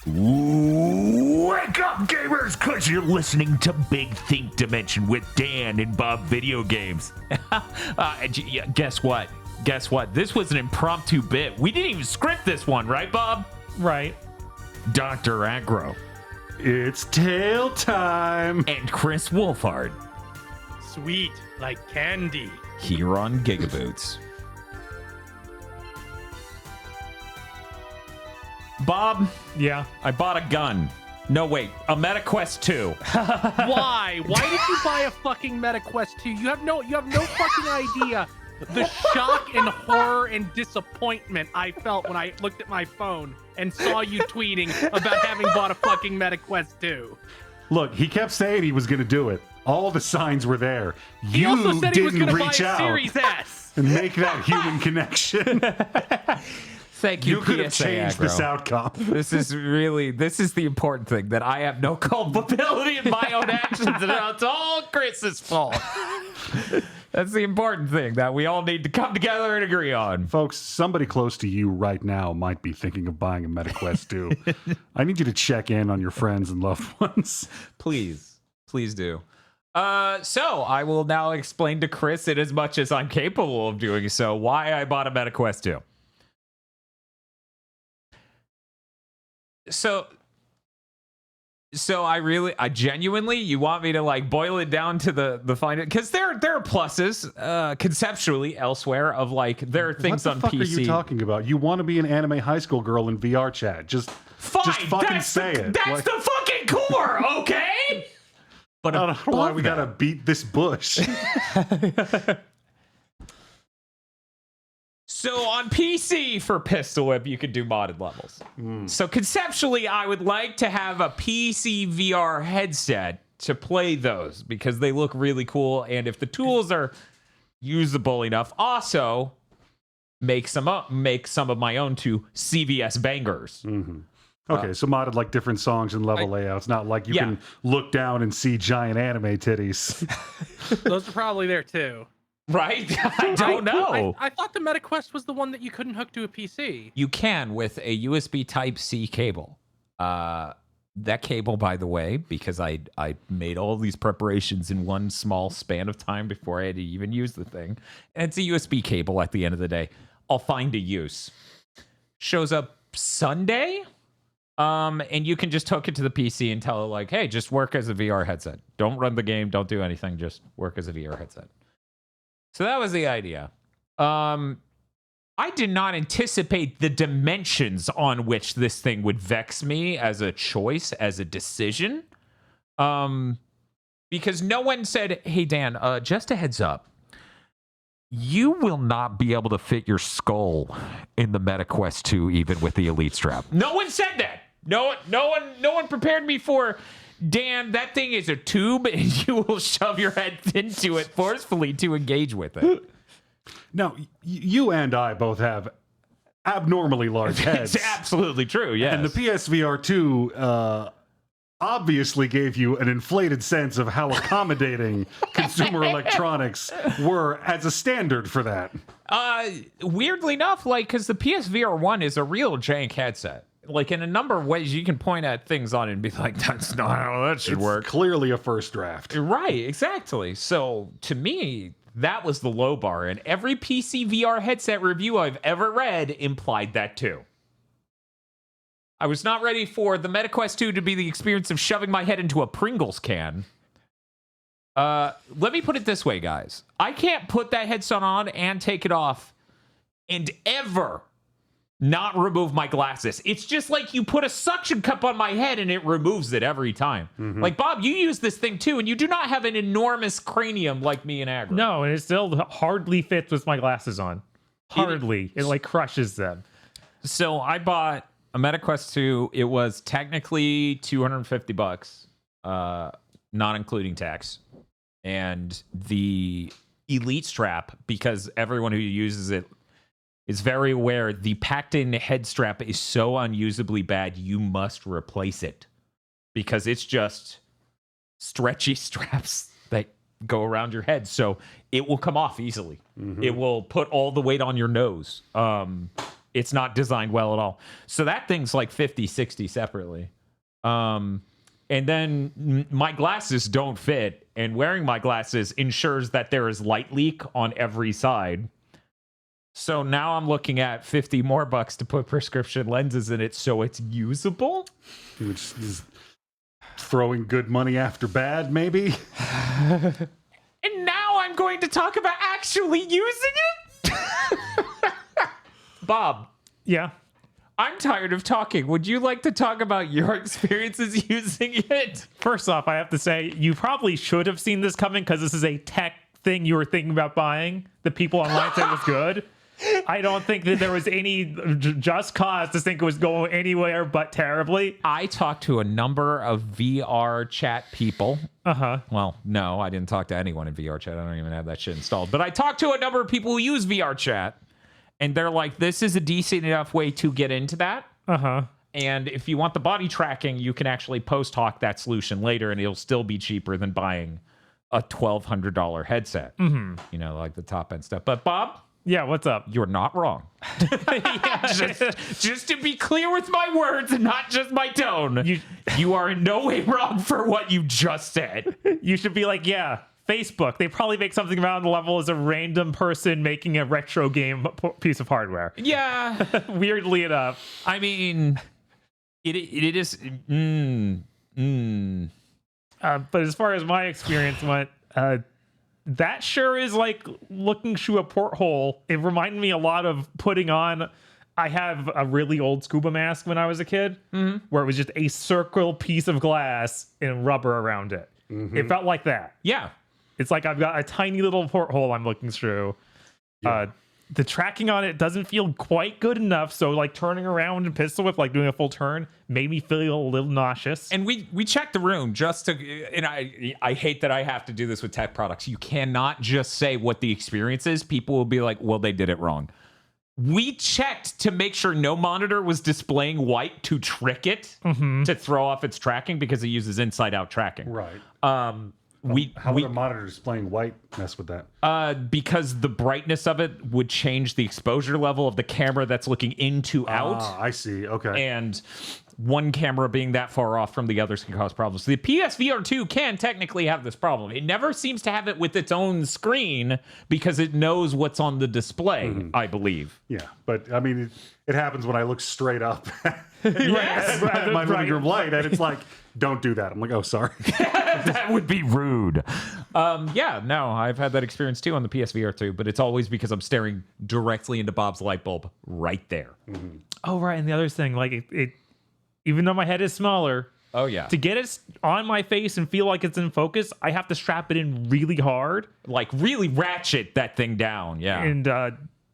Wake up, gamers, because you're listening to Big Think Dimension with Dan and Bob Video Games. Guess what? This was an impromptu bit. We didn't even script this one, right, Bob? Right. Dr. Aggro. It's tail time. And Chris Wolfhard. Sweet like candy. Here on GigaBoots. Bob? Yeah. I bought a gun. No, wait. A MetaQuest 2. Why? Why did you buy a fucking MetaQuest 2? You have no fucking idea the shock and horror and disappointment I felt when I looked at my phone and saw you tweeting about having bought a fucking MetaQuest 2. Look, he kept saying he was going to do it. All the signs were there. He also said he was didn't going to buy reach a out Series S. and make that human connection. Thank you, You could have PSA changed Aggro. this outcome. This is the important thing, that I have no culpability in my own actions, and it's all Chris's fault. That's the important thing that we all need to come together and agree on. Folks, somebody close to you right now might be thinking of buying a MetaQuest 2. I need you to check in on your friends and loved ones. Please do. So I will now explain to Chris, in as much as I'm capable of doing so, why I bought a MetaQuest 2. So I genuinely, you want me to like boil it down to the final, because there are pluses conceptually elsewhere of like, there are things on PC. What the fuck are you talking about? You want to be an anime high school girl in VR chat. Just fucking say it. That's Like, the fucking core, okay? But I don't know why we gotta beat this bush. So on PC for Pistol Whip, you could do modded levels. So conceptually, I would like to have a PC VR headset to play those because they look really cool. And if the tools are usable enough, also make some of my own to CVS bangers. Mm-hmm. Okay, so modded like different songs and level layouts, not like you can look down and see giant anime titties. Those are probably there too. Right? I don't know. I thought the MetaQuest was the one that you couldn't hook to a PC. You can with a USB Type-C cable. That cable, by the way, because I made all these preparations in one small span of time before I had to even use the thing. And it's a USB cable at the end of the day. I'll find a use. Shows up Sunday. And you can just hook it to the PC and tell it like, hey, just work as a VR headset. Don't run the game. Don't do anything. Just work as a VR headset. So that was the idea. I did not anticipate the dimensions on which this thing would vex me as a choice, as a decision. Because no one said, hey, Dan, just a heads up. You will not be able to fit your skull in the MetaQuest 2 even with the Elite strap. No one said that. No one prepared me for, Dan, that thing is a tube and you will shove your head into it forcefully to engage with it. Now, you and I both have abnormally large heads. It's absolutely true, yes. And the PSVR 2 obviously gave you an inflated sense of how accommodating consumer electronics were as a standard for that. Weirdly enough, like, because the PSVR 1 is a real jank headset. Like, in a number of ways, you can point at things on it and be like, that's not how that should work. Clearly a first draft. Right, exactly. So, to me, that was the low bar. And every PC VR headset review I've ever read implied that too. I was not ready for the MetaQuest 2 to be the experience of shoving my head into a Pringles can. Let me put it this way, guys. I can't put that headset on and take it off and ever not remove my glasses. It's just like you put a suction cup on my head and it removes it every time. Mm-hmm. Like, Bob, you use this thing too, and you do not have an enormous cranium like me and Aggro. No, and it still hardly fits with my glasses on. Hardly. It like crushes them. So I bought a MetaQuest 2. It was technically $250, not including tax. And the Elite strap, because everyone who uses it is very aware, the packed-in head strap is so unusably bad, you must replace it. Because it's just stretchy straps that go around your head, so it will come off easily. Mm-hmm. It will put all the weight on your nose. It's not designed well at all. So that thing's like 50, 60 separately. And then my glasses don't fit, and wearing my glasses ensures that there is light leak on every side. So now I'm looking at $50 more to put prescription lenses in it so it's usable. Which is throwing good money after bad, maybe. And now I'm going to talk about actually using it. Bob. Yeah. I'm tired of talking. Would you like to talk about your experiences using it? First off, I have to say, you probably should have seen this coming because this is a tech thing you were thinking about buying. The people online said it was good. I don't think that there was any just cause to think it was going anywhere but terribly. I talked to a number of VR chat people. Uh-huh. Well, no, I didn't talk to anyone in VR chat. I don't even have that shit installed. But I talked to a number of people who use VR chat. And they're like, this is a decent enough way to get into that. Uh-huh. And if you want the body tracking, you can actually post-hoc that solution later, and it'll still be cheaper than buying a $1,200 headset. Mm-hmm. You know, like the top-end stuff. But, Bob? Yeah, what's up? You're not wrong. just to be clear with my words and not just my tone, you are in no way wrong for what you just said. You should be like, yeah, Facebook. They probably make something around the level as a random person making a retro game piece of hardware. Yeah. Weirdly enough. I mean, it is... But as far as my experience went, that sure is like looking through a porthole. It reminded me a lot of putting on... I have a really old scuba mask when I was a kid, where it was just a circle piece of glass and rubber around it. Mm-hmm. It felt like that. Yeah. It's like I've got a tiny little porthole I'm looking through. Yeah. The tracking on it doesn't feel quite good enough, so like turning around and pistol whip, like doing a full turn, made me feel a little nauseous. And we checked the room just to, and I hate that I have to do this with tech products. You cannot just say what the experience is. People will be like, well, they did it wrong. We checked to make sure no monitor was displaying white to trick it to throw off its tracking because it uses inside-out tracking. Right. How would a monitor displaying white mess with that? Because the brightness of it would change the exposure level of the camera that's looking into out. I see. Okay. And one camera being that far off from the others can cause problems. The PSVR 2 can technically have this problem. It never seems to have it with its own screen because it knows what's on the display, I believe. Yeah, but I mean, it happens when I look straight up Yes. at my living room light, and it's like, don't do that. I'm like, oh, sorry. That would be rude. Yeah, no, I've had that experience too on the PSVR 2, but it's always because I'm staring directly into Bob's light bulb right there. Mm-hmm. Oh, right. And the other thing, like it even though my head is smaller, oh yeah, to get it on my face and feel like it's in focus, I have to strap it in really hard, like really ratchet that thing down. Yeah, and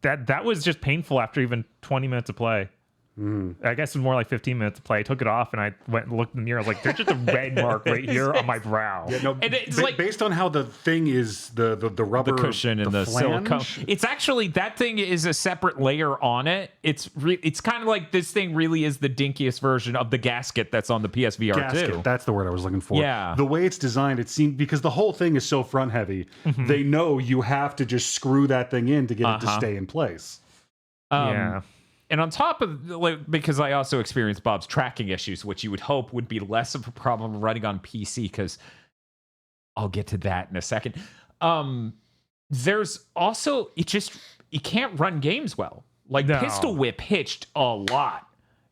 that was just painful after even 20 minutes of play. I guess it was more like 15 minutes to play. I took it off and I went and looked in the mirror. I was like, there's just a red mark right here on my brow. Yeah, no, and it's like, based on how the thing is, the rubber, the cushion and the silicone. It's actually, that thing is a separate layer on it. It's kind of like this thing really is the dinkiest version of the gasket that's on the PSVR 2. That's the word I was looking for. Yeah. The way it's designed, it seemed, because the whole thing is so front heavy, they know you have to just screw that thing in to get it to stay in place. Yeah. And on top of, like, because I also experienced Bob's tracking issues, which you would hope would be less of a problem running on PC, because I'll get to that in a second. There's also, it can't run games well. Like, No. Pistol Whip hitched a lot.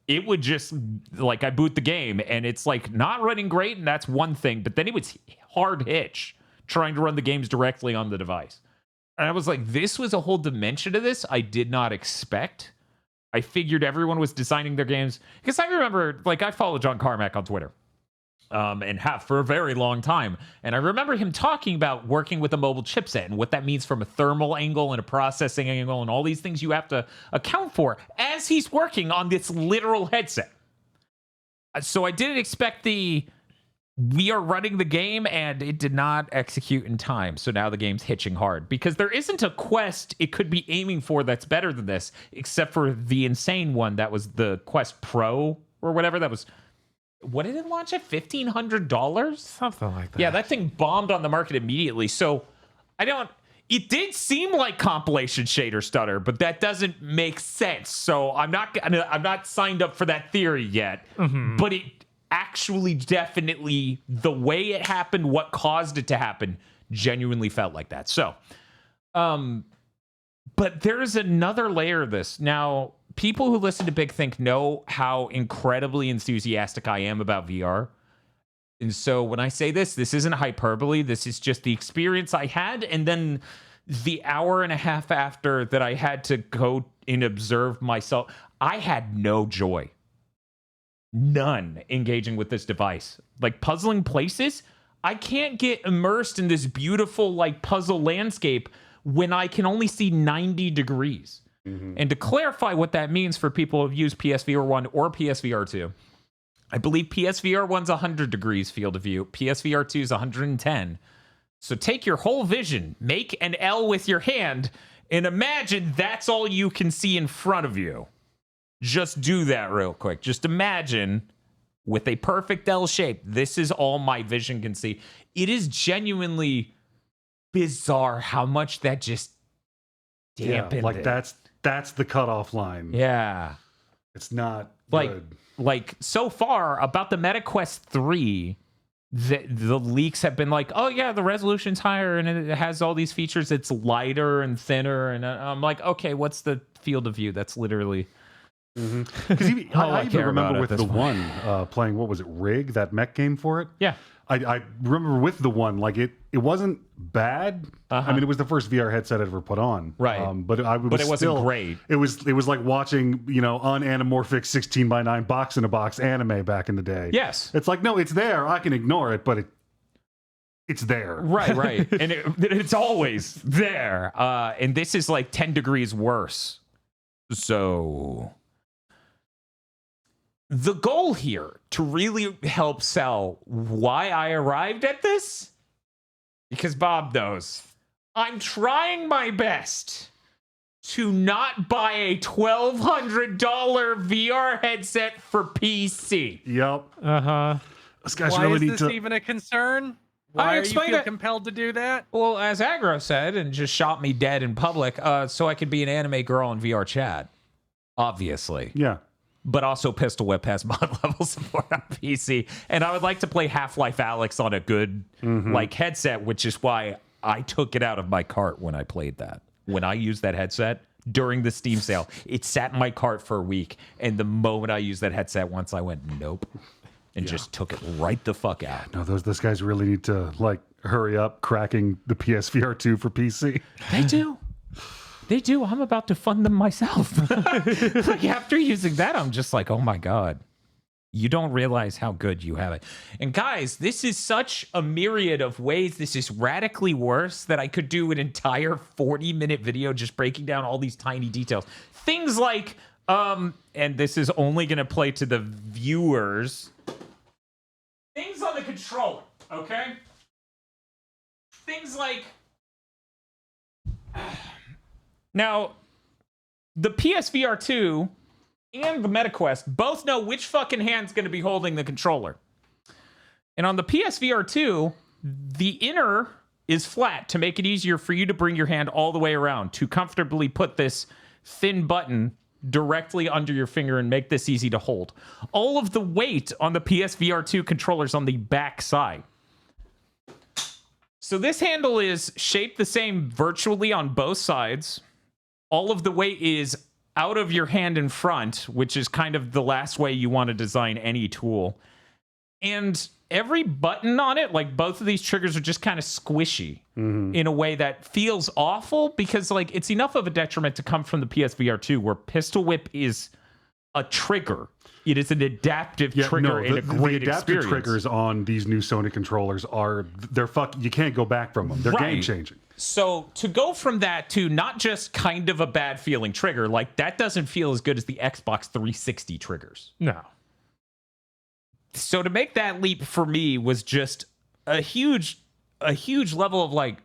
It would just, like, I boot the game, and it's, like, not running great, and that's one thing, but then it was hard hitch trying to run the games directly on the device. And I was like, this was a whole dimension to this I did not expect. I figured everyone was designing their games, because I remember, like, I follow John Carmack on Twitter, and have for a very long time. And I remember him talking about working with a mobile chipset and what that means from a thermal angle and a processing angle and all these things you have to account for as he's working on this literal headset. So I didn't expect we are running the game, and it did not execute in time. So now the game's hitching hard, because there isn't a Quest it could be aiming for that's better than this, except for the insane one that was the Quest Pro or whatever. That was, what did it launch at? $1,500? Something like that. Yeah, that thing bombed on the market immediately. So It did seem like compilation shader stutter, but that doesn't make sense. So I'm not signed up for that theory yet. But it actually definitely, the way it happened, what caused it to happen, genuinely felt like that. So, but there's another layer of this. Now, people who listen to Big Think know how incredibly enthusiastic I am about VR. And so when I say this isn't hyperbole. This is just the experience I had. And then the hour and a half after that I had to go and observe myself, I had no joy. None engaging with this device. Like puzzling places, I can't get immersed in this beautiful like puzzle landscape when I can only see 90 degrees. And to clarify what that means for people who've used PSVR 1 or PSVR 2, I believe PSVR 1's 100 degrees field of view. PSVR 2 is 110. So take your whole vision, make an L with your hand, and imagine that's all you can see in front of you. Just do that real quick. Just imagine with a perfect L shape, this is all my vision can see. It is genuinely bizarre how much that just dampened like it. that's the cutoff line. Yeah. It's not Like, good. like so far about the MetaQuest 3, the leaks have been like, oh yeah, the resolution's higher and it has all these features. It's lighter and thinner. And I'm like, okay, what's the field of view? That's literally... Because All I I even care about remember at with this the point. one playing, what was it, Rig, that mech game for it? Yeah. I remember with the one, like it wasn't bad. I mean, it was the first VR headset I'd ever put on. Right. But it wasn't still great. It was like watching, unanamorphic 16:9 box in a box anime back in the day. Yes. It's like, no, it's there. I can ignore it, but it's there. Right. And it's always there. And this is like 10 degrees worse. So... the goal here to really help sell why I arrived at this, because Bob knows, I'm trying my best to not buy a $1,200 VR headset for PC. Yep. Uh-huh. Those guys Why really is need this to. even a concern? Why are you explained feel it. compelled to do that? Well, as Aggro said, and just shot me dead in public, so I could be an anime girl in VR chat. Obviously. Yeah. But also Pistol Whip has mod level support on PC. And I would like to play Half-Life Alyx on a good like headset, which is why I took it out of my cart when I played that. When I used that headset during the Steam sale, it sat in my cart for a week. And the moment I used that headset once, I went, nope. And just took it right the fuck out. No, those guys really need to like hurry up cracking the PSVR 2 for PC. They do. They do. I'm about to fund them myself. Like after using that, I'm just like, oh my God. You don't realize how good you have it. And guys, this is such a myriad of ways this is radically worse that I could do an entire 40-minute video just breaking down all these tiny details. Things like, and this is only going to play to the viewers. Things on the controller, okay? Things like... Now, the PSVR 2 and the MetaQuest both know which fucking hand's going to be holding the controller. And on the PSVR 2, the inner is flat to make it easier for you to bring your hand all the way around to comfortably put this thin button directly under your finger and make this easy to hold. All of the weight on the PSVR 2 controller's on the back side. So this handle is shaped the same virtually on both sides. All of the weight is out of your hand in front, which is kind of the last way you want to design any tool. And every button on it, like both of these triggers are just kind of squishy in a way that feels awful because like it's enough of a detriment to come from the PSVR 2 where Pistol Whip is a trigger. It is an adaptive trigger and a great the adaptive experience. triggers on these new Sony controllers you can't go back from them. They're Right. game changing. So to go from that to not just kind of a bad feeling trigger, like that doesn't feel as good as the Xbox 360 triggers. No. So to make that leap for me was just a huge level of like,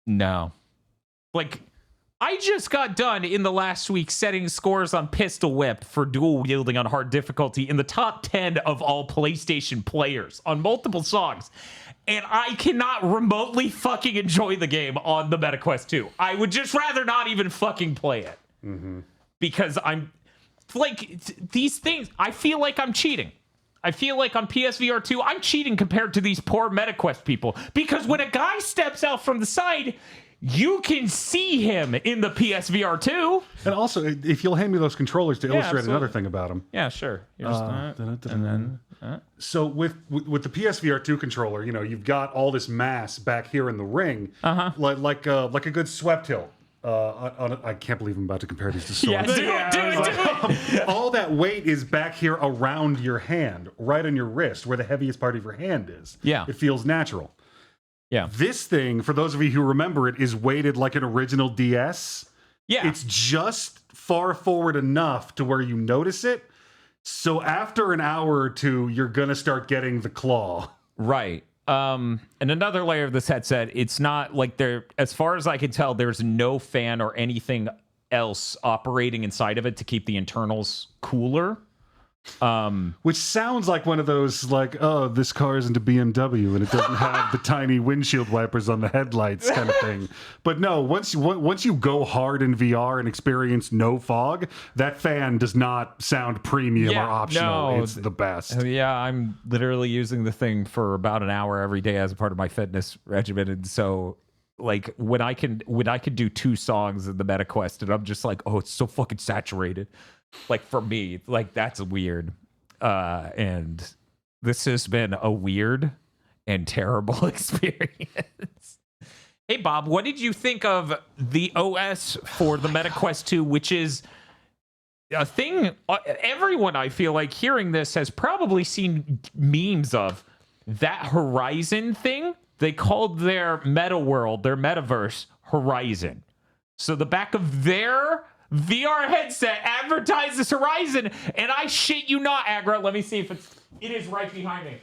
no. Like, I just got done in the last week setting scores on Pistol Whip for dual wielding on hard difficulty in the top 10 of all PlayStation players on multiple songs. and I cannot remotely fucking enjoy the game on the MetaQuest 2. I would just rather not even fucking play it. Because I'm like, these things, I feel like I'm cheating. I feel like on PSVR 2, I'm cheating compared to these poor MetaQuest people. Because when a guy steps out from the side, you can see him in the PSVR 2. And also, if you'll hand me those controllers to illustrate absolutely. another thing about them. Yeah, sure. So with the PSVR 2 controller, you know, you've got all this mass back here in the ring, like a good swept hill. I can't believe I'm about to compare these to swords. Yeah, do it. All that weight is back here around your hand, right on your wrist, where the heaviest part of your hand is. Yeah. It feels natural. Yeah. This thing, for those of you who remember it, is weighted like an original DS. Yeah. It's just far forward enough to where you notice it. So after an hour or two, you're going to start getting the claw. Right. And another layer of this headset, it's not like there, as far as I can tell, there's no fan or anything else operating inside of it to keep the internals cooler. Which sounds like one of those, like, oh, this car isn't a BMW and it doesn't have the tiny windshield wipers on the headlights kind of thing. But no, once you go hard in VR and experience no fog, that fan does not sound premium or optional. No, it's the best. Yeah, I'm literally using the thing for about an hour every day as a part of my fitness regimen, and so like when I can do 2 songs in the MetaQuest, and I'm just like, oh, it's so fucking saturated. Like for me, like that's weird. And this has been a weird and terrible experience. Hey Bob, what did you think of the OS for the MetaQuest 2, which is a thing everyone, I feel like, hearing this has probably seen memes of? That Horizon thing. They called their meta world, their metaverse, Horizon. So the back of their VR headset advertises Horizon, and I shit you not, Agra. Let me see if it is right behind me.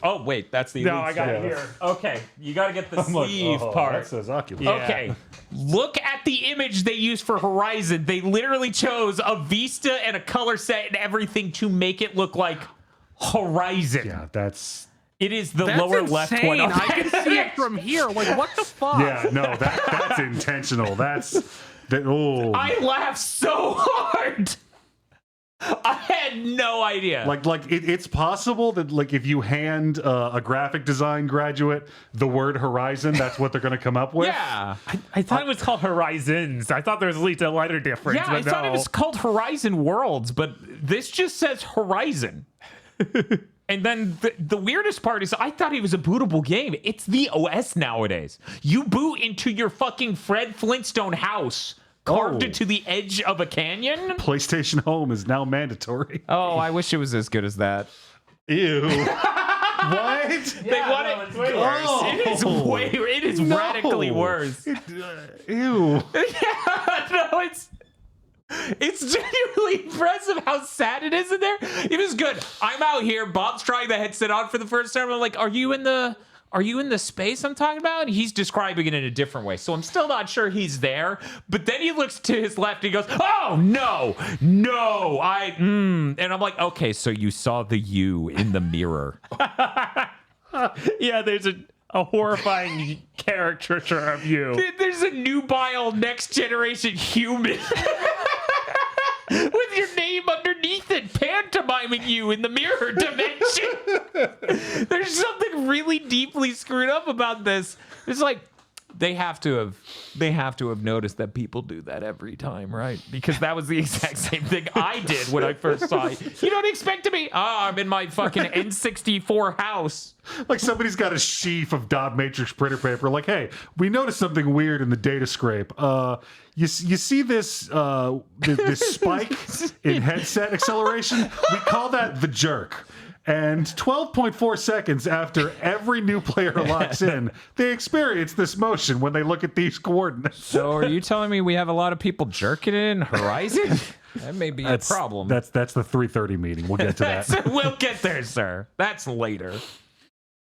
Oh wait, that's the No, I got it here. Okay, you got to get the sleeve part. That says Oculus. Yeah. Okay, look at the image they used for Horizon. They literally chose a Vista and a color set and everything to make it look like Horizon. Yeah, that's It is the That's lower insane. left one. I can see it from here. Like, what the fuck? yeah, no, that's intentional. Oh, I laughed so hard. I had no idea. it's possible that, like, if you hand a graphic design graduate the word Horizon, that's what they're going to come up with. Yeah. I thought it was called Horizons. I thought there was at least a lighter difference. Yeah, I but thought it no. was called Horizon Worlds, but this just says Horizon. And then the weirdest part is I thought it was a bootable game. It's the OS nowadays. You boot into your fucking Fred Flintstone house, carved into the edge of a canyon. PlayStation Home is now mandatory. Oh, I wish it was as good as that. Ew. What? They want it. It's way worse. Oh. It is radically worse. Ew. No, it's genuinely impressive how sad it is in there. It was good. I'm out here. Bob's trying the headset on for the first time. I'm like, are you in the space I'm talking about? And he's describing it in a different way. So I'm still not sure he's there. But then he looks to his left and he goes, oh, no, and I'm like, okay, so you saw the you in the mirror. Yeah, there's a horrifying caricature of you. There's a nubile next generation human. With your name underneath it, pantomiming you in the mirror dimension. There's something really deeply screwed up about this. It's like they have to have noticed that people do that every time, right? Because that was the exact same thing I did when I first saw it. You don't expect to be, I'm in my fucking N64 house. Like somebody's got a sheaf of dot matrix printer paper. Like, hey, we noticed something weird in the data scrape. You see this this spike in headset acceleration? We call that the jerk. And 12.4 seconds after every new player locks in, they experience this motion when they look at these coordinates. So are you telling me we have a lot of people jerking it in Horizon? That may be a problem. That's the 3:30 meeting. We'll get to that. We'll get there, sir. That's later.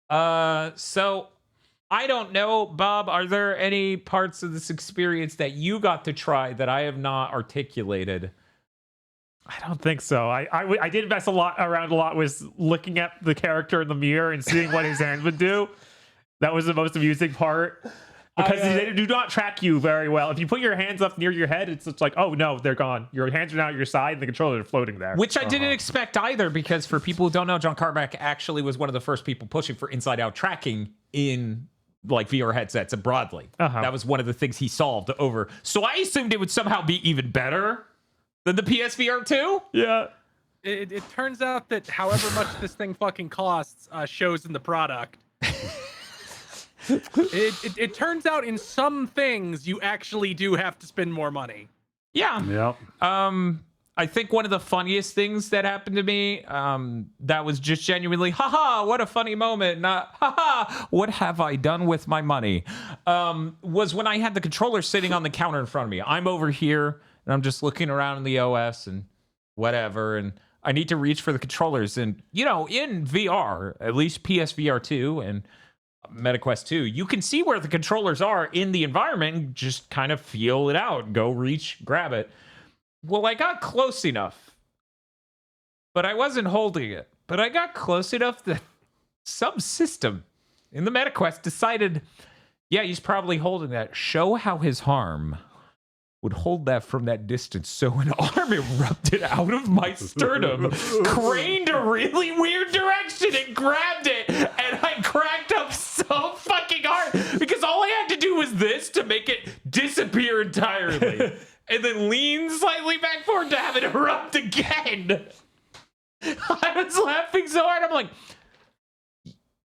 So I don't know, Bob, are there any parts of this experience that you got to try that I have not articulated? I don't think so. I did mess around a lot with looking at the character in the mirror and seeing what his hands would do. That was the most amusing part. Because they do not track you very well. If you put your hands up near your head, it's just like, oh no, they're gone. Your hands are now at your side and the controllers are floating there. Which I didn't expect either, because for people who don't know, John Carmack actually was one of the first people pushing for inside-out tracking in like VR headsets broadly. That was one of the things he solved over. So I assumed it would somehow be even better than the PSVR 2. Yeah. It turns out that however much this thing fucking costs shows in the product. It turns out in some things you actually do have to spend more money. Yeah. Yep. I think one of the funniest things that happened to me, that was just genuinely, haha, what a funny moment, not, haha, what have I done with my money, was when I had the controller sitting on the counter in front of me. I'm over here, and I'm just looking around in the OS and whatever, and I need to reach for the controllers. And, you know, in VR, at least PSVR 2 and MetaQuest 2, you can see where the controllers are in the environment and just kind of feel it out. Go reach, grab it. Well, I got close enough, but I wasn't holding it. But I got close enough that some system in the MetaQuest decided, yeah, he's probably holding that. Show how his arm would hold that from that distance. So an arm erupted out of my sternum, craned a really weird direction and grabbed it, and I cracked up so fucking hard because all I had to do was this to make it disappear entirely. And then lean slightly back forward to have it erupt again. I was laughing so hard. I'm like,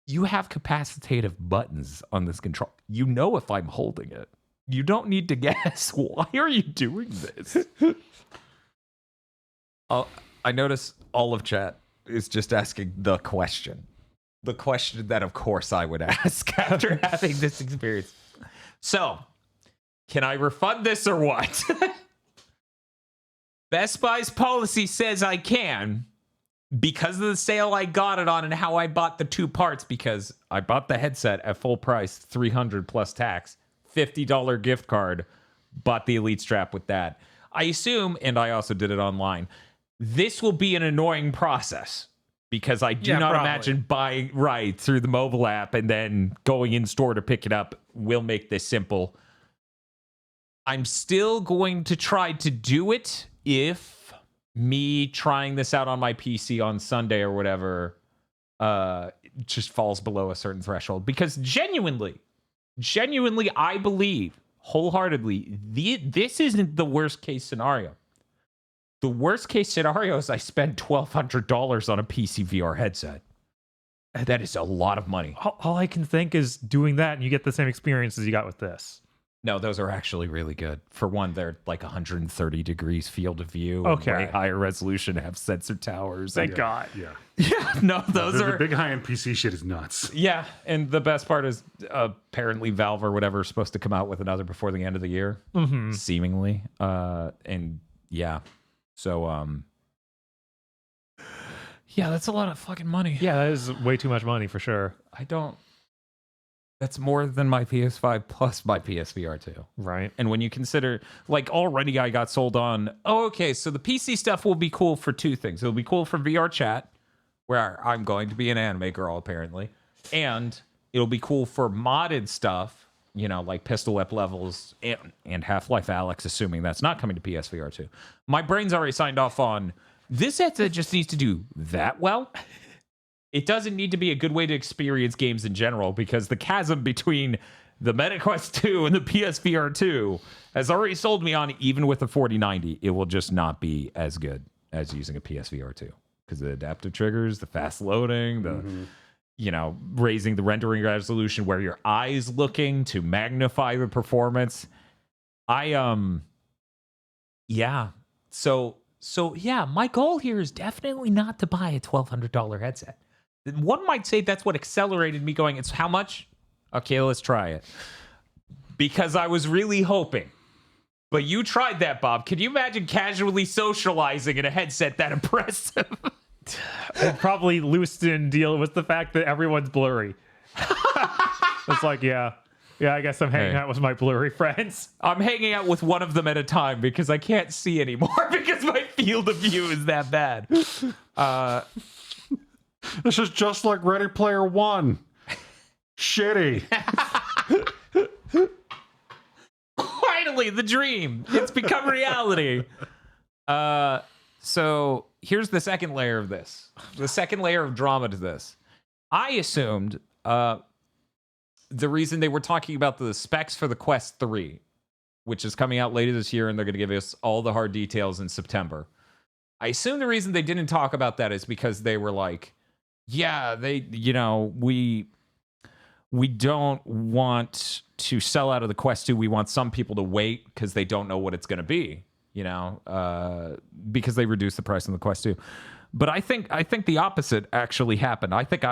you have capacitative buttons on this control. You know if I'm holding it. You don't need to guess. Why are you doing this? I notice all of chat is just asking the question. The question that, of course, I would ask after having this experience. So, can I refund this or what? Best Buy's policy says I can because of the sale I got it on and how I bought the two parts, because I bought the headset at full price, $300 plus tax. $50 gift card, bought the Elite strap with that. I assume, and I also did it online, this will be an annoying process because I do not imagine buying right through the mobile app and then going in store to pick it up will make this simple. I'm still going to try to do it if me trying this out on my PC on Sunday or whatever just falls below a certain threshold, because genuinely, I believe wholeheartedly this isn't the worst case scenario. The worst case scenario is I spend $1,200 on a PC VR headset. That is a lot of money. All I can think is doing that and you get the same experience as you got with this. No, those are actually really good. For one, they're like 130 degrees field of view. Okay. Way higher resolution, have sensor towers. Thank God. Yeah. Yeah, no, those are... The big high-end PC shit is nuts. Yeah, and the best part is apparently Valve or whatever is supposed to come out with another before the end of the year, seemingly. And yeah, so... yeah, that's a lot of fucking money. Yeah, that is way too much money for sure. That's more than my PS5 plus my PSVR 2. Right. And when you consider, like, already I got sold on, okay, so the PC stuff will be cool for two things. It'll be cool for VR chat, where I'm going to be an anime girl, apparently. And it'll be cool for modded stuff, you know, like Pistol Whip levels and Half-Life Alyx, assuming that's not coming to PSVR 2. My brain's already signed off on, this headset just needs to do that well. It doesn't need to be a good way to experience games in general, because the chasm between the MetaQuest 2 and the PSVR 2 has already sold me on, even with the 4090, it will just not be as good as using a PSVR 2. Because the adaptive triggers, the fast loading, the, you know, raising the rendering resolution where your eye's looking to magnify the performance. Yeah. So yeah, my goal here is definitely not to buy a $1,200 headset. One might say that's what accelerated me going, it's how much? Okay, let's try it. Because I was really hoping. But you tried that, Bob. Can you imagine casually socializing in a headset that impressive? I'd probably loosen deal with the fact that everyone's blurry. It's like, yeah, I guess I'm hanging out with my blurry friends. I'm hanging out with one of them at a time because I can't see anymore because my field of view is that bad. This is just like Ready Player One. Shitty. Finally, the dream. It's become reality. So here's the second layer of this. The second layer of drama to this. I assumed the reason they were talking about the specs for the Quest 3, which is coming out later this year, and they're going to give us all the hard details in September. I assume the reason they didn't talk about that is because they were like, yeah, we don't want to sell out of the Quest 2. We want some people to wait because they don't know what it's going to be, because they reduced the price on the Quest 2. But I think the opposite actually happened. I think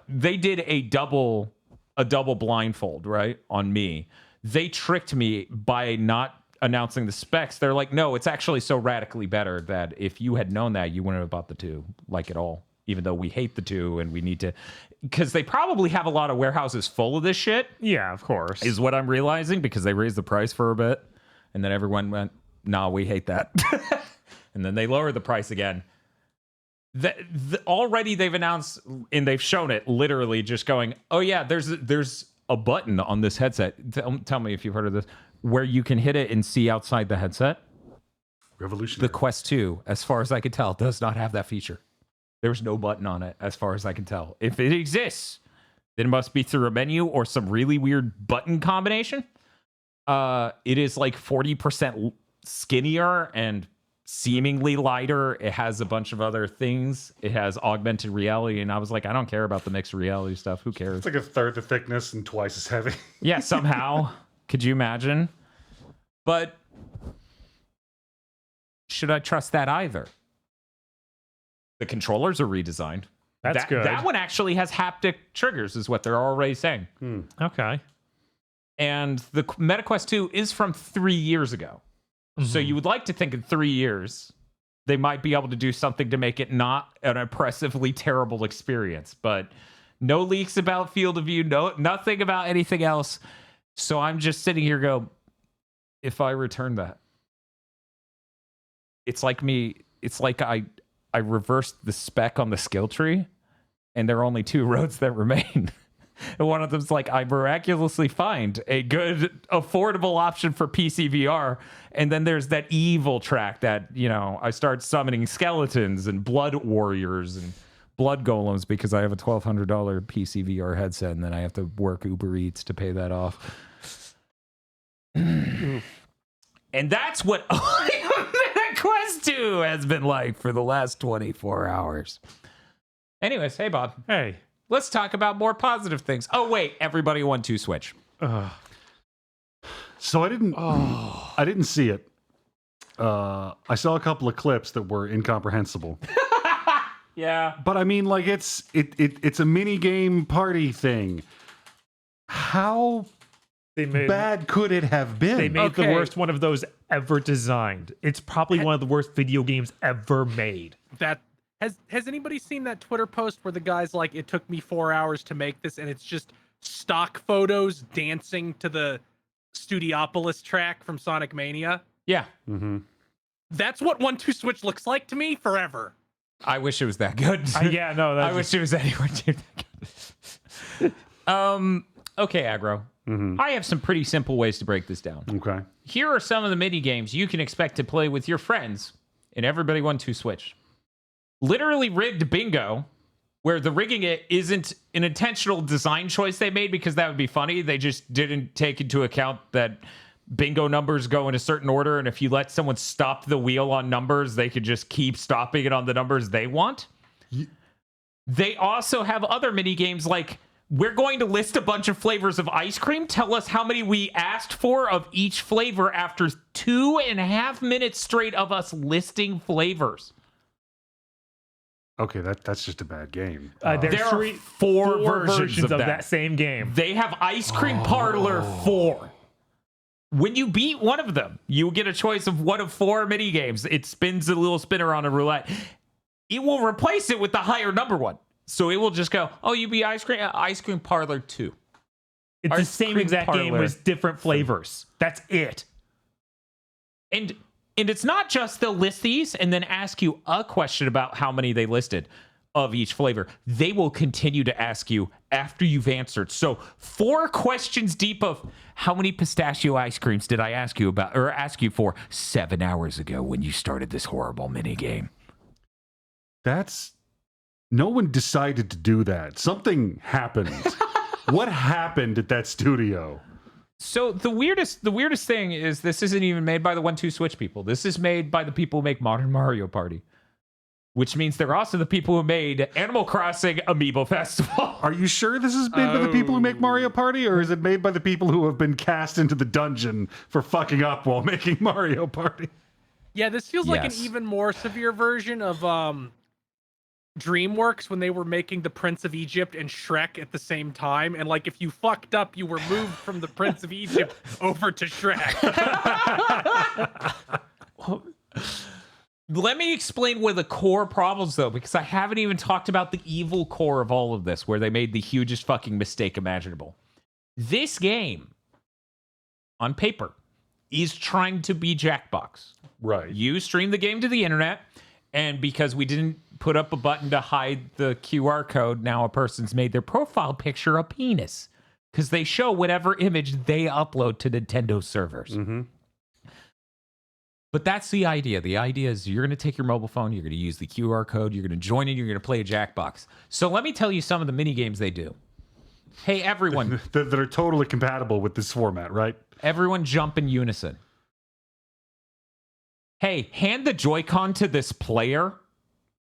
they did a double blindfold, right, on me. They tricked me by not announcing the specs. They're like, no, it's actually so radically better that if you had known that, you wouldn't have bought the 2 like at all. Even though we hate the 2 and we need to, because they probably have a lot of warehouses full of this shit. Yeah, of course. Is what I'm realizing, because they raised the price for a bit and then everyone went, nah, we hate that. And then they lowered the price again. Already they've announced and they've shown it literally just going, oh yeah, there's a button on this headset. Tell me if you've heard of this, where you can hit it and see outside the headset. Revolutionary. The Quest 2, as far as I can tell, does not have that feature. There's no button on it, as far as I can tell. If it exists, then it must be through a menu or some really weird button combination. It is like 40% skinnier and seemingly lighter. It has a bunch of other things. It has augmented reality, and I was like, I don't care about the mixed reality stuff. Who cares? It's like a third the thickness and twice as heavy. Yeah, somehow. Could you imagine? But should I trust that either? The controllers are redesigned. That's good. That one actually has haptic triggers, is what they're already saying. Okay. And the MetaQuest 2 is from 3 years ago. So you would like to think in 3 years, they might be able to do something to make it not an oppressively terrible experience. But no leaks about field of view, nothing about anything else. So I'm just sitting here if I return that, it's like I reversed the spec on the skill tree, and there are only 2 roads that remain. And one of them's like, I miraculously find a good, affordable option for PC VR. And then there's that evil track that, I start summoning skeletons and blood warriors and blood golems because I have a $1,200 PC VR headset, and then I have to work Uber Eats to pay that off. And that's what Quest 2 has been like for the last 24 hours. Anyways, hey, Bob. Hey. Let's talk about more positive things. Oh, wait. Everybody won 2 Switch. So I didn't see it. I saw a couple of clips that were incomprehensible. Yeah. But I mean, like, it's a mini game party thing. How bad could it have been? They made the worst one of those ever designed. It's probably one of the worst video games ever made. Has anybody seen that Twitter post where the guy's like, it took me 4 hours to make this, and it's just stock photos dancing to the Studiopolis track from Sonic Mania? Yeah. Mm-hmm. That's what 1-2 Switch looks like to me forever. I wish it was that good. Yeah, no. I wish it was anywhere near that good. Okay, Aggro. Mm-hmm. I have some pretty simple ways to break this down. Okay. Here are some of the mini games you can expect to play with your friends in Everybody 1-2 Switch. Literally rigged bingo, where the rigging it isn't an intentional design choice they made because that would be funny. They just didn't take into account that bingo numbers go in a certain order, and if you let someone stop the wheel on numbers, they could just keep stopping it on the numbers they want. They also have other mini games like, we're going to list a bunch of flavors of ice cream. Tell us how many we asked for of each flavor after 2.5 minutes straight of us listing flavors. Okay, that's just a bad game. There are 4 versions of that same game. They have Ice Cream Parlor 4. When you beat one of them, you get a choice of one of 4 mini games. It spins a little spinner on a roulette. It will replace it with the higher number one. So it will just go, oh, you beat Ice Cream Parlor 2. It's the same exact game with different flavors. That's it. And And it's not just they'll list these and then ask you a question about how many they listed of each flavor. They will continue to ask you after you've answered. So 4 questions deep of how many pistachio ice creams did I ask you about or ask you for 7 hours ago when you started this horrible mini game? No one decided to do that. Something happened. What happened at that studio? So the weirdest thing is this isn't even made by the 1-2 Switch people. This is made by the people who make Modern Mario Party, which means they're also the people who made Animal Crossing Amiibo Festival. Are you sure this is made by the people who make Mario Party, or is it made by the people who have been cast into the dungeon for fucking up while making Mario Party? Yeah, this feels like an even more severe version of DreamWorks when they were making the Prince of Egypt and Shrek at the same time, and like if you fucked up, you were moved from the Prince of Egypt over to Shrek. Let me explain one of the core problems, though, because I haven't even talked about the evil core of all of this, where they made the hugest fucking mistake imaginable. This game, on paper, is trying to be Jackbox. Right. You stream the game to the internet, and because we didn't put up a button to hide the QR code, now a person's made their profile picture a penis, because they show whatever image they upload to Nintendo servers. Mm-hmm. But that's the idea. The idea is you're going to take your mobile phone, you're going to use the QR code, you're going to join in, you're going to play a Jackbox. So let me tell you some of the mini games they do. Hey, everyone. that are totally compatible with this format, right? Everyone jump in unison. Hey, hand the Joy-Con to this player.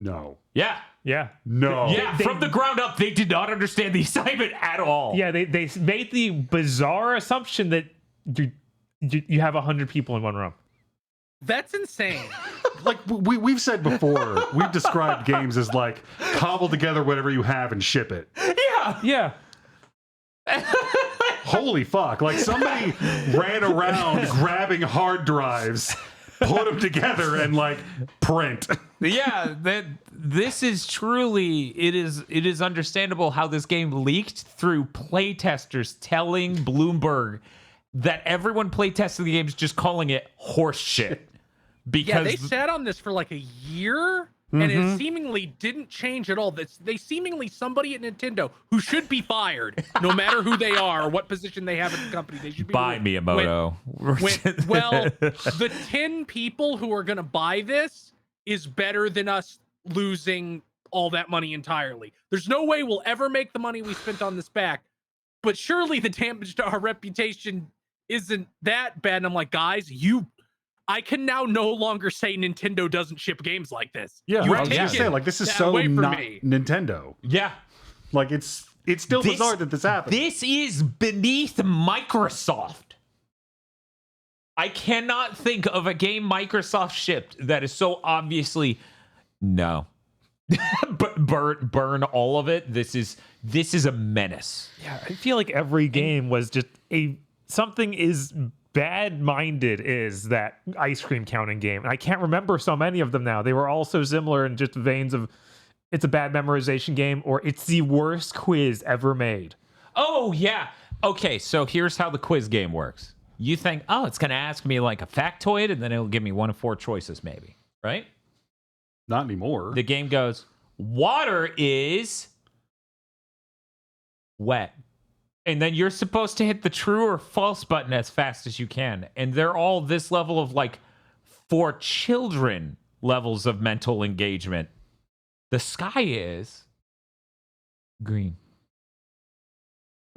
No. Yeah. Yeah. No. Yeah, from the ground up, they did not understand the assignment at all. Yeah, they made the bizarre assumption that you have 100 people in one room. That's insane. Like we've said before, we've described games as like cobble together whatever you have and ship it. Yeah. Holy fuck. Like somebody ran around grabbing hard drives, put them together and like print. Yeah, this is truly it is understandable how this game leaked through playtesters telling Bloomberg that everyone playtesting the game is just calling it horse shit. Because yeah, they sat on this for like a year, and it seemingly didn't change at all. They seemingly somebody at Nintendo who should be fired, no matter who they are or what position they have in the company. They should be buy Miyamoto. Well, the 10 people who are going to buy this is better than us losing all that money entirely. There's no way we'll ever make the money we spent on this back, but surely the damage to our reputation isn't that bad. And I'm like, guys, I can now no longer say Nintendo doesn't ship games like this. Yeah, You've I was gonna taken say, like, this is that so away from not me. Nintendo. Yeah. Like it's still bizarre that this happened. This is beneath Microsoft. I cannot think of a game Microsoft shipped that is so obviously no. burn all of it. This is a menace. Yeah, I feel like every game was just something is bad-minded is that ice cream counting game. And I can't remember so many of them now. They were all so similar in just veins of it's a bad memorization game or it's the worst quiz ever made. Oh, yeah. Okay, so here's how the quiz game works. You think, oh, it's going to ask me like a factoid, and then it'll give me 1 of 4 choices maybe, right? Not anymore. The game goes, water is wet. And then you're supposed to hit the true or false button as fast as you can. And they're all this level of like, for children, levels of mental engagement. The sky is green.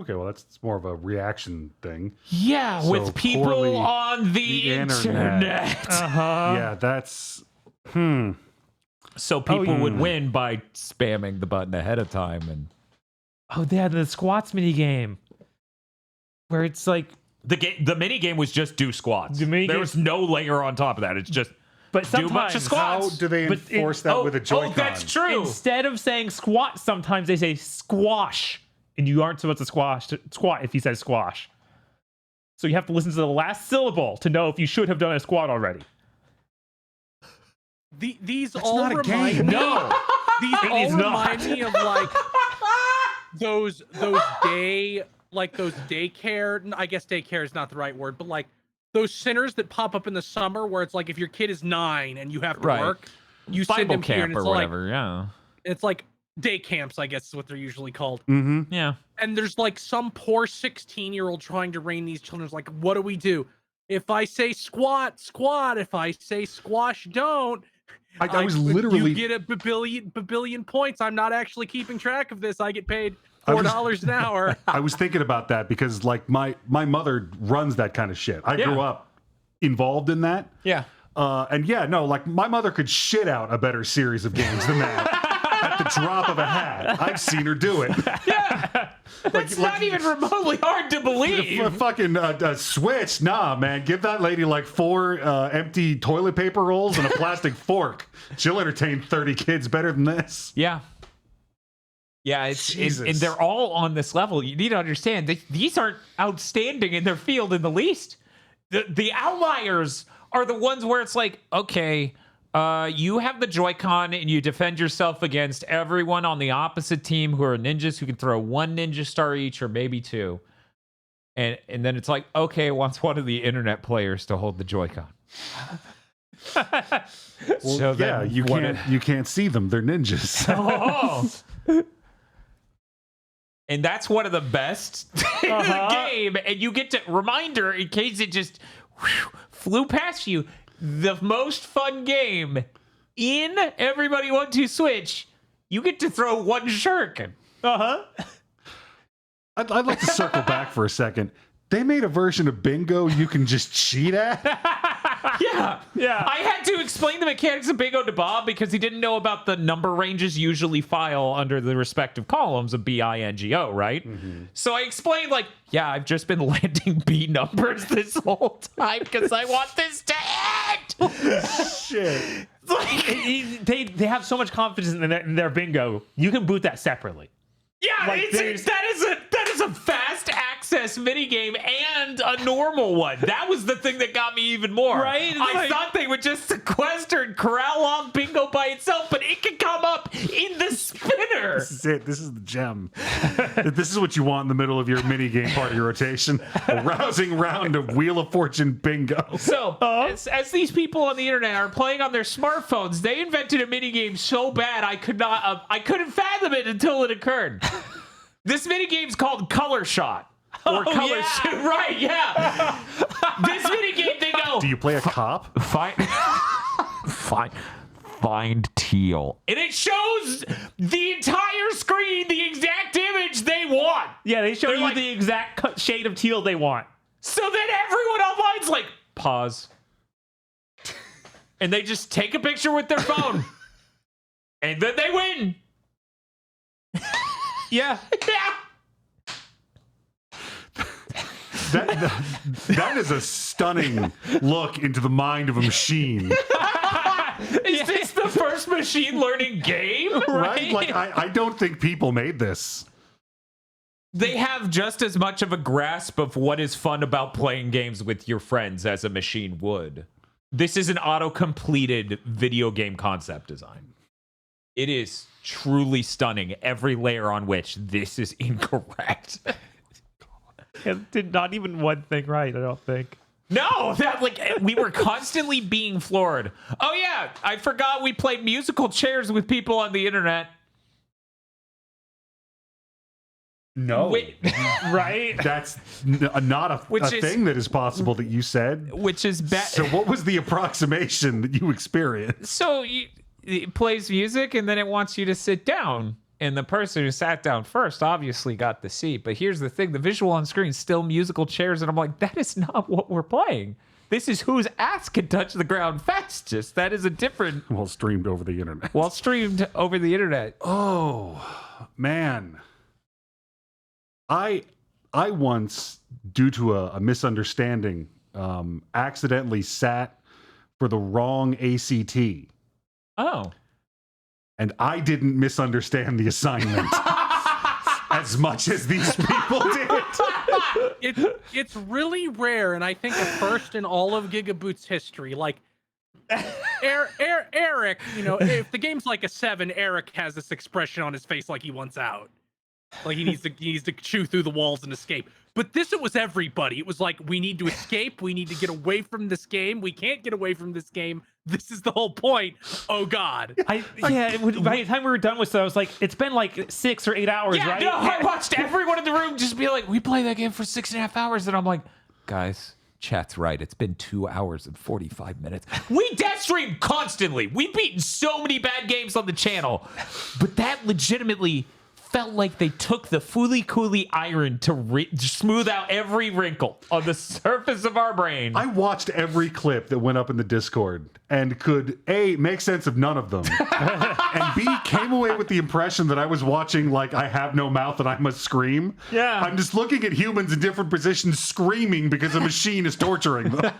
Okay, well, that's more of a reaction thing. Yeah, So with people poorly on the internet. Uh-huh. Yeah, that's So people would yeah. win by spamming the button ahead of time. And Oh, they had the squats mini game where it's like the mini game was just do squats. The mini There game- was no layer on top of that. It's just but do a bunch of sometimes squats. how do they But enforce that with a Joy-Con? Oh, that's true. instead of saying squat, sometimes they say squash, and you aren't supposed to squat if he says squash. So you have to listen to the last syllable to know if you should have done a squat already. These That's all not a remind game. me. No, These It all is remind not. me of like those daycare. I guess daycare is not the right word, but like those centers that pop up in the summer where it's like if your kid is 9 and you have to Right. work, you send Bible them here, and camp it's or like whatever. Yeah. it's like day camps, I guess is what they're usually called. Mm-hmm. Yeah. And there's like some poor 16-year-old trying to rein these children. Like, what do we do? If I say squat, squat. If I say squash, don't. I was literally. You get a babillion points. I'm not actually keeping track of this. I get paid $4 an hour. I was thinking about that because like my mother runs that kind of shit. I grew up involved in that. Yeah. And yeah, no, like my mother could shit out a better series of games than that at the drop of a hat. I've seen her do it. Yeah. That's not even remotely hard to believe. Fucking Switch, nah, man. Give that lady like 4 empty toilet paper rolls and a plastic fork. She'll entertain 30 kids better than this. Yeah. Yeah, and they're all on this level. You need to understand these aren't outstanding in their field in the least. The outliers are the ones where it's like, okay, you have the Joy-Con and you defend yourself against everyone on the opposite team who are ninjas who can throw 1 ninja star each or maybe 2. And then it's like, okay, it wants one of the internet players to hold the Joy-Con. Well, So yeah, then you can't see them. They're ninjas. Oh. And that's one of the best in the game. And you get to reminder in case it just flew past you. The most fun game in Everybody Want to Switch. You get to throw 1 shuriken. I'd like to circle back for a second. They made a version of Bingo you can just cheat at. Yeah. I had to explain the mechanics of Bingo to Bob because he didn't know about the number ranges usually file under the respective columns of BINGO, right? Mm-hmm. So I explained, like, yeah, I've just been landing B numbers this whole time because I want this to end. Shit. Like, They have so much confidence in their bingo. You can boot that separately. yeah, Like, that is a fast access minigame and a normal one. That was the thing that got me even more. Right? I thought they would just sequester and corral off bingo by itself, but it can come up in the spinner. This is it. This is the gem. This is what you want in the middle of your minigame party rotation. A rousing round of Wheel of Fortune bingo. So, as these people on the internet are playing on their smartphones, they invented a minigame so bad I couldn't fathom it until it occurred. This minigame's called Color Shot. Or Color Shot. Right, yeah. This minigame, they go, Do you play a cop? Find teal. And it shows the entire screen, the exact image they want. Yeah, they show They're you like- the exact shade of teal they want. So then everyone online's like, pause. And they just take a picture with their phone. And then they win. Yeah. Yeah. That is a stunning look into the mind of a machine. Is this the first machine learning game? Right? Like, I don't think people made this. They have just as much of a grasp of what is fun about playing games with your friends as a machine would. This is an auto-completed video game concept design. It is truly stunning, every layer on which this is incorrect. It did not even one thing right, I don't think. No, we were constantly being floored. Oh yeah, I forgot we played musical chairs with people on the internet. No. Wait, Right? That's not a thing that is possible that you said. which is bad. So what was the approximation that you experienced? So it plays music and then it wants you to sit down. And the person who sat down first obviously got the seat. But here's the thing. The visual on screen is still musical chairs. And I'm like, that is not what we're playing. This is whose ass can touch the ground fastest. That is a different... Well, streamed over the internet. While streamed over the internet. Oh, man. I once, due to a misunderstanding, accidentally sat for the wrong ACT. Oh. And I didn't misunderstand the assignment as much as these people did. It's really rare, and I think a first in all of GigaBoots history. Like, Eric, you know, if the game's like a 7, Eric has this expression on his face like he wants out. Like he needs to chew through the walls and escape. But it was everybody. It was like, we need to escape. We need to get away from this game. We can't get away from this game. This is the whole point. Oh God. By the time we were done with that, I was like, it's been like 6 or 8 hours, Yeah, right? no, I watched everyone in the room just be like, we played that game for 6.5 hours. And I'm like, guys, chat's right. It's been 2 hours and 45 minutes. We death stream constantly. We've beaten so many bad games on the channel. But that legitimately felt like they took the Fooly Cooly iron to smooth out every wrinkle on the surface of our brain. I watched every clip that went up in the Discord and could A, make sense of none of them, and B, came away with the impression that I was watching like I have no mouth and I must scream. Yeah. I'm just looking at humans in different positions screaming because a machine is torturing them.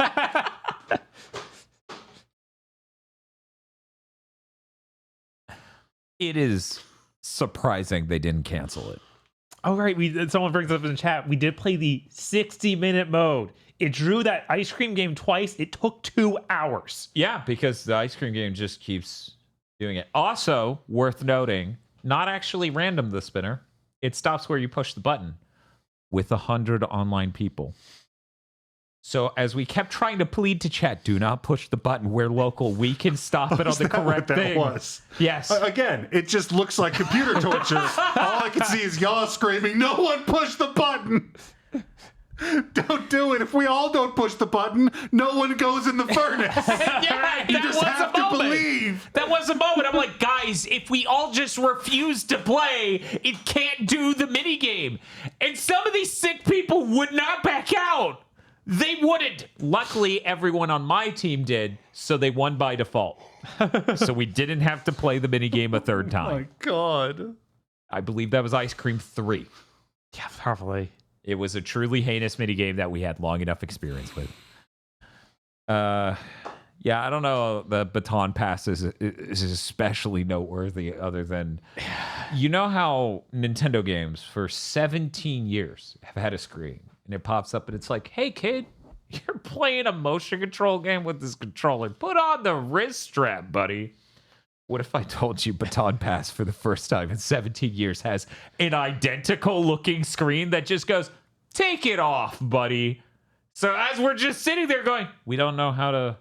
It is surprising they didn't cancel it. Oh, right. Someone brings up in the chat. We did play the 60-minute mode. It drew that ice cream game twice. It took 2 hours. Yeah, because the ice cream game just keeps doing it. Also, worth noting, not actually random, the spinner. It stops where you push the button with 100 online people. So as we kept trying to plead to chat, do not push the button. We're local. We can stop it on the correct thing. Was. Yes. Again, it just looks like computer torture. All I can see is y'all screaming, no one push the button. Don't do it. If we all don't push the button, no one goes in the furnace. Yeah, You that just was have a to moment. believe. That was a moment. I'm like, guys, if we all just refuse to play, it can't do the minigame. And some of these sick people would not back out. They wouldn't. Luckily, everyone on my team did, so they won by default. So we didn't have to play the minigame a third time. Oh my God. I believe that was Ice Cream 3. Yeah, probably. It was a truly heinous minigame that we had long enough experience with. Yeah, I don't know. The baton pass is especially noteworthy other than... You know how Nintendo games for 17 years have had a screen, and it pops up and it's like, hey, kid, you're playing a motion control game with this controller. Put on the wrist strap, buddy. What if I told you Baton Pass for the first time in 17 years has an identical looking screen that just goes, take it off, buddy. So as we're just sitting there going, we don't know how to...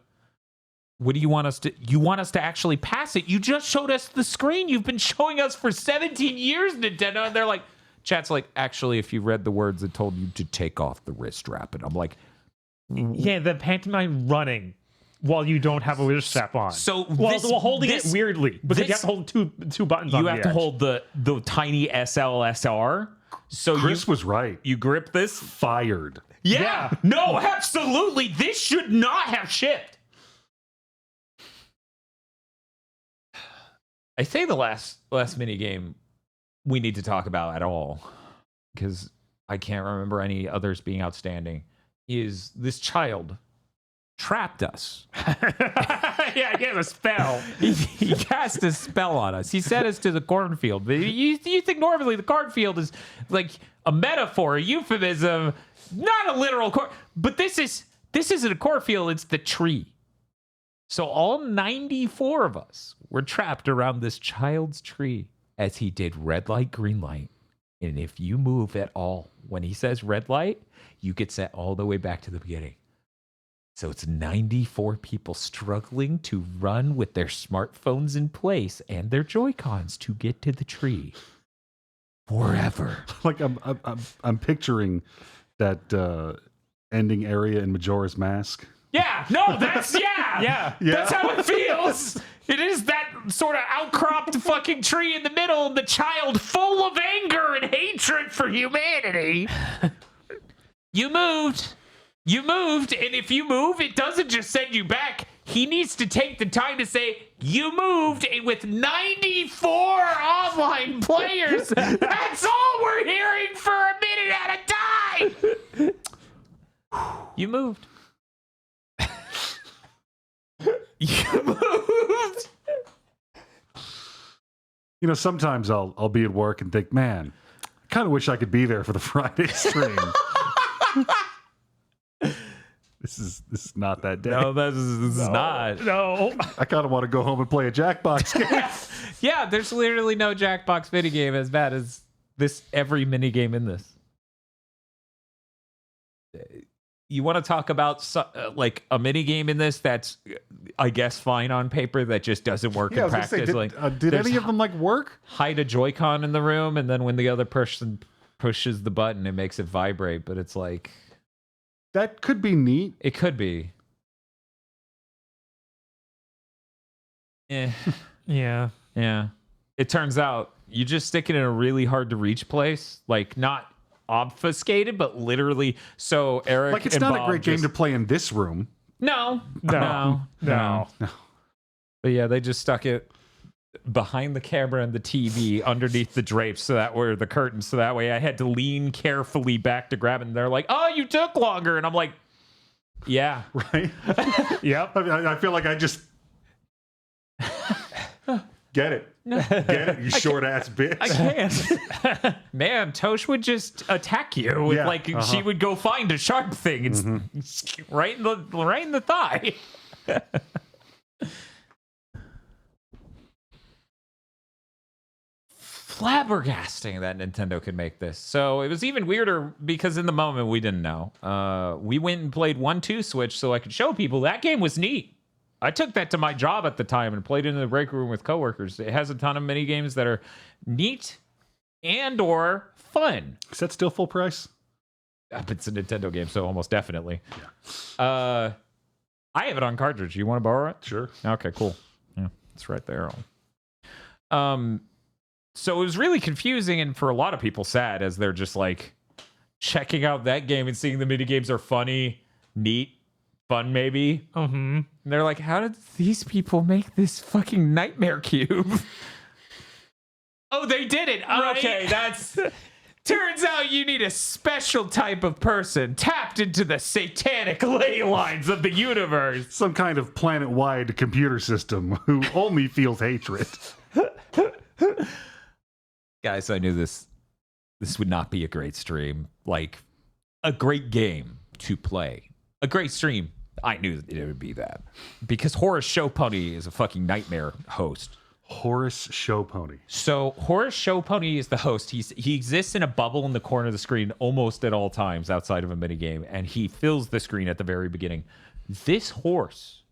What do you want us to... You want us to actually pass it? You just showed us the screen you've been showing us for 17 years, Nintendo. And they're like... Chat's like, actually, if you read the words that told you to take off the wrist strap. And I'm like... Yeah, the pantomime running while you don't have a wrist strap on. So while holding it weirdly, because you have to hold two buttons on You the have to edge. hold the tiny SLSR. So Chris was right. you grip this. Fired. Yeah. No, absolutely. This should not have shipped. I say the last mini game we need to talk about at all, because I can't remember any others being outstanding, is this child trapped us. Yeah, he gave a spell. He cast a spell on us. He sent us to the cornfield. But you think normally the cornfield is like a metaphor, a euphemism, not a literal corn. But this isn't a cornfield, it's the tree. So all 94 of us were trapped around this child's tree as he did red light, green light. And if you move at all, when he says red light, you get sent all the way back to the beginning. So it's 94 people struggling to run with their smartphones in place and their Joy-Cons to get to the tree forever. Like I'm picturing that ending area in Majora's Mask. Yeah, no, that's Yeah. That's how it feels. It is that sort of outcropped fucking tree in the middle, and the child full of anger and hatred for humanity. You moved, and if you move, it doesn't just send you back. He needs to take the time to say, you moved, and with 94 online players, that's all we're hearing for a minute at a time. You moved. You moved. You know, sometimes I'll be at work and think, man, I kind of wish I could be there for the Friday stream. This is not that day. No, this is not. No. I kind of want to go home and play a Jackbox game. Yeah, there's literally no Jackbox minigame as bad as every minigame in this. You want to talk about like a minigame in this that's, I guess, fine on paper that just doesn't work in practice. Did any of them like work? Hide a Joy-Con in the room, and then when the other person pushes the button, it makes it vibrate. But it's like, that could be neat. It could be. Yeah. It turns out you just stick it in a really hard to reach place, like not obfuscated, but literally. So Eric, like, it's not a great game to play in this room. No. But yeah, they just stuck it behind the camera and the TV underneath the drapes, so that were the curtains, so that way I had to lean carefully back to grab it. And they're like, "Oh, you took longer," and I'm like, "Yeah, right." Yep. I feel like I just get it. Get it, you short ass bitch. I can't." Man, Tosh would just attack you with she would go find a sharp thing and right in the thigh. Flabbergasting that Nintendo could make this. So it was even weirder because in the moment we didn't know. We went and played 1-2 Switch so I could show people that game was neat. I took that to my job at the time and played it in the break room with coworkers. It has a ton of mini games that are neat and or fun. Is that still full price? It's a Nintendo game, so almost definitely. Yeah. I have it on cartridge. You want to borrow it? Sure. Okay, cool. Yeah, it's right there. So it was really confusing and for a lot of people sad as they're just like checking out that game and seeing the mini games are funny, neat, fun maybe. And they're like, how did these people make this fucking nightmare cube? Oh, they did it. Right? Okay, that's... Turns out you need a special type of person tapped into the satanic ley lines of the universe. Some kind of planet-wide computer system who only feels hatred. Guys, I knew this would not be a great stream. Like, a great game to play. A great stream. I knew that it would be that. Because Horace Showpony is a fucking nightmare host. Horace Showpony. So, Horace Showpony is the host. He exists in a bubble in the corner of the screen almost at all times outside of a minigame, and he fills the screen at the very beginning. This horse,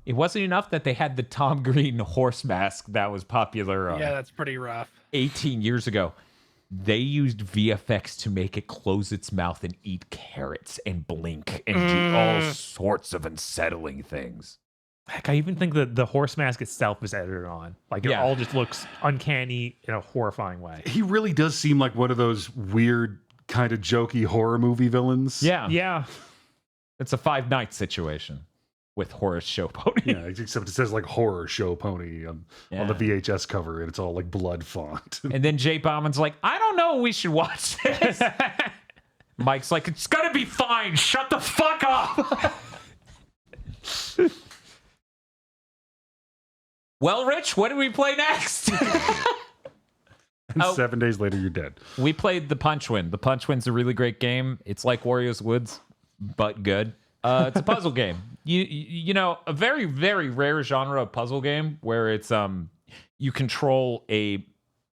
it wasn't enough that they had the Tom Green horse mask that was popular. Yeah, that's pretty rough. 18 years ago. They used VFX to make it close its mouth and eat carrots and blink and do all sorts of unsettling things. Heck, I even think that the horse mask itself is edited on. Like, it all just looks uncanny in a horrifying way. He really does seem like one of those weird, kind of jokey horror movie villains. Yeah. It's a Five Nights situation with Horace Showpony. Yeah, except it says like Horror Showpony on the VHS cover, and it's all like blood font. And then Jay Bauman's like, I don't know, we should watch this. Mike's like, it's gonna be fine. Shut the fuck up. Well, Rich, what did we play next? And 7 days later, you're dead. We played The Punch Win. The Punch Win's a really great game. It's like Wario's Woods, but good. It's a puzzle game. You know, a very, very rare genre of puzzle game where it's you control a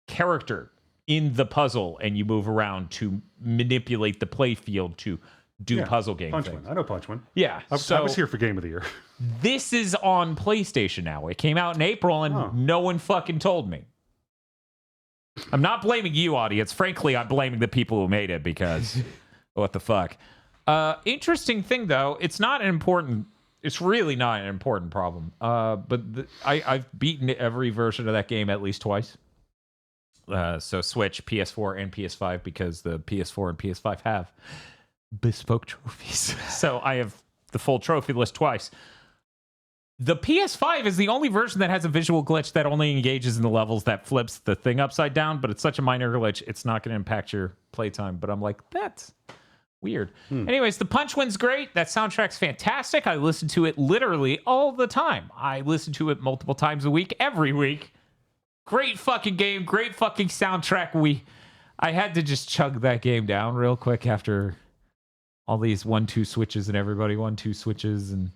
character in the puzzle and you move around to manipulate the play field to do puzzle game Punch things. Win. I know Punch Win. Yeah. I was here for Game of the Year. This is on PlayStation now. It came out in April and no one fucking told me. I'm not blaming you, audience. Frankly, I'm blaming the people who made it because what the fuck. Interesting thing, though, it's really not an important problem. But I've beaten every version of that game at least twice. So Switch, PS4, and PS5 because the PS4 and PS5 have bespoke trophies. So I have the full trophy list twice. The PS5 is the only version that has a visual glitch that only engages in the levels that flips the thing upside down, but it's such a minor glitch, it's not going to impact your playtime. But I'm like, that's weird. Anyways, The Punch Win's great. That soundtrack's fantastic. I listen to it literally all the time. I listen to it multiple times a week, every week. Great fucking game, great fucking soundtrack. I had to just chug that game down real quick after all these 1-2 switches and everybody 1-2 switches and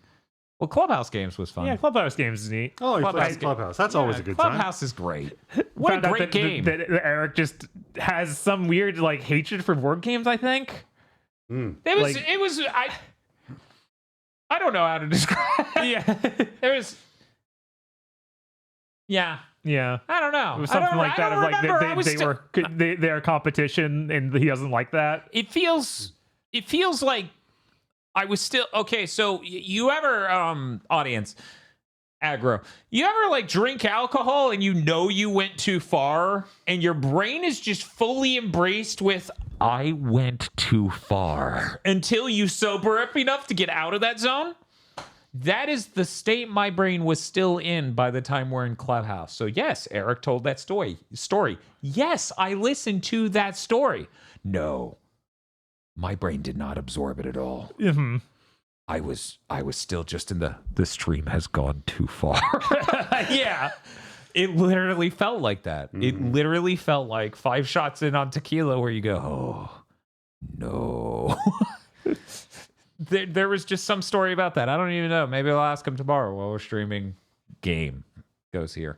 well, Clubhouse Games was fun. Yeah, Clubhouse Games is neat. Oh, you played Clubhouse. That's always a good time. Clubhouse is great. What a great game. That Eric just has some weird like hatred for board games, I think. It was I don't know how to describe it. Yeah. Yeah. I don't know. It was something like that of like they're competition and he doesn't like that. It feels like I was still okay. So you ever audience aggro, you ever like drink alcohol and you went too far and your brain is just fully embraced with I went too far until you sober up enough to get out of that zone? That is the state my brain was still in by the time we're in Clubhouse. So yes, Eric told that story. Yes, I listened to that story. No, my brain did not absorb it at all. Mm-hmm. I was still just in the stream has gone too far. Yeah. It literally felt like that. It literally felt like 5 shots in on tequila where you go, oh, no. There was just some story about that. I don't even know. Maybe I'll ask him tomorrow while we're streaming. Game goes here.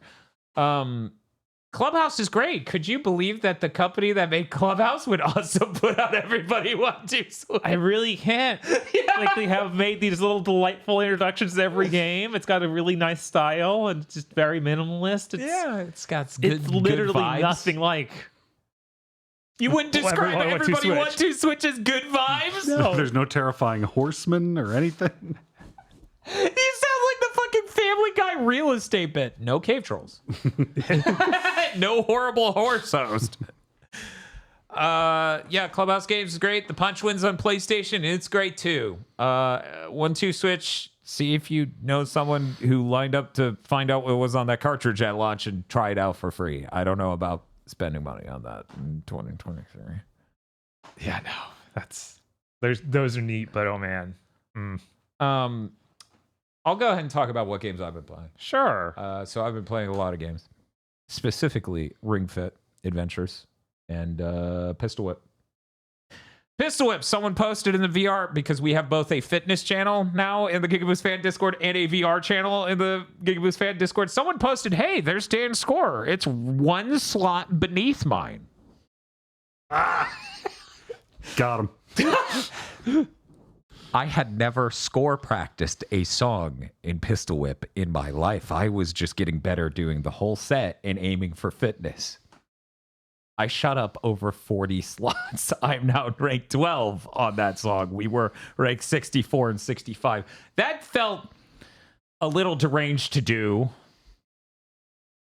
Clubhouse is great. Could you believe that the company that made Clubhouse would also put out Everybody Want to Switch? I really can't. Yeah. Like they have made these little delightful introductions to every game. It's got a really nice style and it's just very minimalist. It's got good, it's literally good vibes. nothing like. You wouldn't describe Everybody Want to Everybody Want to Switch as good vibes? No. There's no terrifying horseman or anything. You sound like the fucking Family Guy real estate bit. No cave trolls. No horrible horse host. Yeah, Clubhouse Games is great. The Punch Wins on PlayStation, it's great too. 1-2 Switch. See if you know someone who lined up to find out what was on that cartridge at launch and try it out for free. I don't know about spending money on that in 2023. Yeah, no. Those are neat, but oh man. I'll go ahead and talk about what games I've been playing. Sure. So I've been playing a lot of games, specifically Ring Fit Adventures and Pistol Whip. Pistol Whip, someone posted in the VR, because we have both a fitness channel now in the GigaBoots fan Discord and a VR channel in the GigaBoots fan Discord. Someone posted, hey, there's Dan's score. It's 1 slot beneath mine. Got him. I had never score practiced a song in Pistol Whip in my life. I was just getting better doing the whole set and aiming for fitness. I shot up over 40 slots. I'm now ranked 12 on that song. We were ranked 64 and 65. That felt a little deranged to do.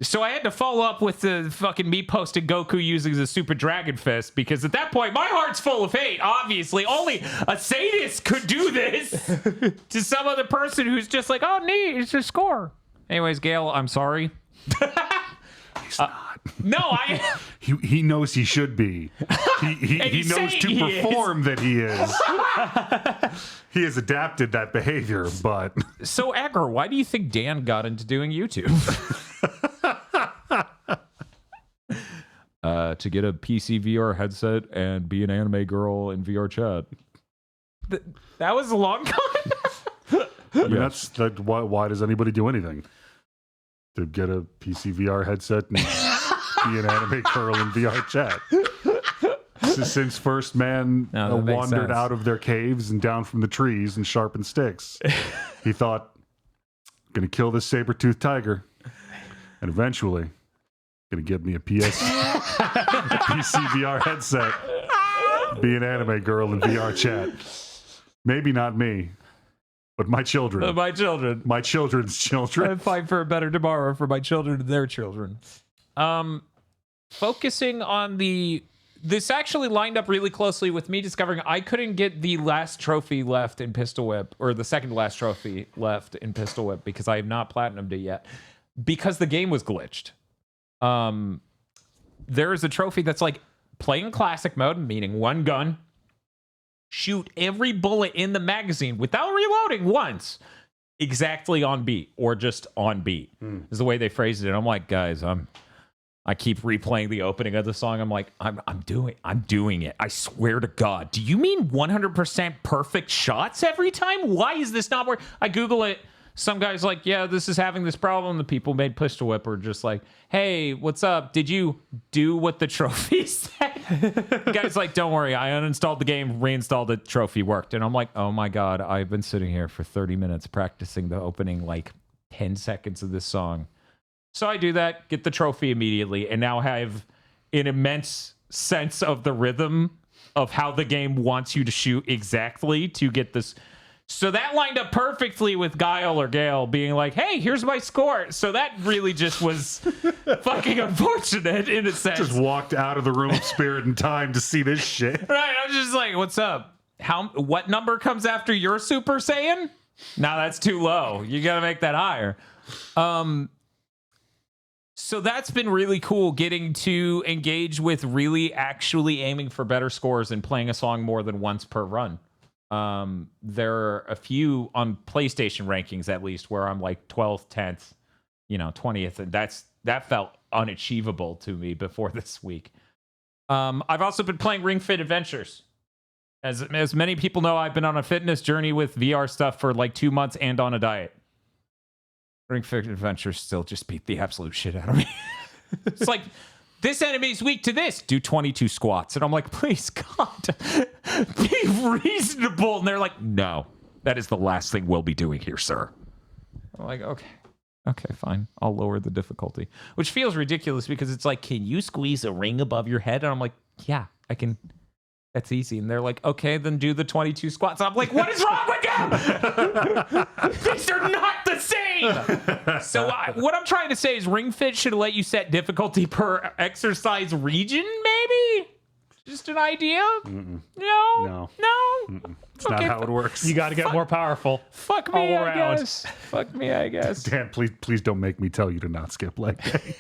So I had to follow up with the fucking me posting Goku using the Super Dragon Fist, because at that point, my heart's full of hate, obviously. Only a sadist could do this to some other person who's just like, oh, neat, it's a score. Anyways, Gail, I'm sorry. He's not. No, He knows he should be. He knows to perform that he is. He has adapted that behavior, but... So, Edgar, why do you think Dan got into doing YouTube? To get a PC VR headset and be an anime girl in VR chat. That was a long time. I mean, why does anybody do anything? To get a PC VR headset and be an anime girl in VR chat. Since first man wandered out of their caves and down from the trees and sharpened sticks, he thought, gonna kill this saber-toothed tiger, and eventually gonna get me a PC VR headset, be an anime girl in VR chat. Maybe not me, but my children. My children. My children's children. I fight for a better tomorrow for my children and their children. Focusing on this actually lined up really closely with me discovering I couldn't get the last trophy left in Pistol Whip, or the second last trophy left in Pistol Whip, because I have not platinumed it yet, because the game was glitched. There is a trophy that's like playing classic mode, meaning one gun, shoot every bullet in the magazine without reloading once, exactly on beat, or just on beat is the way they phrased it. I'm like, guys, I keep replaying the opening of the song. I'm like, I'm doing it. I swear to God. Do you mean 100% perfect shots every time? Why is this not working? I Google it. Some guy's like, yeah, this is having this problem. The people made Pistol Whip are just like, hey, what's up? Did you do what the trophy said? The guy's like, don't worry, I uninstalled the game, reinstalled it, trophy worked. And I'm like, oh my God, I've been sitting here for 30 minutes practicing the opening like 10 seconds of this song. So I do that, get the trophy immediately, and now have an immense sense of the rhythm of how the game wants you to shoot exactly to get this. So that lined up perfectly with Guile or Gale being like, hey, here's my score. So that really just was fucking unfortunate in a sense. Just walked out of the room of spirit and time to see this shit. Right, I was just like, what's up? What number comes after your Super Saiyan? No, that's too low. You got to make that higher. So that's been really cool, getting to engage with really actually aiming for better scores and playing a song more than once per run. There are a few on PlayStation rankings, at least, where I'm like 12th, 10th, 20th, and that felt unachievable to me before this week. I've also been playing Ring Fit Adventures. As many people know, I've been on a fitness journey with VR stuff for like 2 months and on a diet. Ring Fit Adventures still just beat the absolute shit out of me. It's like, this enemy's weak to this. Do 22 squats. And I'm like, please, God, be reasonable. And they're like, no, that is the last thing we'll be doing here, sir. I'm like, okay, fine. I'll lower the difficulty. Which feels ridiculous because it's like, can you squeeze a ring above your head? And I'm like, yeah, I can. That's easy. And they're like, okay, then do the 22 squats. I'm like, what is wrong with you? These are not the same. So what I'm trying to say is Ring Fit should let you set difficulty per exercise region, maybe? Just an idea? Mm-mm. No. It's not how it works. You got to get more powerful. Fuck me, all I around. guess. Fuck me, I guess. Dan, please don't make me tell you to not skip leg day.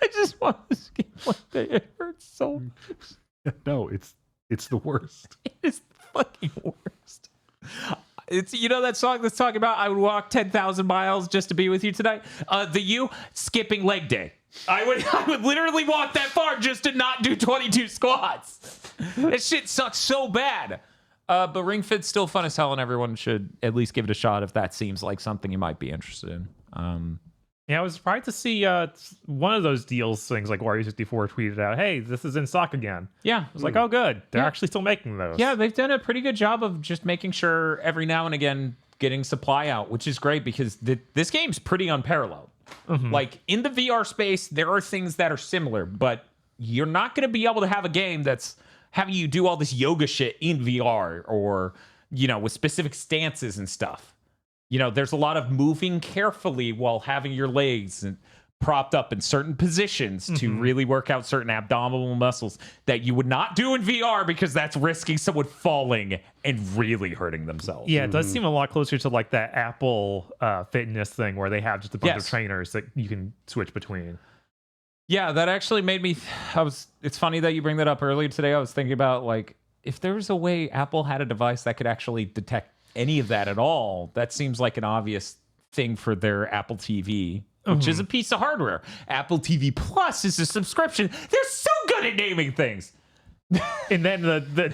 I just want to skip leg day. It hurts so much. No, it's the worst. It is the fucking worst. It's that song that's talking about I would walk 10,000 miles just to be with you tonight. Skipping leg day. I would literally walk that far just to not do 22 squats. That shit sucks so bad. But Ring Fit's still fun as hell, and everyone should at least give it a shot if that seems like something you might be interested in. Yeah, I was surprised to see one of those deals things like Wario64 tweeted out, hey, this is in stock again. Yeah. I was like, oh, good. They're actually still making those. Yeah, they've done a pretty good job of just making sure every now and again getting supply out, which is great because this game's pretty unparalleled. Mm-hmm. Like, in the VR space, there are things that are similar, but you're not going to be able to have a game that's having you do all this yoga shit in VR or, with specific stances and stuff. There's a lot of moving carefully while having your legs propped up in certain positions to really work out certain abdominal muscles that you would not do in VR because that's risking someone falling and really hurting themselves. Yeah, it does seem a lot closer to like that Apple fitness thing where they have just a bunch of trainers that you can switch between. Yeah, that actually made me... It's funny that you bring that up earlier today. I was thinking about, like, if there was a way Apple had a device that could actually detect any of that at all, that seems like an obvious thing for their Apple TV, which is a piece of hardware. Apple TV Plus is a subscription. They're so good at naming things. And then the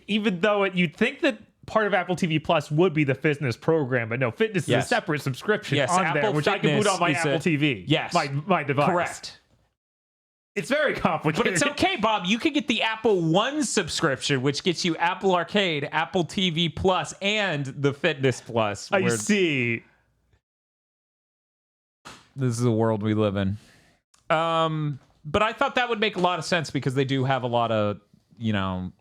even though you'd think that part of Apple TV Plus would be the fitness program, but no, fitness is a separate subscription on Apple there, which I can put on my Apple TV. Yes. My device. Correct. It's very complicated. But it's okay, Bob. You can get the Apple One subscription, which gets you Apple Arcade, Apple TV Plus, and the Fitness Plus. I see. This is the world we live in. But I thought that would make a lot of sense because they do have a lot of,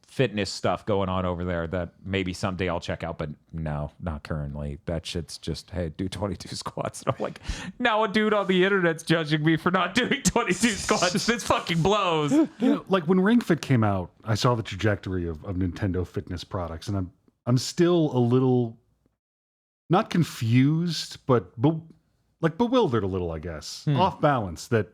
fitness stuff going on over there that maybe someday I'll check out, but no, not currently. That shit's just, hey, do 22 squats. And I'm like, now a dude on the internet's judging me for not doing 22 squats. This fucking blows. Like when Ring Fit came out, I saw the trajectory of Nintendo fitness products, and I'm still a little not confused, but bewildered a little, I guess. Off balance that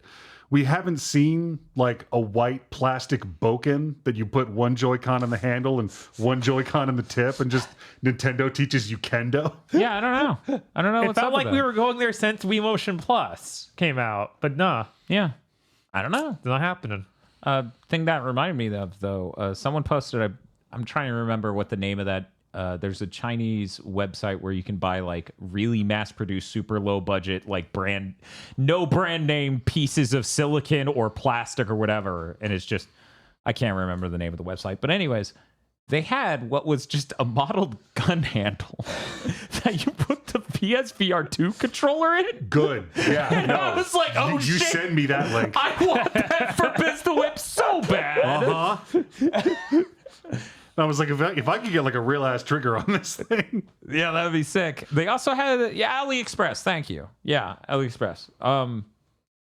we haven't seen like a white plastic boken that you put one Joy-Con in the handle and one Joy-Con in the tip, and just Nintendo teaches you kendo. Yeah, I don't know. It what's felt up like with we that. were going there since Wii Motion Plus came out, but nah, Yeah, I don't know. it's not happening. Thing that reminded me of, though, someone posted, I'm trying to remember what the name of that. There's a Chinese website where you can buy like really mass-produced, super low-budget, like no brand name pieces of silicon or plastic or whatever, and it's just I can't remember the name of the website, but anyways, they had what was just a modeled gun handle that you put the PSVR 2 controller in. Good. Yeah. And I was like, oh, you shit. send me that link. I want that for Pistol Whip so bad. I was like, if I could get like a real ass trigger on this thing. Yeah, that would be sick. They also had, AliExpress. Thank you. Yeah, AliExpress.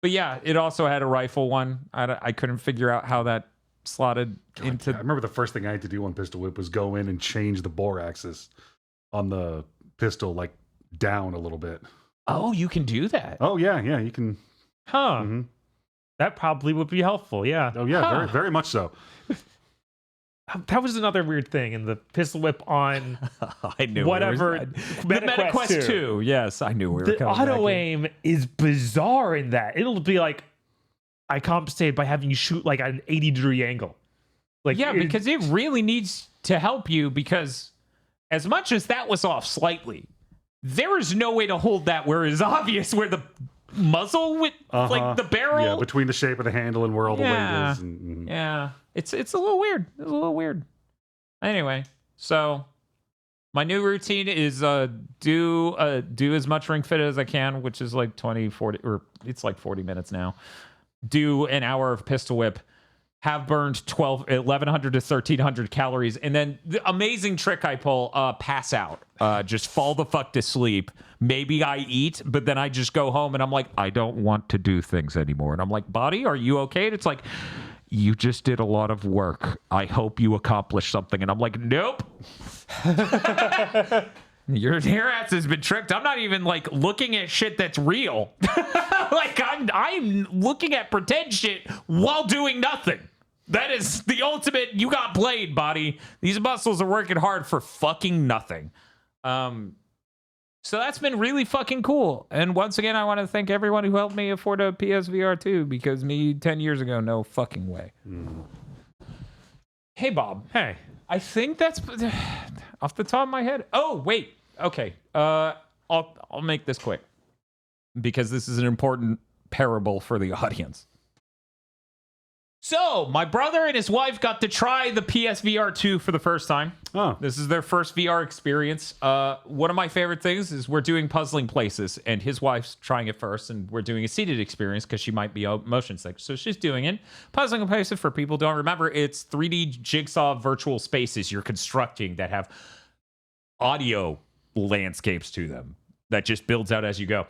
But yeah, it also had a rifle one. I couldn't figure out how that slotted into. I remember the first thing I had to do on Pistol Whip was go in and change the bore axis on the pistol, like down a little bit. Oh, you can do that. Oh yeah, you can. Huh. Mm-hmm. That probably would be helpful. Yeah. Oh yeah, very very much so. That was another weird thing in the Pistol Whip on I knew whatever. The MetaQuest 2. Yes, I knew we were The coming auto back aim is bizarre in that. It'll be like, I compensate by having you shoot like at an 80-degree angle. Like, yeah, because it really needs to help you, because as much as that was off slightly, there is no way to hold that where it's obvious where the muzzle with like the barrel. Yeah, between the shape of the handle and where all the weight is. Yeah. It's a little weird. It's a little weird. Anyway, so my new routine is do as much Ring Fit as I can, which is like 20, 40, or it's like 40 minutes now. Do an hour of Pistol Whip, have burned 1,100 to 1,300 calories, and then the amazing trick I pull, pass out. Just fall the fuck to sleep. Maybe I eat, but then I just go home and I'm like, I don't want to do things anymore. And I'm like, body, are you okay? And it's like, you just did a lot of work. I hope you accomplished something. And I'm like, nope. Your ass has been tricked. I'm not even like looking at shit that's real. Like I'm looking at pretend shit while doing nothing. That is the ultimate. You got played, body. These muscles are working hard for fucking nothing. So that's been really fucking cool. And once again, I want to thank everyone who helped me afford a PSVR 2, because me 10 years ago, no fucking way. Hey, Bob. hey, I think that's off the top of my head. Oh, wait. Okay. I'll make this quick, because this is an important parable for the audience. So, my brother and his wife got to try the PSVR 2 for the first time. Oh. This is their first VR experience. One of my favorite things is we're doing puzzling places, and his wife's trying it first, and we're doing a seated experience because she might be motion sick. So she's doing it. Puzzling places, for people who don't remember, it's 3D jigsaw virtual spaces you're constructing that have audio landscapes to them that just builds out as you go.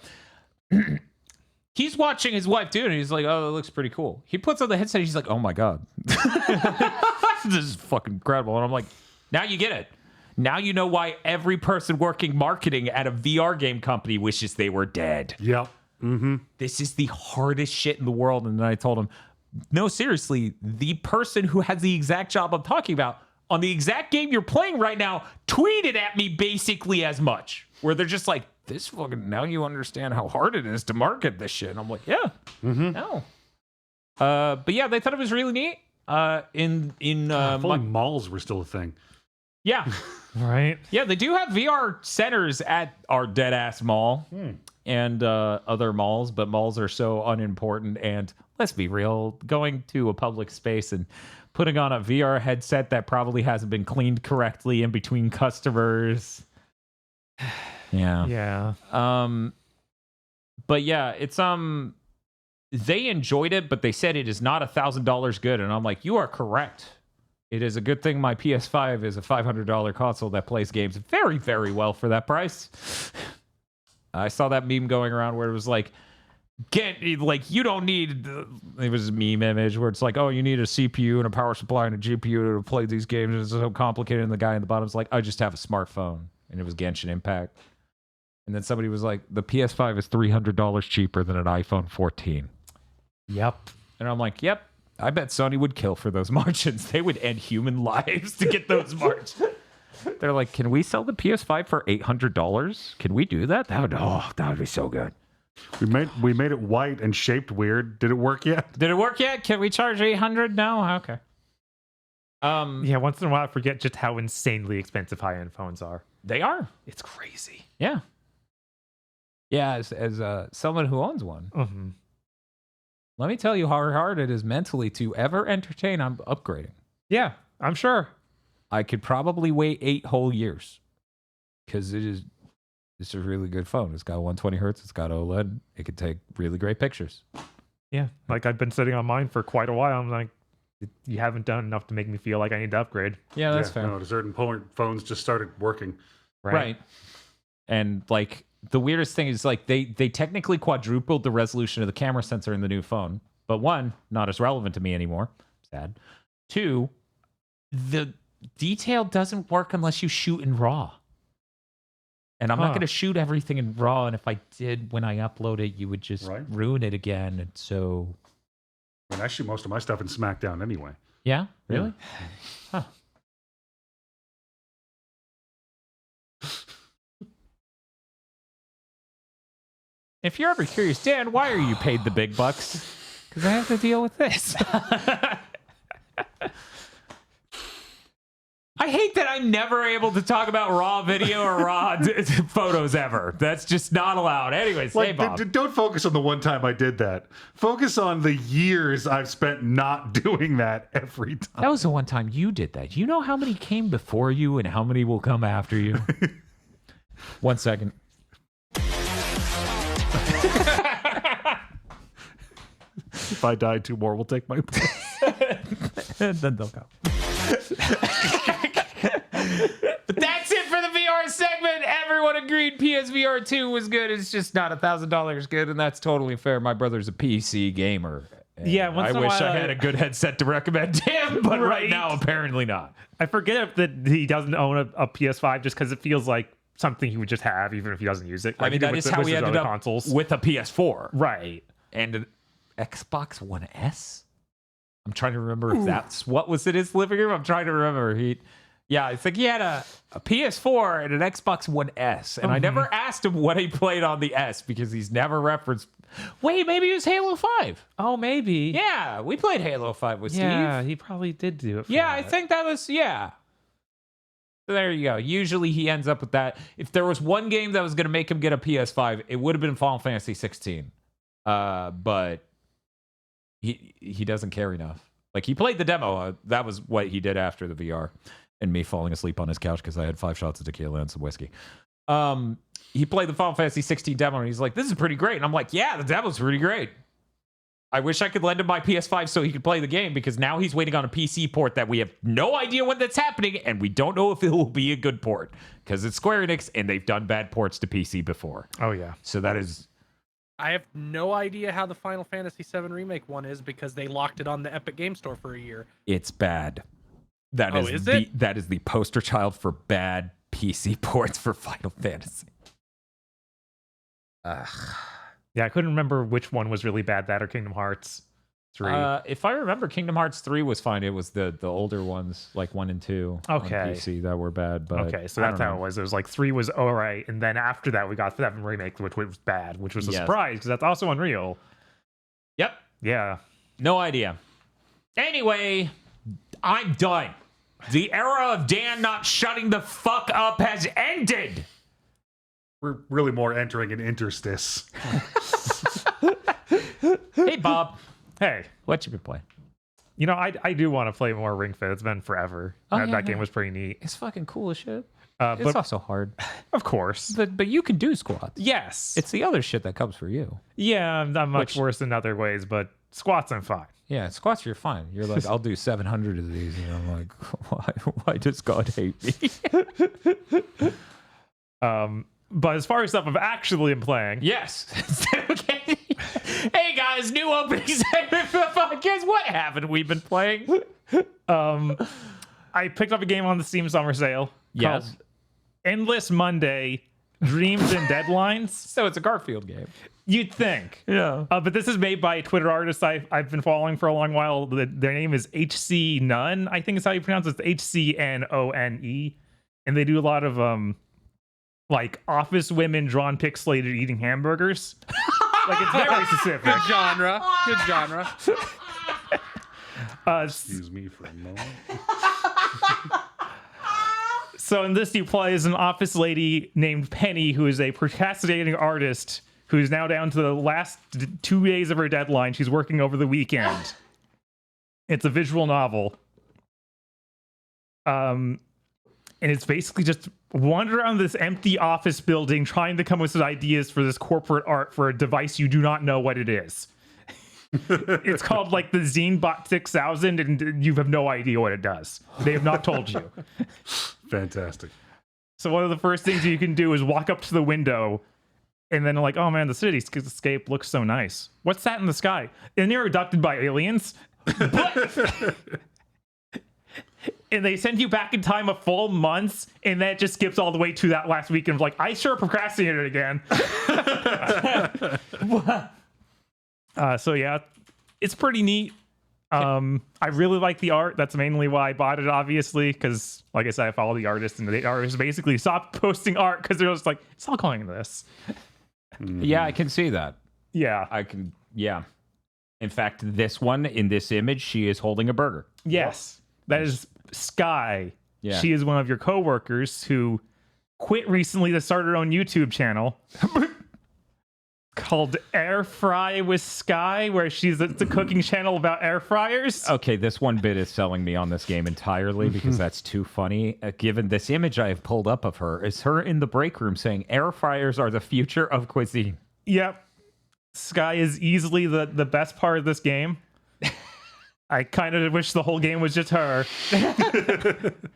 He's watching his wife do it, and he's like, oh, that looks pretty cool. He puts on the headset, he's like, oh my God. This is fucking incredible. And I'm like, now you get it. Now you know why every person working marketing at a VR game company wishes they were dead. Yep. Mm-hmm. This is the hardest shit in the world. And then I told him, no, seriously, the person who has the exact job I'm talking about on the exact game you're playing right now tweeted at me basically as much, where they're just like, this fucking, now you understand how hard it is to market this shit. And I'm like, yeah, no. But yeah, they thought it was really neat. If only malls were still a thing. Yeah. right? Yeah, they do have VR centers at our dead ass mall and other malls, but malls are so unimportant. And let's be real, going to a public space and putting on a VR headset that probably hasn't been cleaned correctly in between customers. Yeah. But yeah, it's they enjoyed it, but they said it is not $1,000 good, and I'm like, you are correct. It is a good thing my PS5 is a $500 console that plays games very, very well for that price. I saw that meme going around where it was like, you don't need, it was a meme image where it's like, oh, you need a CPU and a power supply and a GPU to play these games. It's so complicated. And the guy in the bottom's like, I just have a smartphone. And it was Genshin Impact. And then somebody was like, the PS5 is $300 cheaper than an iPhone 14. Yep. And I'm like, yep, I bet Sony would kill for those margins. They would end human lives to get those margins. They're like, can we sell the PS5 for $800? Can we do that? That would be so good. We made it white and shaped weird. Did it work yet? Did it work yet? Can we charge $800? No? Okay. Yeah, once in a while I forget just how insanely expensive high-end phones are. They are. It's crazy. Yeah. Yeah, as someone who owns one. Mm-hmm. Let me tell you how hard it is mentally to ever entertain. I'm upgrading. Yeah, I'm sure. I could probably wait 8 whole years because it's a really good phone. It's got 120 hertz. It's got OLED. It could take really great pictures. Yeah, like I've been sitting on mine for quite a while. I'm like, you haven't done enough to make me feel like I need to upgrade. Yeah, that's fair. No, at a certain point, phones just started working. Right. And like the weirdest thing is like they technically quadrupled the resolution of the camera sensor in the new phone. But one, not as relevant to me anymore. Sad. 2, the detail doesn't work unless you shoot in RAW. And I'm not going to shoot everything in RAW. And if I did, when I upload it, you would just ruin it again. And so... I mean, I shoot most of my stuff in SmackDown anyway. Yeah? Really? Yeah. Huh. If you're ever curious, Dan, why are you paid the big bucks? Because I have to deal with this. I hate that I'm never able to talk about raw video or raw photos ever. That's just not allowed. Anyways, hey, Bob. Don't focus on the one time I did that. Focus on the years I've spent not doing that every time. That was the one time you did that. You know how many came before you and how many will come after you? 1 second. If I die, 2 more will take my place. And then they'll go. But that's it for the VR segment. Everyone agreed PSVR 2 was good. It's just not $1,000 good, and that's totally fair. My brother's a PC gamer. Yeah, I wish I had a good headset to recommend him, but right now apparently not. I forget that he doesn't own a PS5 just because it feels like something he would just have even if he doesn't use it. Like I mean, that is how we ended up consoles. With a PS4. Right. And an Xbox One S? I'm trying to remember if that's what was in his living room. I'm trying to remember. I think he had a PS4 and an Xbox One S. And I never asked him what he played on the S because he's never referenced. Wait, maybe it was Halo 5. Oh, maybe. Yeah, we played Halo 5 with Steve. Yeah, he probably did do it for I that. think that was, So there you go. Usually he ends up with that. If there was one game that was going to make him get a PS5, it would have been Final Fantasy 16. But he doesn't care enough. Like, he played the demo. That was what he did after the VR. And me falling asleep on his couch because I had 5 shots of tequila and some whiskey. He played the Final Fantasy 16 demo, and he's like, this is pretty great. And I'm like, yeah, the demo's pretty great. I wish I could lend him my PS5 so he could play the game, because now he's waiting on a PC port that we have no idea when that's happening, and we don't know if it will be a good port, because it's Square Enix, and they've done bad ports to PC before. Oh, yeah. So that is... I have no idea how the Final Fantasy VII Remake one is because they locked it on the Epic Game Store for a year. It's bad. That is the poster child for bad PC ports for Final Fantasy. Yeah, I couldn't remember which one was really bad, that or Kingdom Hearts 3. If I remember, Kingdom Hearts 3 was fine. It was the older ones, like 1 and 2 on PC, that were bad. But okay, so that's how it was. It was like 3 was all right, and then after that we got 7 Remake, which was bad, which was a surprise, because that's also Unreal. Yep. Yeah. No idea. Anyway, I'm done. The era of Dan not shutting the fuck up has ended. We're really more entering an interstice. Hey, Bob. Hey. What you been playing? You know, I do want to play more Ring Fit. It's been forever. That game was pretty neat. It's fucking cool as shit. But it's also hard. Of course. But you can do squats. Yes. It's the other shit that comes for you. Yeah, I'm much worse in other ways, but squats I'm fine. Yeah, squats you're fine. You're like, I'll do 700 of these. And I'm like, why does God hate me? But as far as stuff I've actually been playing. Yes. Okay. Hey guys, new opening segment for the podcast. What haven't we been playing? I picked up a game on the Steam Summer Sale. Yes. Called Endless Monday, Dreams and Deadlines. So it's a Garfield game. You'd think. Yeah. But this is made by a Twitter artist I've been following for a long while. Their name is HC Nunn, I think is how you pronounce it. It's HCNONE. And they do a lot of like office women drawn pixelated eating hamburgers. Like, it's very specific. Good genre. Good genre. Excuse me for a moment. So in this, you play as an office lady named Penny, who is a procrastinating artist who's now down to the last 2 days of her deadline. She's working over the weekend. It's a visual novel. And it's basically just wander around this empty office building trying to come up with some ideas for this corporate art for a device you do not know what it is. It's called like the ZineBot 6000, and you have no idea what it does. They have not told you. Fantastic. So one of the first things you can do is walk up to the window, and then like, oh man, the cityscape looks so nice. What's that in the sky? And they're abducted by aliens. But and they send you back in time a full month, and then it just skips all the way to that last weekend of like, I sure procrastinated again. So yeah, it's pretty neat. I really like the art. That's mainly why I bought it, obviously, because like I said, I follow the artist, and the artist basically stopped posting art because they're just like, it's all going this. Yeah, I can see that. Yeah. I can. Yeah. In fact, this one in this image, she is holding a burger. Yes. That is Sky. Yeah. She is one of your coworkers who quit recently to start her own YouTube channel called Air Fry with Sky, where it's a cooking channel about air fryers. Okay, this one bit is selling me on this game entirely because that's too funny. Given this image I have pulled up of her, is her in the break room saying air fryers are the future of cuisine. Yep. Sky is easily the best part of this game. I kind of wish the whole game was just her.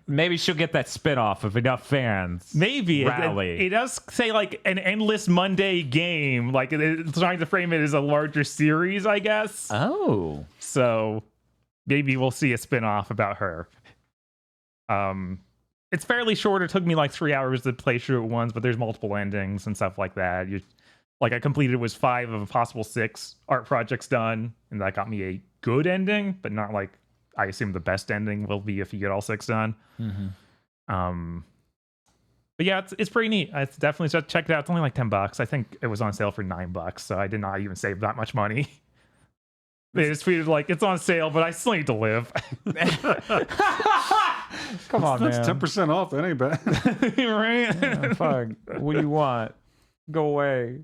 Maybe she'll get that spin-off if enough fans Maybe. rally. It does say like an endless Monday game. Like it's trying to frame it as a larger series, I guess. Oh. So maybe we'll see a spin-off about her. It's fairly short. It took me like 3 hours to play through it once, but there's multiple endings and stuff like that. Like I completed was 5 of a possible 6 art projects done, and that got me a good ending, but not like I assume the best ending will be if you get all 6 done. Mm-hmm. But yeah, it's pretty neat. It's definitely just check it out. It's only like $10. I think it was on sale for $9, so I did not even save that much money. They just tweeted like it's on sale, but I still need to live. Come on, That's man. 10% off. That ain't bad. Right? Oh, fuck. What do you want? Go away.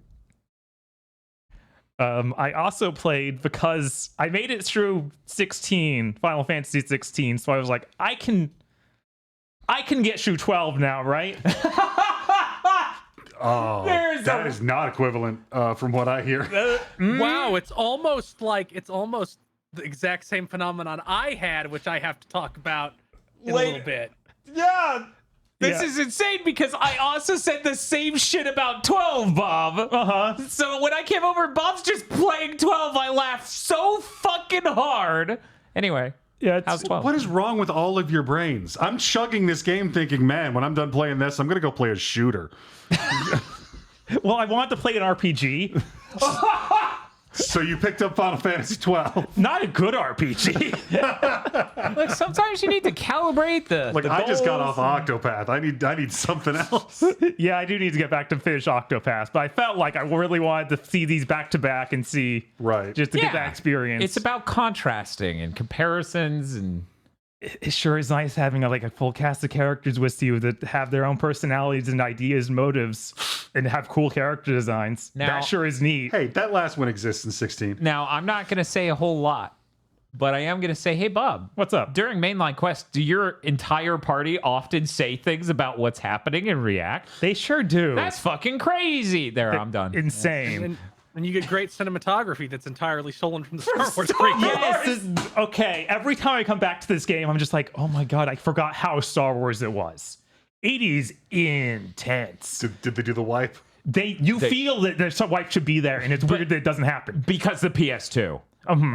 I also played because I made it through Final Fantasy 16, so I was like, I can get through 12 now, right? Oh, that is not equivalent from what I hear. Wow, it's almost the exact same phenomenon I had, which I have to talk about in a little bit. Yeah. This Yeah. is insane because I also said the same shit about 12, Bob. Uh-huh. So when I came over, Bob's just playing 12. I laughed so fucking hard. Anyway, Yeah, how's 12? What is wrong with all of your brains? I'm chugging this game thinking, man, when I'm done playing this, I'm going to go play a shooter. well, I wanted to play an RPG. So you picked up Final Fantasy 12. Not a good RPG. Like sometimes you need to calibrate the. Like, the I just got goals. off Octopath. I need something else. Yeah, I do need to get back to finish Octopath, but I felt like I really wanted to see these back to back and see Right. just to Yeah. get that experience. It's about contrasting and comparisons and. It sure is nice having a full cast of characters with you that have their own personalities and ideas and motives and have cool character designs. Now- That sure is neat. Hey, that last one exists in 16. Now I'm not gonna say a whole lot, but I am gonna say, hey Bob, What's up? during mainline quests, do your entire party often say things about what's happening and react? They sure do. That's fucking crazy. There, I'm done. Insane. And you get great cinematography that's entirely stolen from the Star Wars prequel. Yes. Okay. Every time I come back to this game, I'm just like, oh my god, I forgot how Star Wars it was. It is intense. Did they do the wipe? You feel that there's some wipe should be there, and it's weird that it doesn't happen. Because the PS2.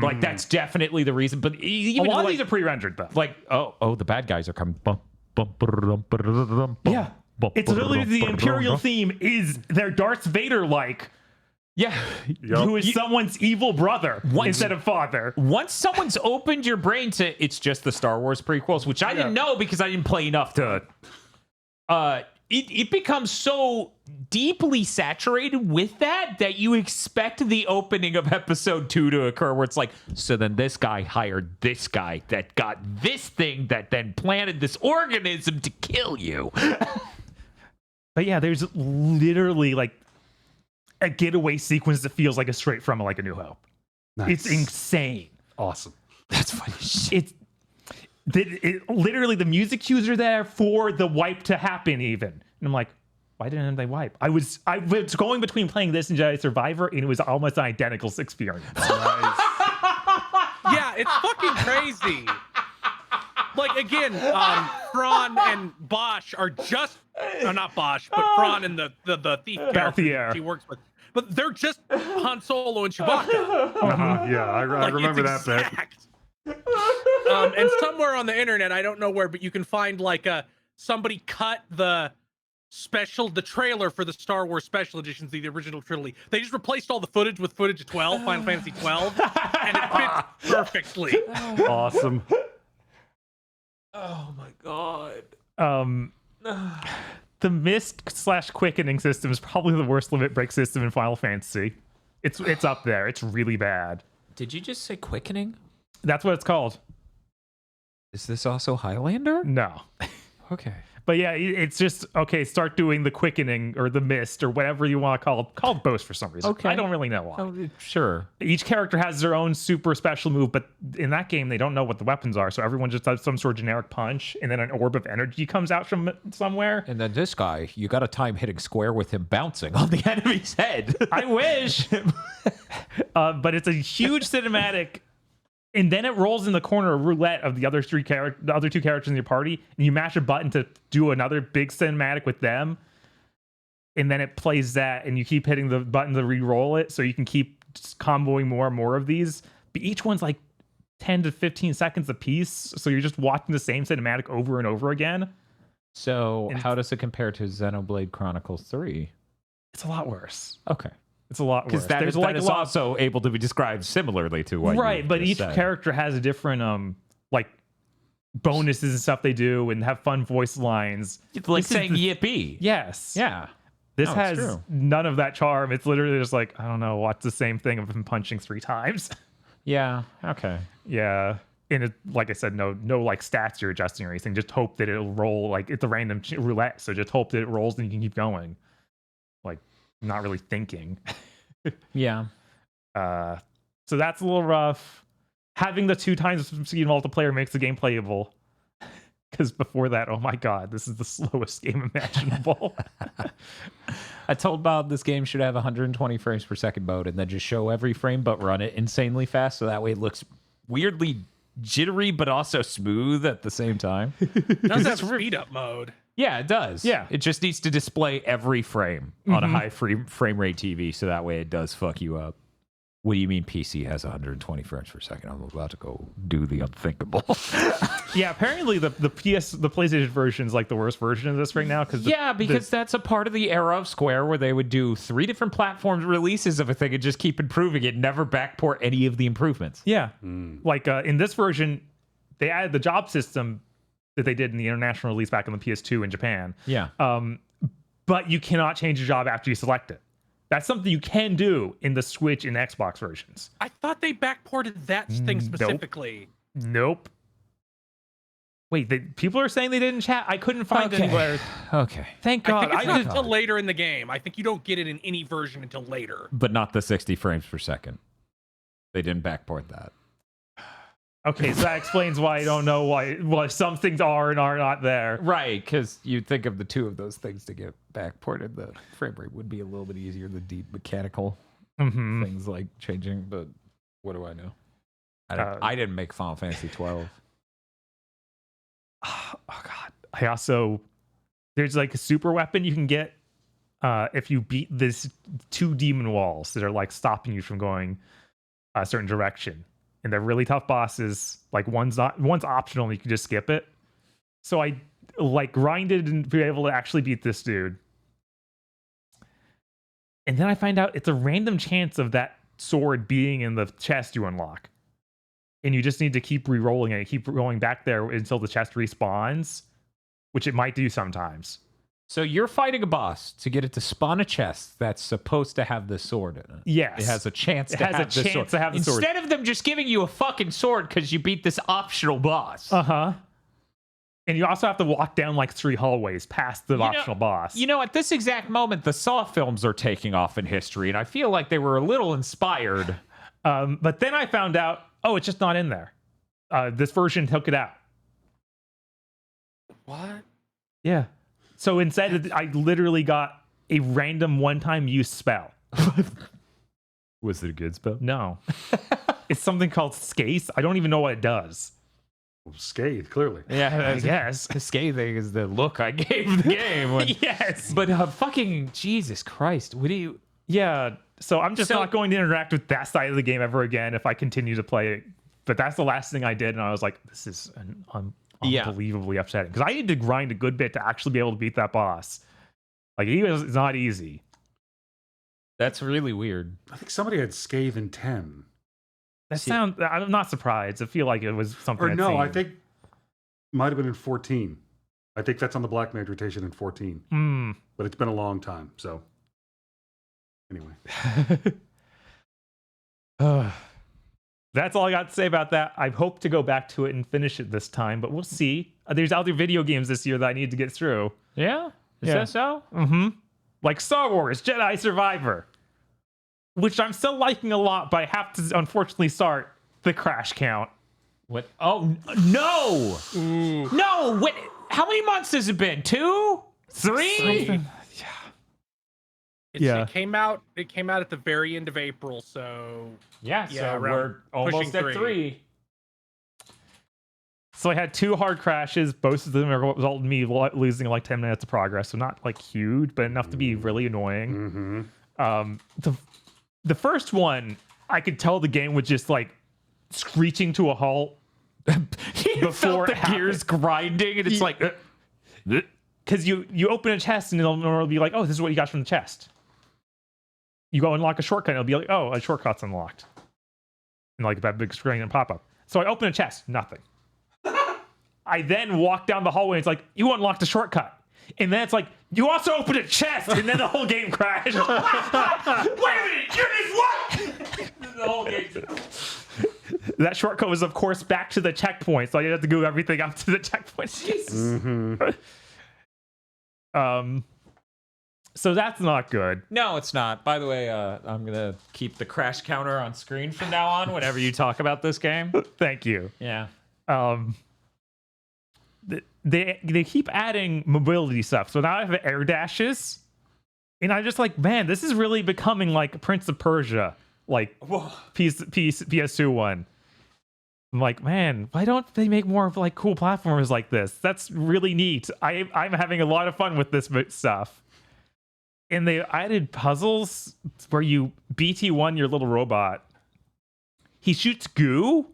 Like that's definitely the reason. But A even lot of like, these are pre-rendered though. like the bad guys are coming. Yeah. It's literally the Imperial theme is their Darth Vader like, Yeah. who is someone's evil brother instead of father. Once someone's opened your brain to it's just the Star Wars prequels, which I didn't know because I didn't play enough to. It becomes so deeply saturated with that you expect the opening of episode 2 to occur where it's like, so then this guy hired this guy that got this thing that then planted this organism to kill you. But yeah, there's literally like a getaway sequence that feels like a straight from like A New Hope. Nice. It's insane. Awesome. That's funny. Literally the music cues are there for the wipe to happen even. And I'm like, why didn't they wipe? I was going between playing this and Jedi Survivor, and it was almost an identical experience. Yeah, it's fucking crazy. Like, again, Thrawn and Bosch are just... No, not Bosch, but Thrawn and the thief character he works with. But they're just Han Solo and Chewbacca. Yeah, I remember that bit. And somewhere on the internet, I don't know where, but you can find like somebody cut the trailer for the Star Wars special editions, the original trilogy. They just replaced all the footage with footage of Final Fantasy 12, and it fits perfectly. Awesome. Oh my god. The mist/quickening system is probably the worst limit break system in Final Fantasy. It's up there. It's really bad. Did you just say quickening? That's what it's called. Is this also Highlander? No. Okay. But yeah, it's just, okay, start doing the quickening or the mist or whatever you want to call it. Called boast for some reason. Okay. I don't really know why. Oh, sure. Each character has their own super special move, but in that game, they don't know what the weapons are. So everyone just does some sort of generic punch, and then an orb of energy comes out from somewhere. And then this guy, you got a time hitting square with him bouncing on the enemy's head. I wish. But it's a huge cinematic. And then it rolls in the corner of roulette of the other two characters in your party, and you mash a button to do another big cinematic with them. And then it plays that, and you keep hitting the button to re-roll it, so you can keep just comboing more and more of these. But each one's like 10 to 15 seconds a piece, so you're just watching the same cinematic over and over again. So how does it compare to Xenoblade Chronicles 3? It's a lot worse. Okay. It's a lot worse. Because that is also able to be described similarly to what right, you but just each said. character has a different like bonuses and stuff they do, and have fun voice lines. It's like This is saying yippee. Yes. Yeah. This No, it's has true. none of that charm. It's literally just like, I don't know, watch the same thing of him punching 3 times. Yeah. Okay. Yeah. And it, like I said, no like stats you're adjusting or anything. Just hope that it'll roll. Like, it's a random roulette, so just hope that it rolls and you can keep going. Like, not really thinking. Yeah. So that's a little rough. Having the 2 times speed multiplayer makes the game playable. Because before that, oh my god, this is the slowest game imaginable. I told Bob this game should have 120 frames per second mode, and then just show every frame but run it insanely fast, so that way it looks weirdly jittery but also smooth at the same time. It does have speed up mode. Yeah, it does. Yeah. It just needs to display every frame on a high frame rate TV, so that way it does fuck you up. What do you mean PC has 120 frames per second? I'm about to go do the unthinkable. Yeah, apparently the PlayStation version is like the worst version of this right now. Because that's a part of the era of Square where they would do 3 different platforms releases of a thing and just keep improving it, never backport any of the improvements. Yeah. Like in this version, they added the job system that they did in the international release back on the PS2 in Japan. Yeah. But you cannot change your job after you select it. That's something you can do in the Switch and Xbox versions. I thought they backported that thing specifically. Nope. Wait, people are saying they didn't chat? I couldn't find anywhere. Okay. Thank I God. think it's not until later in the game. I think you don't get it in any version until later. But not the 60 frames per second. They didn't backport that. Okay, so that explains why I don't know why some things are and are not there. Right, because you'd think of the 2 of those things to get backported. The frame rate would be a little bit easier, the deep mechanical things like changing, but what do I know? I didn't make Final Fantasy 12. Oh God. There's like a super weapon you can get if you beat this 2 demon walls that are like stopping you from going a certain direction. And they're really tough bosses. Like one's optional and you can just skip it. So I like grinded and be able to actually beat this dude. And then I find out it's a random chance of that sword being in the chest you unlock. And you just need to keep re-rolling it, keep going back there until the chest respawns, which it might do sometimes. So you're fighting a boss to get it to spawn a chest that's supposed to have the sword in it. Yes. It has a chance to have the sword. Instead of them just giving you a fucking sword because you beat this optional boss. Uh-huh. And you also have to walk down like 3 hallways past the optional boss. You know, at this exact moment, the Saw films are taking off in history, and I feel like they were a little inspired. But then I found out, oh, it's just not in there. This version took it out. What? Yeah. So instead, I literally got a random one-time use spell. Was it a good spell? No. It's something called Scase. I don't even know what it does. Scathe, clearly. Yeah, I guess. Scathing is the look I gave the game. Yes. But fucking Jesus Christ, what do you... Yeah. So I'm just not going to interact with that side of the game ever again if I continue to play it. But that's the last thing I did, and I was like, this is unbelievably upsetting. Because I need to grind a good bit to actually be able to beat that boss. Like, it's not easy. That's really weird. I think somebody had Scathe in 10. I'm not surprised. I feel like it was something. Or no, I think might have been in 14. I think that's on the Black Mage rotation in 14. But it's been a long time, so anyway. That's all I got to say about that. I hope to go back to it and finish it this time, but we'll see. There's other video games this year that I need to get through. Yeah? Is that so? Mm-hmm. Like Star Wars, Jedi Survivor. Which I'm still liking a lot, but I have to unfortunately start the crash count. What? Oh, no! Ooh. No! What? How many months has it been? 2? 3? It came out at the very end of April, so Yeah, so around we're almost pushing at 3. 3. So I had 2 hard crashes. Both of them resulted in me losing like 10 minutes of progress. So not like huge, but enough to be really annoying. The first one, I could tell the game was just like screeching to a halt. You felt the gears grinding, and it's like... Because you open a chest and it'll be like, oh, this is what you got from the chest. You go unlock a shortcut and it'll be like, oh, a shortcut's unlocked. And like that big screen and pop up. So I open a chest, nothing. I then walk down the hallway and it's like, you unlocked a shortcut. And then it's like, you also open a chest, and then the whole game crashed. Wait a minute, you did what? The whole game. That shortcut was, of course, back to the checkpoint, so I had to go everything up to the checkpoint. Jesus. So that's not good. No, it's not. By the way, I'm going to keep the crash counter on screen from now on whenever you talk about this game. Thank you. Yeah. They keep adding mobility stuff. So now I have air dashes. And I'm just like, man, this is really becoming like Prince of Persia, like PS2 one. I'm like, man, why don't they make more of like cool platformers like this? That's really neat. I'm having a lot of fun with this stuff. And they added puzzles where you BT1 your little robot. He shoots goo.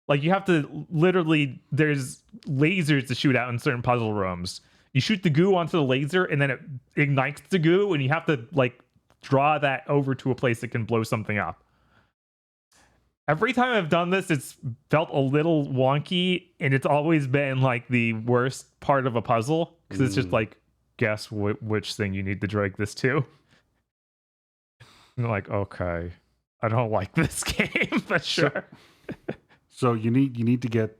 Like you have to literally, there's lasers to shoot out in certain puzzle rooms. You shoot the goo onto the laser and then it ignites the goo and you have to like draw that over to a place that can blow something up. Every time I've done this, it's felt a little wonky and it's always been like the worst part of a puzzle because it's just like, guess which thing you need to drag this to. And I'm like, okay, I don't like this game, but sure. So you need to get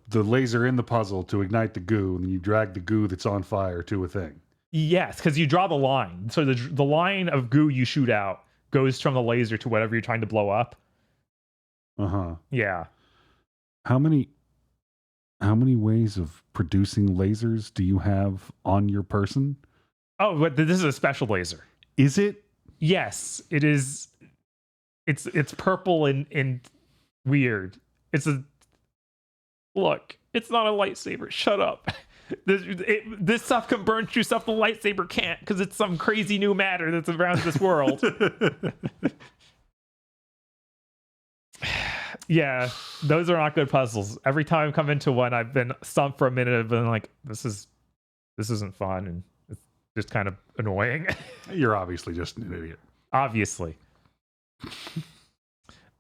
the laser in the puzzle to ignite the goo, and you drag the goo that's on fire to a thing. Yes, because you draw the line. So the line of goo you shoot out goes from the laser to whatever you're trying to blow up. Yeah. How many ways of producing lasers do you have on your person? Oh, but this is a special laser. Is it? Yes, it is. It's purple and weird. It's not a lightsaber. Shut up. This stuff can burn through stuff the lightsaber can't because it's some crazy new matter that's around this world. Yeah, those are not good puzzles. Every time I come into one, I've been stumped for a minute. I've been like, this isn't fun, and it's just kind of annoying. You're obviously just an idiot. Obviously.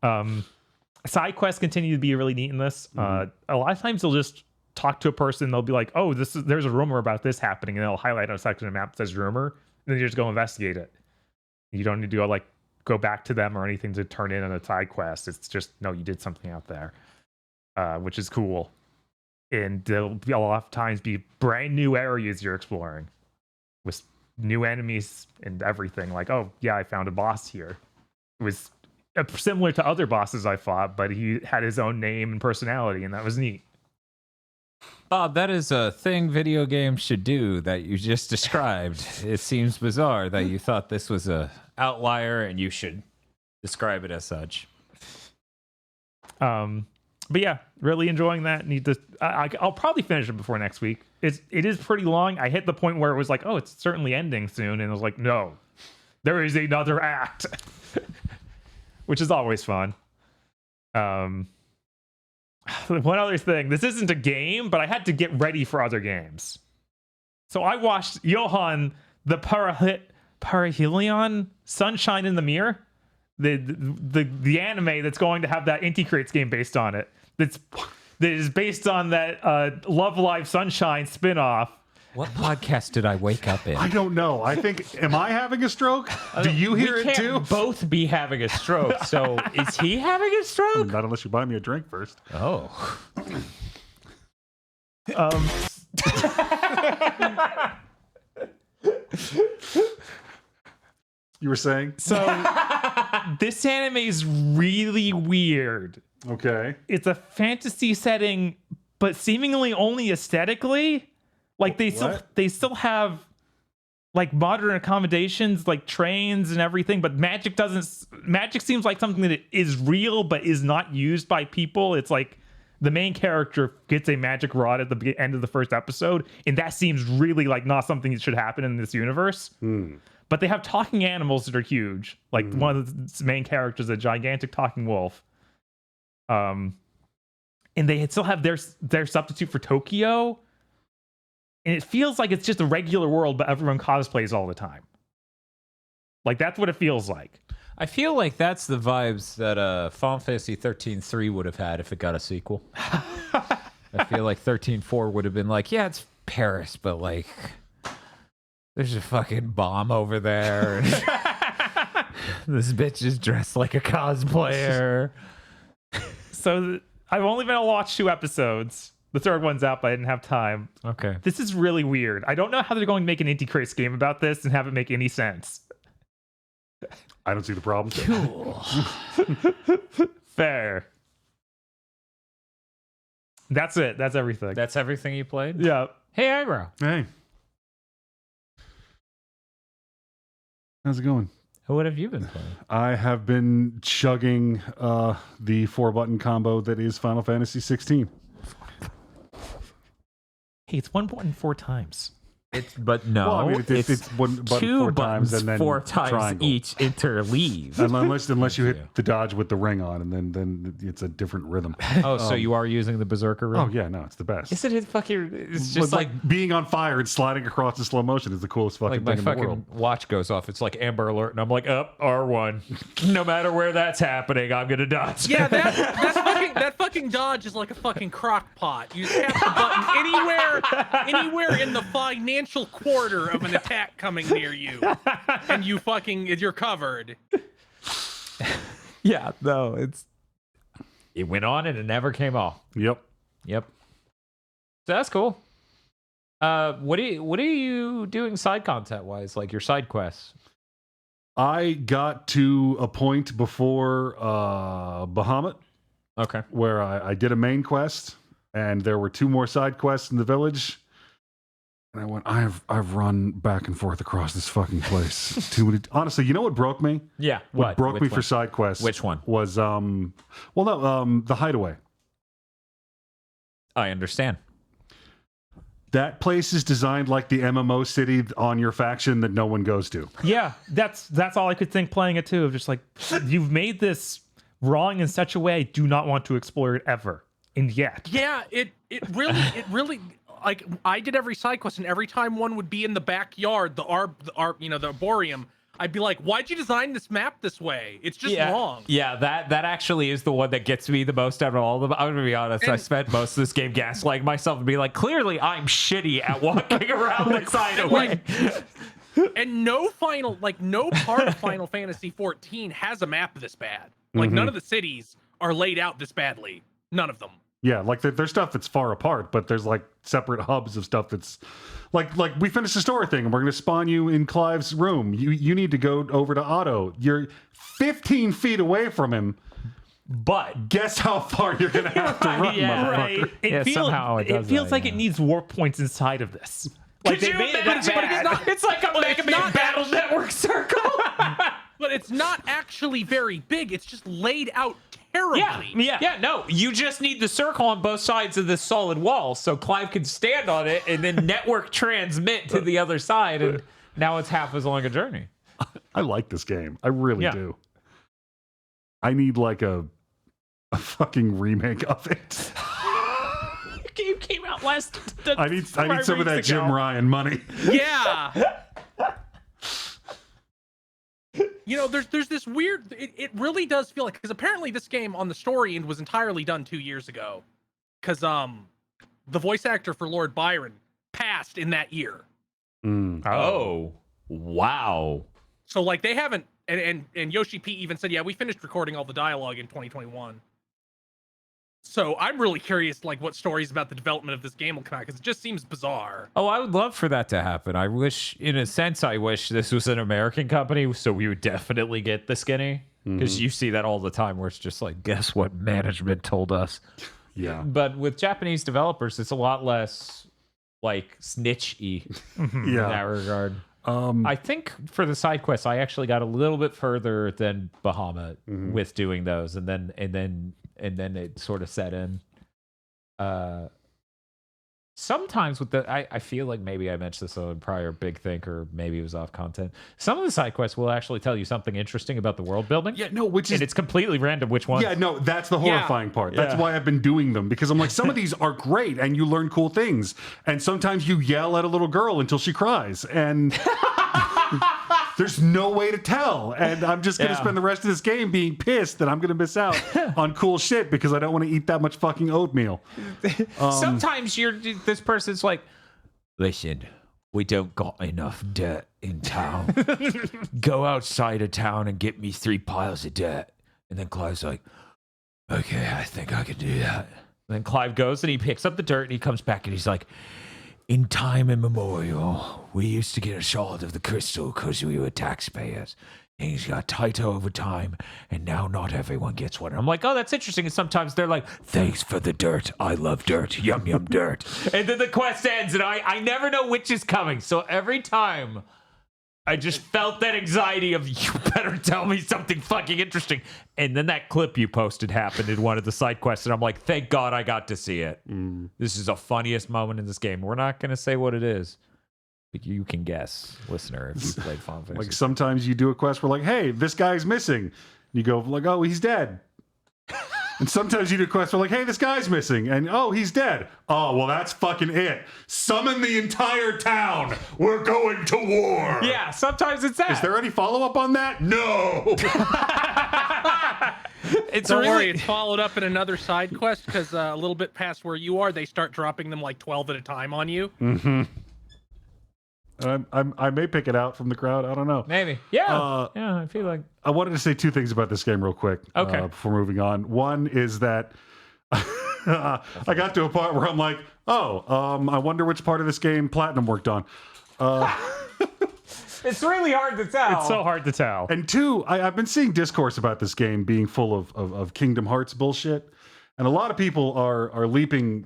Side quests continue to be really neat in this. A lot of times they'll just talk to a person. They'll be like, "Oh, there's a rumor about this happening," and they'll highlight on a section of the map that says "rumor," and then you just go investigate it. You don't need to go back to them or anything to turn in on a side quest. It's just, no, you did something out there, which is cool. and there'll be a lot of times be brand new areas you're exploring with new enemies and everything. Like, oh yeah, I found a boss here. It was similar to other bosses I fought, but he had his own name and personality, and that was neat. Bob, that is a thing video games should do that you just described. It seems bizarre that you thought this was a outlier and you should describe it as such. But yeah, really enjoying that. Need to. I'll probably finish it before next week. It is pretty long. I hit the point where it was like, oh, it's certainly ending soon, and I was like, no, there is another act, which is always fun. One other thing. This isn't a game, but I had to get ready for other games. So I watched Johane the Parahelion Sunshine in the Mirror. The anime that's going to have that IndiCreates game based on it. That is based on that Love Live Sunshine spinoff. What podcast did I wake up in? I don't know. I think, am I having a stroke? Do you hear it too? We can't both be having a stroke. So is he having a stroke? Not unless you buy me a drink first. Oh. You were saying? So this anime is really weird. Okay. It's a fantasy setting, but seemingly only aesthetically. Like they still have like modern accommodations, like trains and everything, but magic seems like something that is real but is not used by people. It's like the main character gets a magic rod at the end of the first episode, and that seems really like not something that should happen in this universe. But they have talking animals that are huge. Like one of the main characters, a gigantic talking wolf. And they still have their substitute for Tokyo. And it feels like it's just a regular world, but everyone cosplays all the time. Like, that's what it feels like. I feel like that's the vibes that Final Fantasy 13-3 would have had if it got a sequel. I feel like 13-4 would have been like, yeah, it's Paris, but like, there's a fucking bomb over there. This bitch is dressed like a cosplayer. So I've only been able to watch 2 episodes. The third one's out, but I didn't have time. Okay. This is really weird. I don't know how they're going to make an IndiCreates game about this and have it make any sense. I don't see the problem. Cool. Fair. That's it. That's everything. That's everything you played? Yeah. Hey, Eyebrow. Hey. How's it going? What have you been playing? I have been chugging the 4-button combo that is Final Fantasy 16. Hey, it's 1 button 4 times. But no, Well, I mean, it's one button 2 4 times buttons and then 4 times triangle. each interleave. Unless you hit the dodge with the ring on, and then it's a different rhythm. Oh, so you are using the Berserker ring? Oh yeah, no, it's the best. Isn't it fucking... It's But just like being on fire and sliding across in slow motion is the coolest fucking my thing in the fucking world. watch goes off. It's like Amber Alert, and I'm like, up R1. No matter where that's happening, I'm gonna dodge. Yeah, that fucking dodge is like a fucking crock pot. You tap the button anywhere in the financial quarter of an attack coming near you, and you're covered. Yeah, no, it went on and it never came off. Yep. So that's cool. What are you doing side content wise, like your side quests? I got to a point before Bahamut Okay. where I did a main quest, and there were 2 more side quests in the village. And I went, I've run back and forth across this fucking place too many. Honestly, you know what broke me? Yeah. What broke me Which for one? side quests? Which one? Was the Hideaway. I understand. That place is designed like the MMO city on your faction that no one goes to. Yeah, that's all I could think playing it too. Of just like, you've made this wrong in such a way I do not want to explore it ever. And yet. Yeah, it really like, I did every side quest, and every time one would be in the backyard, the arboreum, I'd be like, why'd you design this map this way? It's just wrong. Yeah, that actually is the one that gets me the most out of all of them. I'm gonna be honest. I spent most of this game gaslighting myself and be like, clearly I'm shitty at walking around the side of Like, and no part of Final Fantasy 14 has a map this bad. Like, none of the cities are laid out this badly. None of them. Yeah, like there's stuff that's far apart, but there's like separate hubs of stuff that's like we finished the story thing and we're going to spawn you in Clive's room. You need to go over to Otto. You're 15 feet away from him. But guess how far you're going to have to run, right. motherfucker. It feels like it needs warp points inside of this. Like they made it that bad. It's like a Mega Man Battle Network circle. But it's not actually very big. It's just laid out terribly. Yeah, no, you just need the circle on both sides of this solid wall so Clive can stand on it and then network transmit to the other side, and now it's half as long a journey. I like this game. I really do. I need like a fucking remake of it. The game came out last. I need some of that Jim Ryan money. Yeah. You know, there's this weird. It really does feel like, because apparently this game on the story end was entirely done 2 years ago, because the voice actor for Lord Byron passed in that year. Oh, wow. So like they haven't, and Yoshi P even said, yeah, we finished recording all the dialogue in 2021. So I'm really curious, like, what stories about the development of this game will come out, because it just seems bizarre. Oh, I would love for that to happen. I wish, in a sense, I wish this was an American company, so we would definitely get the skinny. Because you see that all the time, where it's just like, guess what management told us. Yeah. But with Japanese developers, it's a lot less, like, snitch-y in that regard. I think for the side quests, I actually got a little bit further than Bahamut with doing those, and then it sort of set in. Sometimes with the, I feel like maybe I mentioned this on a prior Big Think, or maybe it was off content. Some of the side quests will actually tell you something interesting about the world building. Yeah, no, which is, and it's completely random which one. Yeah, no, that's the horrifying part. That's why I've been doing them, because I'm like, some of these are great and you learn cool things, and sometimes you yell at a little girl until she cries, and there's no way to tell, and I'm just gonna spend the rest of this game being pissed that I'm gonna miss out on cool shit because I don't want to eat that much fucking oatmeal. Sometimes this person's like, listen, we don't got enough dirt in town. Go outside of town and get me 3 piles of dirt. And then Clive's like, okay, I think I can do that. And then Clive goes and he picks up the dirt and he comes back and he's like, in time immemorial, we used to get a shard of the crystal because we were taxpayers. Things got tighter over time, and now not everyone gets one. I'm like, oh, that's interesting. And sometimes they're like, thanks for the dirt. I love dirt. Yum, yum, dirt. And then the quest ends, and I never know which is coming. So every time, I just felt that anxiety of, you better tell me something fucking interesting. And then that clip you posted happened in one of the side quests, and I'm like, thank God I got to see it. This is the funniest moment in this game. We're not going to say what it is, but you can guess, listener, if you played Final Fantasy. Like, sometimes you do a quest where like, hey, this guy's missing. And you go like, oh, he's dead. And sometimes you do quests where like, hey, this guy's missing, and oh, he's dead. Oh, well, that's fucking it. Summon the entire town. We're going to war. Yeah, sometimes it's that. Is there any follow-up on that? No. Don't worry, it's followed up in another side quest, because a little bit past where you are, they start dropping them like 12 at a time on you. I may pick it out from the crowd. I don't know. Maybe. Yeah. I feel like. I wanted to say 2 things about this game real quick. Okay. Before moving on. One is that I got to a part where I'm like, I wonder which part of this game Platinum worked on. It's really hard to tell. It's so hard to tell. And 2, I've been seeing discourse about this game being full of Kingdom Hearts bullshit. And a lot of people are leaping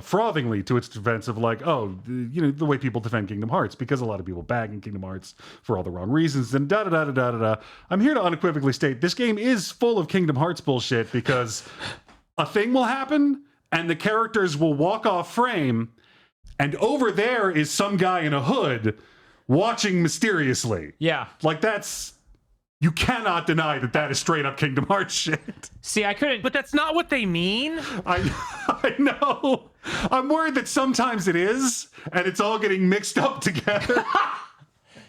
frothingly to its defense of like, oh, you know, the way people defend Kingdom Hearts, because a lot of people bag in Kingdom Hearts for all the wrong reasons, and da-da-da-da-da-da. I'm here to unequivocally state this game is full of Kingdom Hearts bullshit, because a thing will happen and the characters will walk off frame, and over there is some guy in a hood watching mysteriously. Yeah. Like, that's... You cannot deny that that is straight up Kingdom Hearts shit. See, I couldn't. But that's not what they mean. I know. I'm worried that sometimes it is, and it's all getting mixed up together.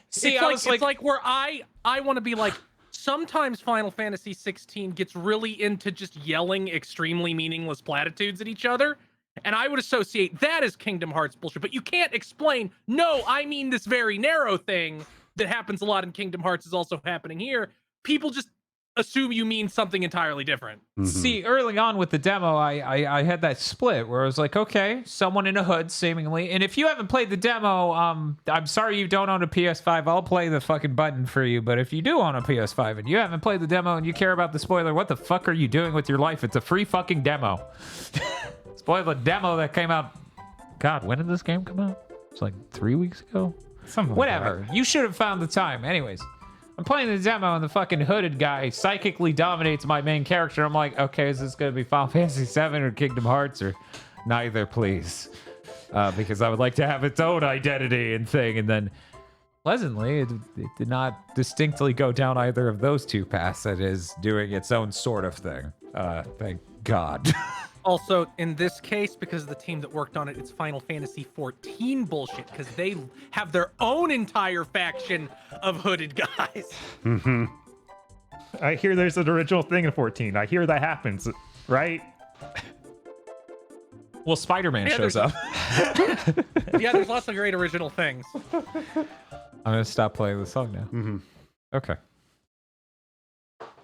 See, it's like where I want to be like, sometimes Final Fantasy 16 gets really into just yelling extremely meaningless platitudes at each other, and I would associate that as Kingdom Hearts bullshit. But you can't explain, no, I mean this very narrow thing that happens a lot in Kingdom Hearts is also happening here. People just assume you mean something entirely different. See, early on with the demo, I had that split where I was like, okay, someone in a hood, seemingly. And if you haven't played the demo, I'm sorry you don't own a PS5. I'll play the fucking button for you. But if you do own a PS5 and you haven't played the demo and you care about the spoiler, what the fuck are you doing with your life? It's a free fucking demo. Spoil the demo that came out. God, when did this game come out? It's like 3 weeks ago? Something like Whatever. You should have found the time. Anyways. I'm playing the demo and the fucking hooded guy psychically dominates my main character. I'm like, okay, is this going to be Final Fantasy VII or Kingdom Hearts or neither, please? Because I would like to have its own identity and thing. And then, pleasantly, it did not distinctly go down either of those two paths. It is doing its own sort of thing. Thank God. Also, in this case, because of the team that worked on it, it's Final Fantasy 14 bullshit, because they have their own entire faction of hooded guys. I hear there's an original thing in 14. I hear that happens, right? Well, Spider-Man Yeah, shows up. Yeah, there's lots of great original things. I'm going to stop playing the song now. Okay.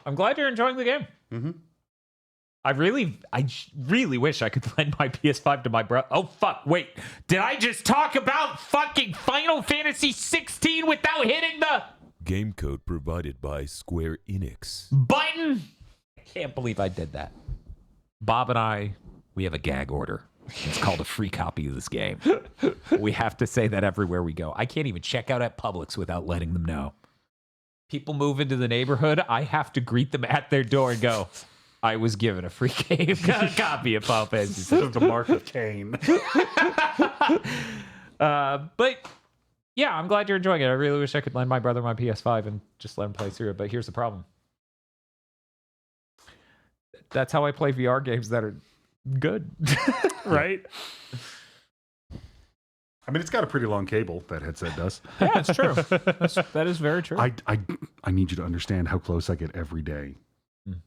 I'm glad you're enjoying the game. I really wish I could lend my PS5 to my brother. Oh, fuck. Wait. Did I just talk about fucking Final Fantasy 16 without hitting the Game code provided by Square Enix. button? I can't believe I did that. Bob and I, we have a gag order. It's called a free copy of this game. We have to say that everywhere we go. I can't even check out at Publix without letting them know. People move into the neighborhood. I have to greet them at their door and go, I was given a free game copy of Final Fantasy. Instead of the Mark of Cain. But yeah, I'm glad you're enjoying it. I really wish I could lend my brother my PS5 and just let him play through it. But here's the problem. That's how I play VR games that are good. Right? I mean, it's got a pretty long cable, that headset does. Yeah, it's true. That is very true. I need you to understand how close I get every day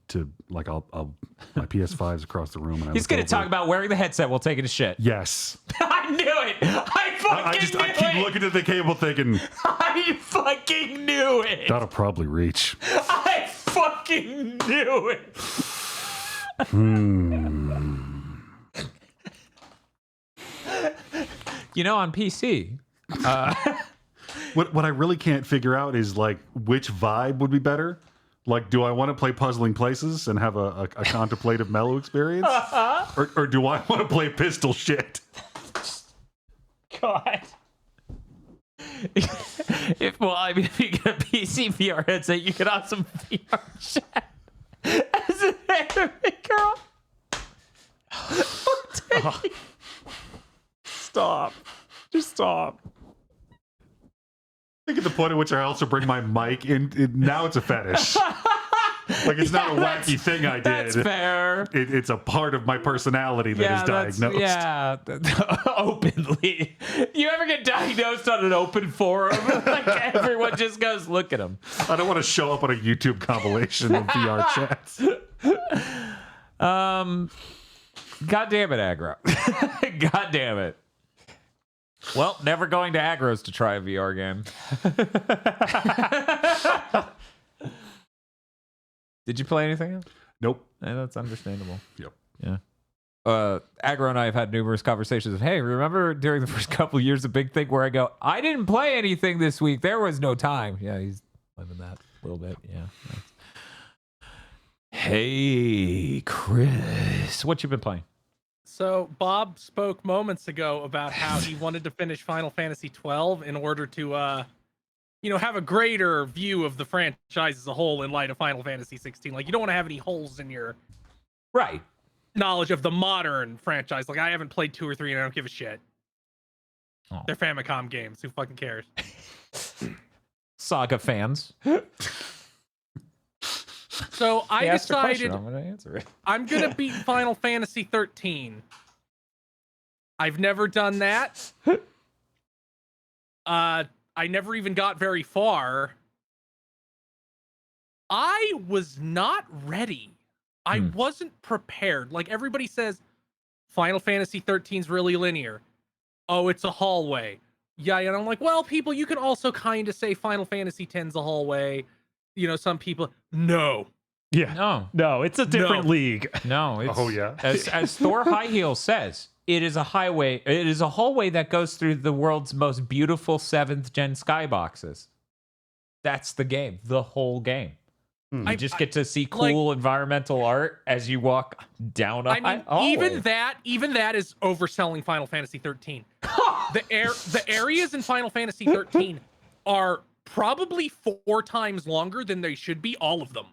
to, like, I'll my PS5's across the room. And He's going to talk about wearing the headset while taking a shit. Yes. I knew it. I keep looking at the cable thinking, I fucking knew it. that'll probably reach. I fucking knew it. You know, on PC, What I really can't figure out is, like, which vibe would be better. Like, do I want to play Puzzling Places and have a contemplative mellow experience? Or do I want to play pistol shit? God. If you get a PC VR headset, you can have some VR chat as an anime girl. Stop. Just stop. I think at the point at which I also bring my mic in, now it's a fetish. Like, it's not a wacky thing I did. That's fair. It's a part of my personality that is diagnosed. Yeah, openly. You ever get diagnosed on an open forum? Like, everyone just goes, look at him. I don't want to show up on a YouTube compilation of VR chats. God damn it, aggro. God damn it. Well, never going to aggro's to try a VR game. Did you play anything else? Nope. Yeah, that's understandable. Yep. Yeah. Aggro and I have had numerous conversations of, hey, remember during the first couple of years, a big thing where I go, I didn't play anything this week. There was no time. Yeah, he's living that a little bit. Yeah. Nice. Hey, Chris, what you been playing? So Bob spoke moments ago about how he wanted to finish Final Fantasy 12 in order to, have a greater view of the franchise as a whole in light of Final Fantasy 16. Like, you don't want to have any holes in your Right. knowledge of the modern franchise. Like, I haven't played 2 or 3 and I don't give a shit. Oh. They're Famicom games. Who fucking cares? Saga fans. So I decided I'm going to answer it. I'm going to beat Final Fantasy 13. I've never done that. I never even got very far. I was not ready. I wasn't prepared. Like, everybody says Final Fantasy 13 is really linear. Oh, it's a hallway. Yeah, and I'm like, well, people, you can also kind of say Final Fantasy 10's a hallway. Some people, no, Yeah. No, it's a different league. No, it's, Oh, yeah? as Thor High Heel says, it is a highway. It is a hallway that goes through the world's most beautiful 7th gen skyboxes. That's the game. The whole game. You just get to see cool environmental art as you walk down a hallway. Even that is overselling Final Fantasy 13. The areas in Final Fantasy 13 are probably 4 times longer than they should be. All of them.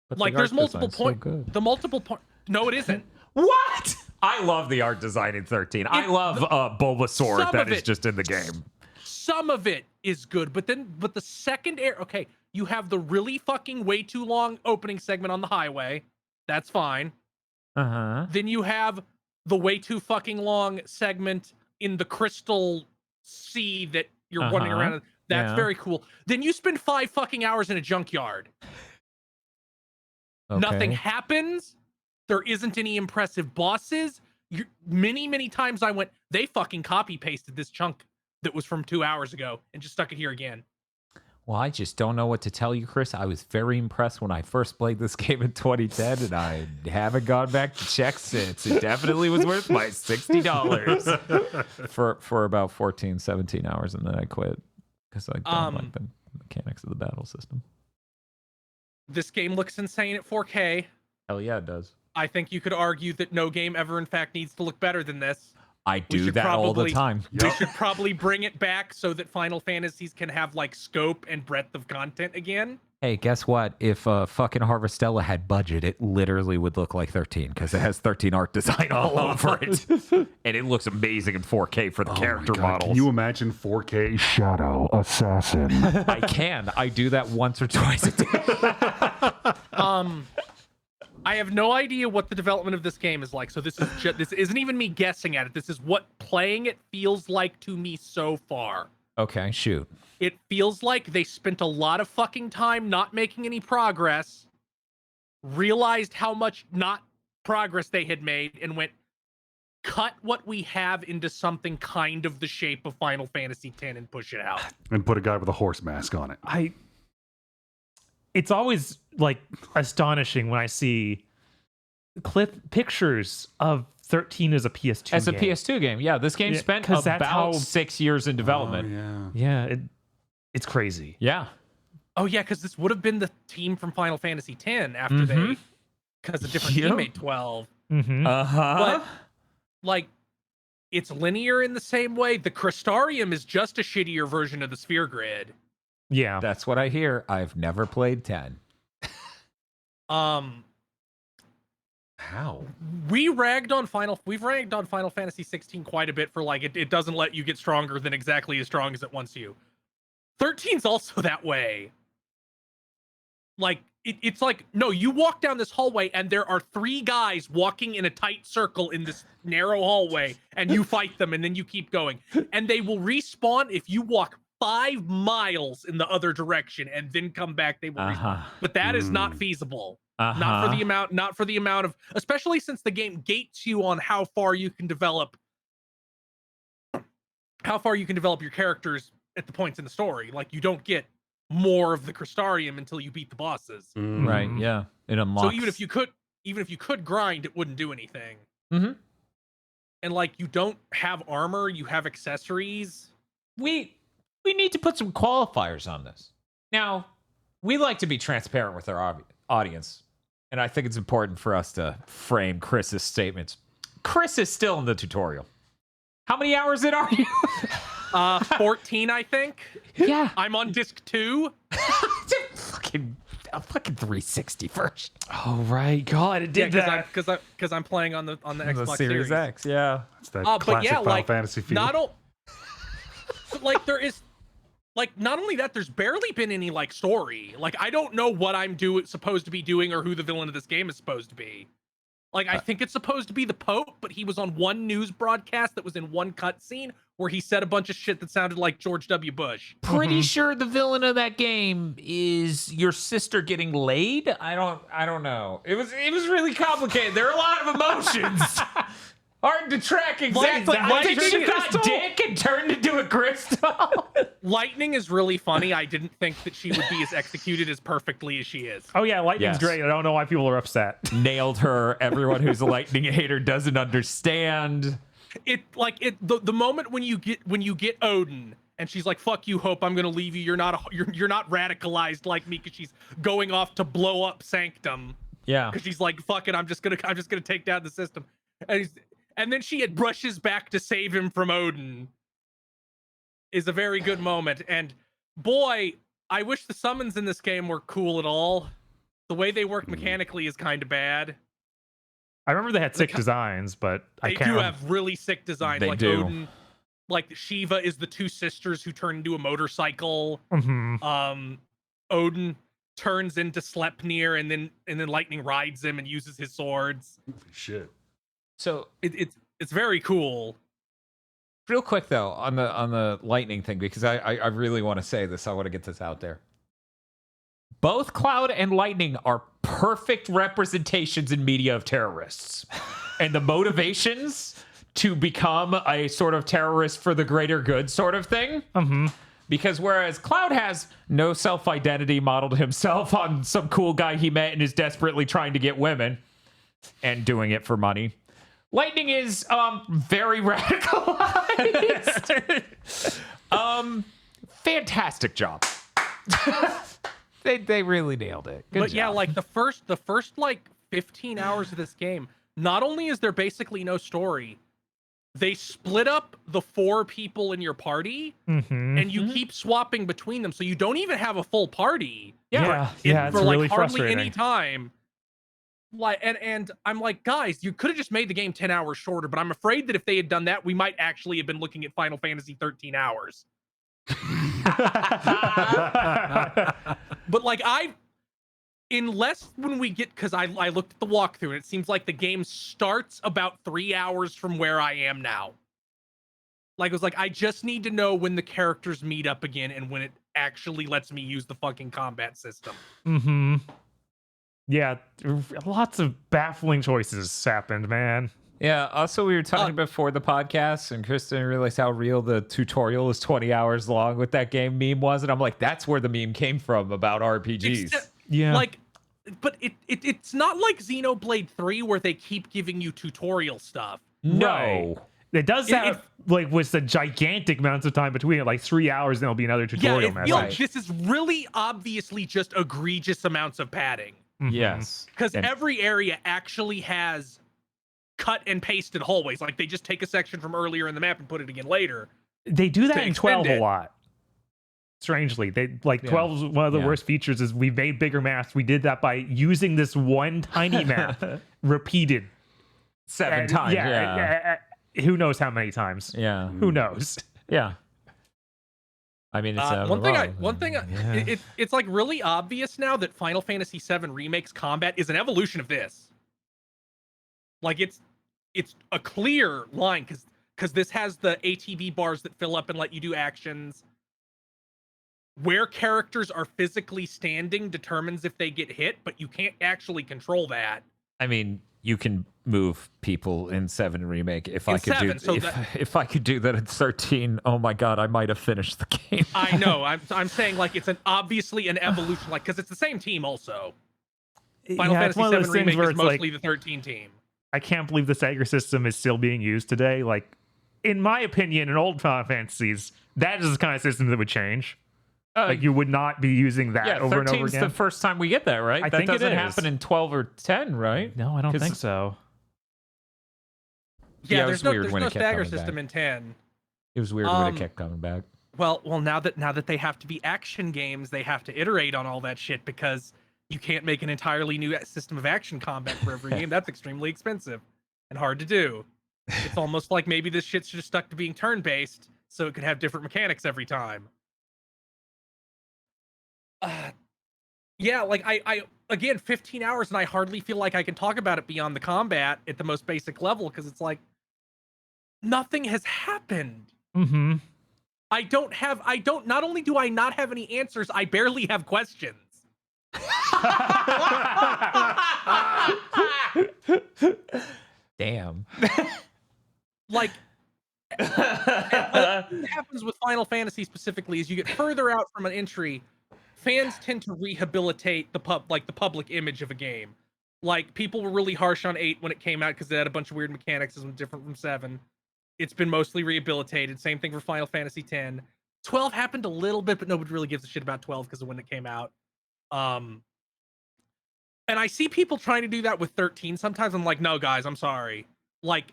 But Like the there's art multiple design's so points. good. The multiple point. No, it isn't. What? I love the art design in 13. I love Bulbasaur that is just in the game. Some of it is good, but the second okay, you have the really fucking way too long opening segment on the highway. That's fine. Then you have the way too fucking long segment in the crystal sea that you're wandering around. That's very cool. Then you spend 5 fucking hours in a junkyard. Okay. Nothing happens. There isn't any impressive bosses. Many times I went, they fucking copy pasted this chunk that was from 2 hours ago and just stuck it here again. Well, I just don't know what to tell you, Chris. I was very impressed when I first played this game in 2010, and I haven't gone back to check since. It definitely was worth my $60 for about 14, 17 hours, and then I quit because I don't like the mechanics of the battle system. This game looks insane at 4K. Hell yeah, it does. I think you could argue that no game ever, in fact, needs to look better than this. I do that all the time. We should probably bring it back so that Final Fantasies can have like scope and breadth of content again. Hey, guess what? If fucking Harvestella had budget, it literally would look like 13 because it has 13 art design all over it. And it looks amazing in 4K for the character models. Can you imagine 4K Shadow Assassin? I can. I do that once or twice a day. I have no idea what the development of this game is like. So this isn't even me guessing at it. This is what playing it feels like to me so far. Okay, shoot. It feels like they spent a lot of fucking time not making any progress, realized how much not progress they had made, and went, cut what we have into something kind of the shape of Final Fantasy X and push it out. And put a guy with a horse mask on it. It's always like astonishing when I see pictures of 13 as a PS2 game. As a PS2 game, yeah. This game spent about 6 years in development. Yeah, it's crazy. Yeah. Oh yeah, because this would have been the team from Final Fantasy X after they, because a different team made 12. But like, it's linear in the same way. The Crystarium is just a shittier version of the Sphere Grid. Yeah, that's what I hear. I've never played 10. How? We've ragged on Final Fantasy 16 quite a bit for like it doesn't let you get stronger than exactly as strong as it wants you. 13's also that way. Like it's like, no, you walk down this hallway and there are 3 guys walking in a tight circle in this narrow hallway, and you fight them and then you keep going. And they will respawn if you walk 5 miles in the other direction and then come back. They will respawn. But that is not feasible. Not for the amount of, especially since the game gates you on how far you can develop your characters at the points in the story. Like, you don't get more of the Crystarium until you beat the bosses. Right, yeah. It unlocks. So even if you could grind, it wouldn't do anything. And like, you don't have armor, you have accessories. We need to put some qualifiers on this. Now, we like to be transparent with our audience, and I think it's important for us to frame Chris's statements. Chris is still in the tutorial. How many hours in are you? 14, I think. Yeah. I'm on disc 2. fucking 360 first. Oh right, God, it did that because I'm playing on the Xbox Series X. Yeah, it's that classic Final Fantasy feel. Like there is, like, not only that, there's barely been any like story. Like, I don't know what I'm supposed to be doing or who the villain of this game is supposed to be. Like, I think it's supposed to be the Pope, but he was on one news broadcast that was in one cutscene where he said a bunch of shit that sounded like George W. Bush. Pretty sure the villain of that game is your sister getting laid. I don't know. It was really complicated. There are a lot of emotions. Hard to track exactly. Like, I think lightning she got crystal? dick and turned into a crystal. Lightning is really funny. I didn't think that she would be as executed as perfectly as she is. Oh yeah, lightning's Yes. great. I don't know why people are upset. Nailed her. Everyone who's a lightning hater doesn't understand. The moment when you get Odin and she's like, "Fuck you, Hope. I'm gonna leave you. You're not radicalized like me," because she's going off to blow up Sanctum. Yeah. Because she's like, "Fuck it. I'm just gonna take down the system." And then she brushes back to save him from Odin. Is a very good moment. And boy, I wish the summons in this game were cool at all. The way they work mechanically is kind of bad. I remember they had sick designs, but They do have really sick designs. They like do. Odin, like Shiva is the two sisters who turn into a motorcycle. Mhm. Odin turns into Sleipnir, and then Lightning rides him and uses his swords. Shit. So It's very cool. real quick though, on the lightning thing, because I really want to say this. I want to get this out there. Both Cloud and Lightning are perfect representations in media of terrorists. And the motivations to become a sort of terrorist for the greater good sort of thing. Because whereas Cloud has no self-identity, modeled himself on some cool guy he met and is desperately trying to get women and doing it for money. Lightning is very radicalized. Fantastic job. They really nailed it. Good But yeah, job. like the first like 15 hours of this game, not only is there basically no story, they split up the 4 people in your party and you keep swapping between them, so you don't even have a full party. Yeah, for it's like really hardly frustrating. any time. Like and I'm like, guys, you could have just made the game 10 hours shorter, but I'm afraid that if they had done that, we might actually have been looking at Final Fantasy 13 hours. But like when we get, because I looked at the walkthrough and it seems like the game starts about 3 hours from where I am now. Like it was like, I just need to know when the characters meet up again and when it actually lets me use the fucking combat system. Yeah, lots of baffling choices happened, man. Yeah, also we were talking before the podcast, and Chris didn't realize how real the tutorial is 20 hours long with that game meme was, and I'm like, that's where the meme came from about RPGs. Yeah. Like, but it's not like Xenoblade 3 where they keep giving you tutorial stuff. No. It does have, like, with the gigantic amounts of time between it, like 3 hours, then there'll be another tutorial message. Right. This is really obviously just egregious amounts of padding. Yes. Because And- every area actually has cut and pasted hallways. Like they just take a section from earlier in the map and put it again later. They do that to in 12 extend a it. lot. Strangely, they like 12 is one of the worst features is we made bigger maps. We did that by using this one tiny map repeated 7 times. Who knows how many times? Yeah. Who knows? Yeah. I mean, it's it's like really obvious now that Final Fantasy VII Remake's combat is an evolution of this. Like it's a clear line because this has the ATB bars that fill up and let you do actions. Where characters are physically standing determines if they get hit, but you can't actually control that. I mean, you can move people in 7 Remake. If In I could 7, so if I could do that in 13, oh my god, I might have finished the game. I know. I'm saying like it's obviously an evolution, like because it's the same team also. Final Yeah, it's Fantasy one of those VII things Remake where is it's mostly like, the 13 team. I can't believe the Sega system is still being used today. Like, in my opinion, in old Final Fantasies, that is the kind of system that would change. Like, you would not be using that over and over 13's again. the first time we get that, right? I That think it doesn't is. happen in 12 or 10, right? No, I don't 'Cause- think so. Yeah, it there's was no weird when it kept stagger coming system back. in 10. It was weird when it kept coming back. Well, now that they have to be action games, they have to iterate on all that shit because you can't make an entirely new system of action combat for every game. That's extremely expensive and hard to do. It's almost like maybe this shit should have stuck to being turn-based so it could have different mechanics every time. Yeah, like I again, 15 hours and I hardly feel like I can talk about it beyond the combat at the most basic level because it's like nothing has happened. Mm-hmm. Not only do I not have any answers, I barely have questions. Damn. like what happens with Final Fantasy specifically is you get further out from an entry, fans tend to rehabilitate the public image of a game. Like, people were really harsh on 8 when it came out because it had a bunch of weird mechanics that was different from 7. It's been mostly rehabilitated. Same thing for Final Fantasy 10. 12 happened a little bit, but nobody really gives a shit about 12 because of when it came out. And I see people trying to do that with 13. Sometimes I'm like, no, guys, I'm sorry. Like,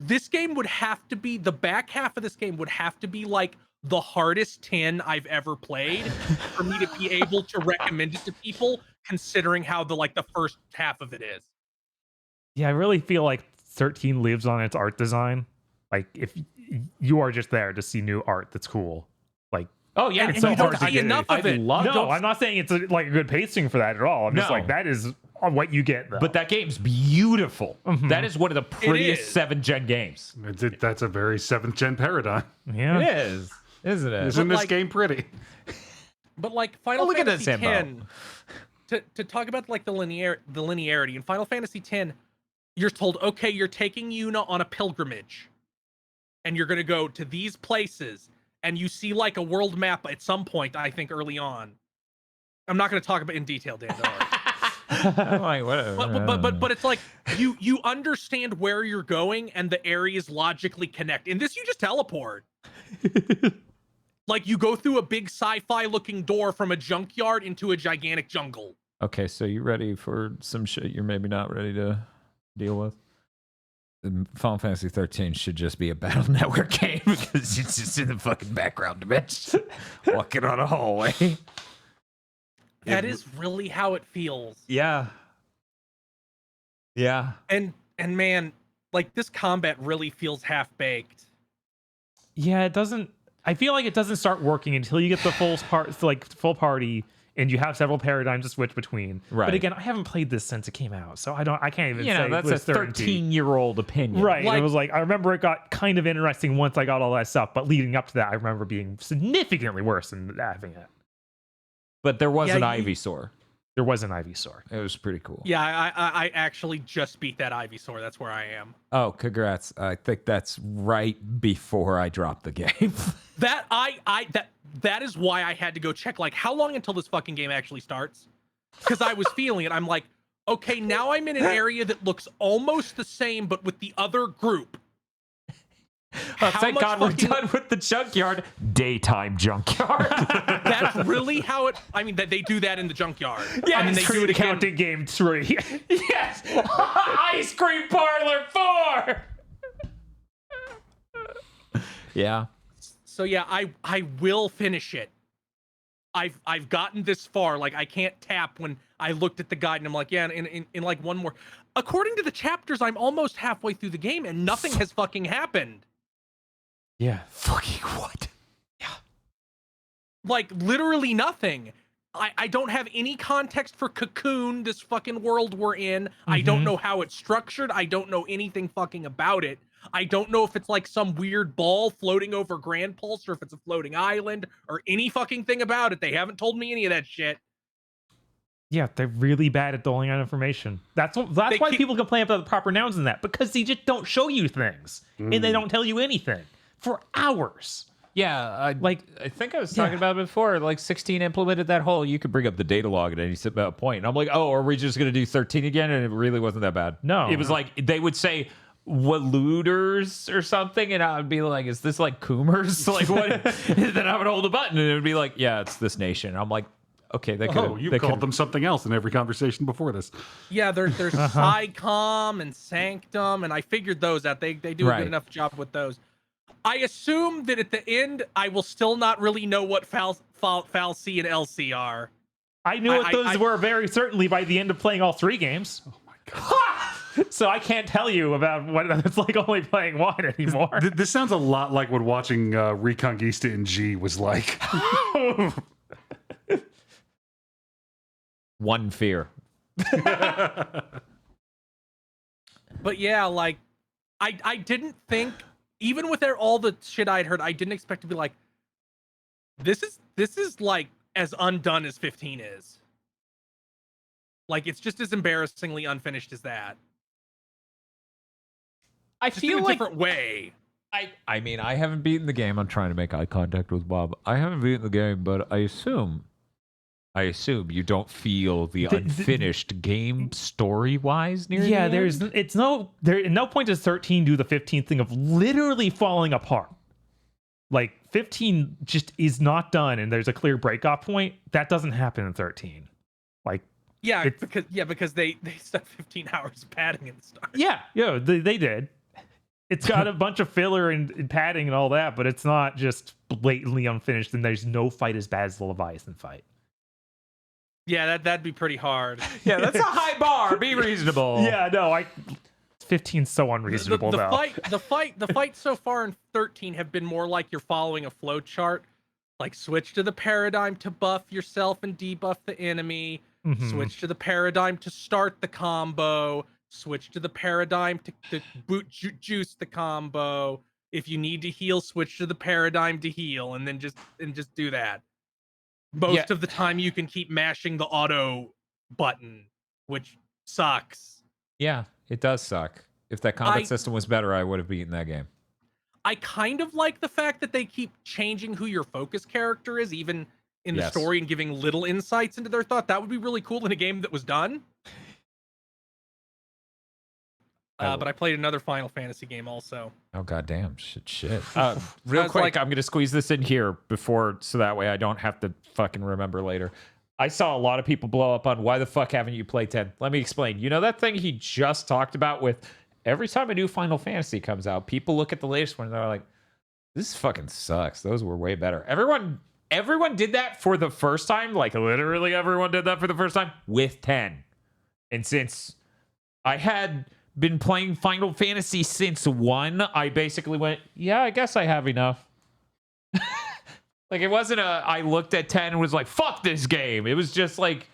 this game would have to be, the back half of this game would have to be like the hardest 10 I've ever played for me to be able to recommend it to people, considering how the first half of it is. Yeah, I really feel like 13 lives on its art design. Like, if you are just there to see new art that's cool. Like, oh yeah, and so you don't hard to see get enough it. of it. No, I'm not saying it's like a good pacing for that at all. I'm just No. like, that is what you get, though. But that game's beautiful. That is one of the prettiest is. 7th gen games. That's a very 7th gen paradigm. yeah. It is, isn't it? Isn't But, this like- game pretty? But like Final look at Fantasy this info. 10, to talk about like the linearity in Final Fantasy 10, you're told, okay, you're taking Yuna on a pilgrimage, and you're gonna go to these places, and you see like a world map at some point. I think early on. I'm not gonna talk about it in detail, Dan. Don't worry. I'm like, whatever. But it's like you understand where you're going and the areas logically connect. In this, you just teleport. Like, you go through a big sci-fi looking door from a junkyard into a gigantic jungle. Okay, so you ready for some shit you're maybe not ready to deal with? Final Fantasy 13 should just be a Battle Network game because it's just in the fucking background dimension, walking on a hallway. That is really how it feels. Yeah. Yeah. And man, like, this combat really feels half-baked. Yeah, it doesn't. I feel like it doesn't start working until you get the full party, and you have several paradigms to switch between. Right. But again, I haven't played this since it came out, so I can't even You say know, that's with a certainty. 13-year-old opinion. Right. Like- It was like, I remember it got kind of interesting once I got all that stuff, but leading up to that, I remember being significantly worse than having it. But there was Yeah, an you- Ivysaur. There was an Ivysaur. It was pretty cool. Yeah, I actually just beat that Ivysaur. That's where I am. Oh, congrats. I think that's right before I dropped the game. That is why I had to go check, like, how long until this fucking game actually starts? Because I was feeling it. I'm like, okay, now I'm in an area that looks almost the same, but with the other group. Oh, How thank much God we're fucking- done with the junkyard. Daytime junkyard. That's really how it. I mean, that they do that in the junkyard. Yeah, and then they do it again. counting game 3. Yes! Ice cream parlor 4! Yeah. So yeah, I will finish it. I've gotten this far. Like, I can't tap when I looked at the guide and I'm like, yeah, in like one more. According to the chapters, I'm almost halfway through the game and nothing has fucking happened. Yeah. Fucking what? Like, literally nothing. I don't have any context for Cocoon, this fucking world we're in. I don't know how it's structured. I don't know anything fucking about it. I don't know if it's like some weird ball floating over Grand Pulse or if it's a floating island or any fucking thing about it. They haven't told me any of that shit. Yeah, they're really bad at doling out information. That's why keep- people complain about the proper nouns in that, because they just don't show you things and they don't tell you anything for hours. Yeah, I think I was talking Yeah. about it before. Like 16 implemented that whole, you could bring up the data log at any point. And I'm like, oh, are we just going to do 13 again? And it really wasn't that bad. No. It was like, they would say Waluders or something. And I would be like, is this like Coomers? Like, what? And then I would hold a button and it would be like, yeah, it's this nation. I'm like, okay, they could. Oh, you called them something else in every conversation before this. Yeah, there's SciComm and Sanctum, and I figured those out. They do a Right. good enough job with those. I assume that at the end, I will still not really know what Fal C and LC are. I knew what those I- were very certainly by the end of playing all 3 games. Oh my god. So I can't tell you about what it's like only playing 1 anymore. This sounds a lot like what watching Reconquista in G was like. One fear. But yeah, like, I didn't think, even with all the shit I'd heard, I didn't expect to be like, this is like as undone as 15 is. Like, it's just as embarrassingly unfinished as that. I just in feel a like different way. I mean, I haven't beaten the game. I'm trying to make eye contact with Bob. I haven't beaten the game, but I assume you don't feel the unfinished game story-wise near Yeah, the end? at no point does 13 do the 15 thing of literally falling apart. Like 15 just is not done, and there's a clear breakoff point. That doesn't happen in 13. Like, Yeah, because they stuck 15 hours of padding in the start. yeah, they did. It's got a bunch of filler and padding and all that, but it's not just blatantly unfinished. And there's no fight as bad as the Leviathan fight. Yeah, that'd be pretty hard. Yeah, that's a high bar. Be reasonable. Yeah, no, 15's so unreasonable now. The fight so far in 13 have been more like you're following a flow chart. Like switch to the paradigm to buff yourself and debuff the enemy. Mhm. Switch to the paradigm to start the combo. Switch to the paradigm to juice the combo. If you need to heal, switch to the paradigm to heal, and then just do that. Most of the time, you can keep mashing the auto button, which sucks. Yeah, it does suck. If that combat system was better, I would have beaten that game. I kind of like the fact that they keep changing who your focus character is, even in the story, and giving little insights into their thought. That would be really cool in a game that was done. But I played another Final Fantasy game also. Oh goddamn! Shit. Real quick, I'm gonna squeeze this in here so that way I don't have to fucking remember later. I saw a lot of people blow up on why the fuck haven't you played 10? Let me explain. You know that thing he just talked about with every time a new Final Fantasy comes out, people look at the latest one and they're like, "This fucking sucks. Those were way better." Everyone did that for the first time. Like literally everyone did that for the first time with 10. And since I had been playing Final Fantasy since 1, I basically went, yeah, I guess I have enough. Like, it wasn't I looked at 10 and was like, fuck this game. It was just like,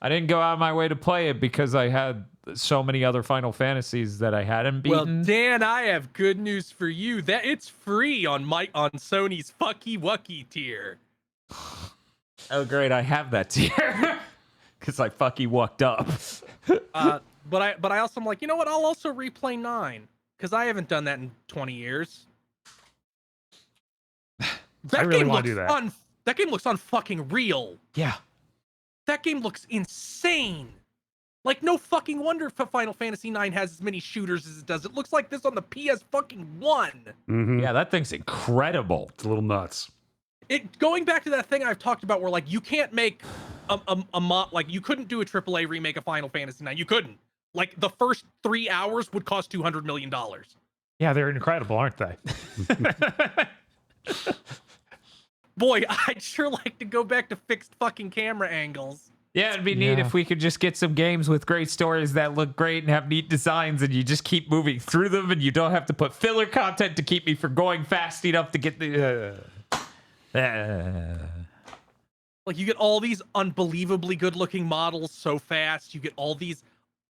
I didn't go out of my way to play it because I had so many other Final Fantasies that I hadn't beaten. Well, Dan, I have good news for you. That it's free on Sony's Fucky Wucky tier. Oh, great. I have that tier. Because I fucky walked up. But I also am like, you know what? I'll also replay 9 because I haven't done that in 20 years. I really want to do that. That game looks unfucking real. Yeah. That game looks insane. Like, no fucking wonder Final Fantasy 9 has as many shooters as it does. It looks like this on the PS fucking 1. Mm-hmm. Yeah, that thing's incredible. It's a little nuts. Going back to that thing I've talked about where, like, you can't make like, you couldn't do a AAA remake of Final Fantasy 9. You couldn't. Like, the first 3 hours would cost $200 million. Yeah, they're incredible, aren't they? Boy, I'd sure like to go back to fixed fucking camera angles. Yeah, it'd be neat if we could just get some games with great stories that look great and have neat designs, and you just keep moving through them, and you don't have to put filler content to keep me from going fast enough to get the... Like, you get all these unbelievably good-looking models so fast. You get all these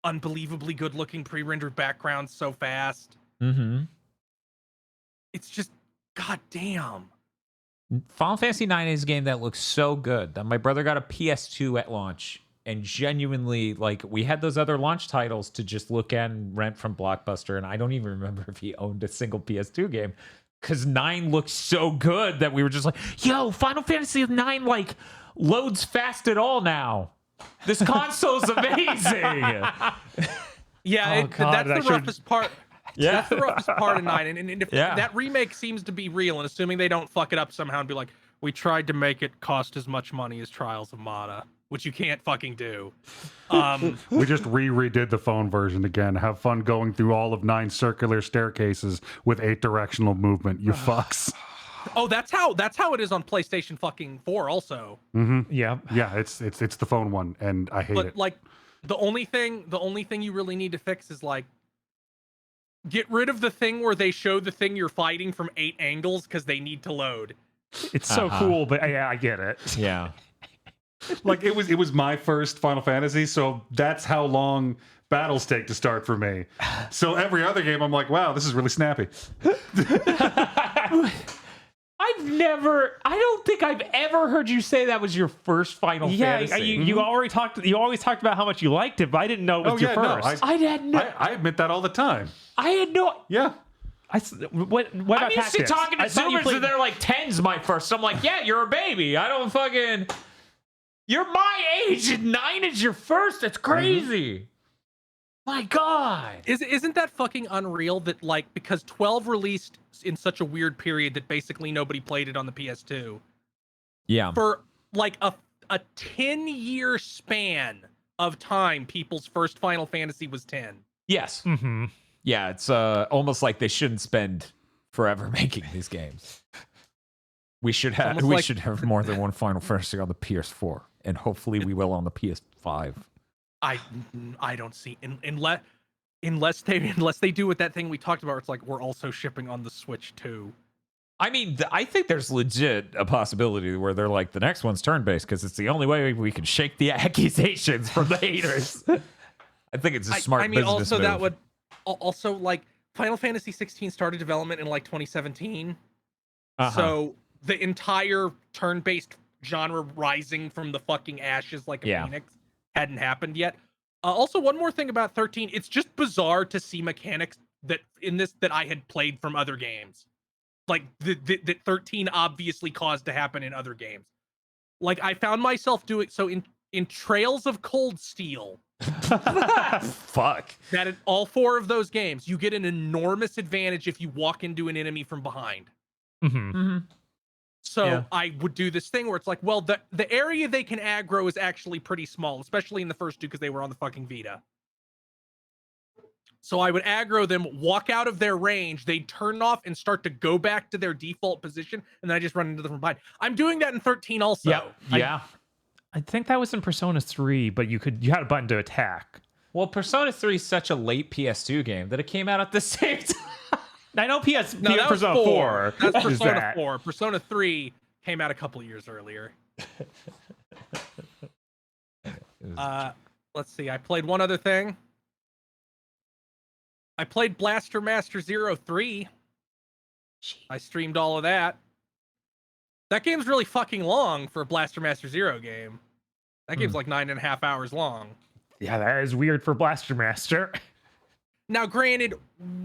unbelievably good-looking pre-rendered backgrounds so fast. Mm-hmm. It's just, goddamn. Final Fantasy 9 is a game that looks so good. My brother got a PS2 at launch, and genuinely, like, we had those other launch titles to just look at and rent from Blockbuster, and I don't even remember if he owned a single PS2 game, because 9 looks so good that we were just like, yo, Final Fantasy 9, like, loads fast at all now. This console's amazing. Yeah, that's the roughest part. Yeah. That's the roughest part of 9. And if that remake seems to be real, and assuming they don't fuck it up somehow and be like, we tried to make it cost as much money as Trials of Mana, which you can't fucking do. We just redid the phone version again. Have fun going through all of 9 circular staircases with 8 directional movement, you fucks. Oh, that's how it is on PlayStation fucking 4 also. Mm-hmm. Yeah. Yeah, it's the phone one, and I hate it. But like the only thing you really need to fix is like get rid of the thing where they show the thing you're fighting from 8 angles because they need to load. It's so cool, but yeah, I get it. Yeah. Like it was my first Final Fantasy, so that's how long battles take to start for me. So every other game I'm like, wow, this is really snappy. I I don't think I've ever heard you say that was your first Final Fantasy. You always talked about how much you liked it, but I didn't know it was your first. I admit that all the time. I had no. Yeah. What about I'm used to tactics? talking to I thought you Zoomers played- and they're like 10's my first. I'm like, yeah, you're a baby. I don't fucking. You're my age and 9 is your first. That's crazy. My God. Isn't that fucking unreal that, like, because 12 released in such a weird period that basically nobody played it on the PS2. Yeah. For like a 10-year span of time, people's first Final Fantasy was 10. Yes. Mm-hmm. Yeah, it's almost like they shouldn't spend forever making these games. We should have more than one Final Fantasy on the PS4, and hopefully we will on the PS5. I don't see unless they do with that thing we talked about. Where it's like we're also shipping on the Switch too. I mean, I think there's legit a possibility where they're like the next one's turn-based because it's the only way we can shake the accusations from the haters. I think it's a smart business also move. that would also, like, Final Fantasy 16 started development in like 2017. So the entire turn-based genre rising from the fucking ashes like a phoenix hadn't happened yet. Also, one more thing about 13, it's just bizarre to see mechanics that I had played from other games. Like that 13 obviously caused to happen in other games. Like I found myself doing so in Trails of Cold Steel. Fuck. That in all 4 of those games, you get an enormous advantage if you walk into an enemy from behind. So I would do this thing where it's like, well, the area they can aggro is actually pretty small, especially in the first 2 because they were on the fucking Vita. So I would aggro them, walk out of their range, they'd turn off and start to go back to their default position, and then I just run into them from behind. I'm doing that in 13 also. Yeah. I think that was in Persona 3, but you had a button to attack. Well, Persona 3 is such a late PS2 game that it came out at the same time. I know That was Persona 4. That's Persona 4. Persona 3 came out a couple years earlier. Let's see. I played one other thing. I played Blaster Master Zero 3. I streamed all of that. That game's really fucking long for a Blaster Master Zero game. That game's like 9.5 hours long. Yeah, that is weird for Blaster Master. Now, granted,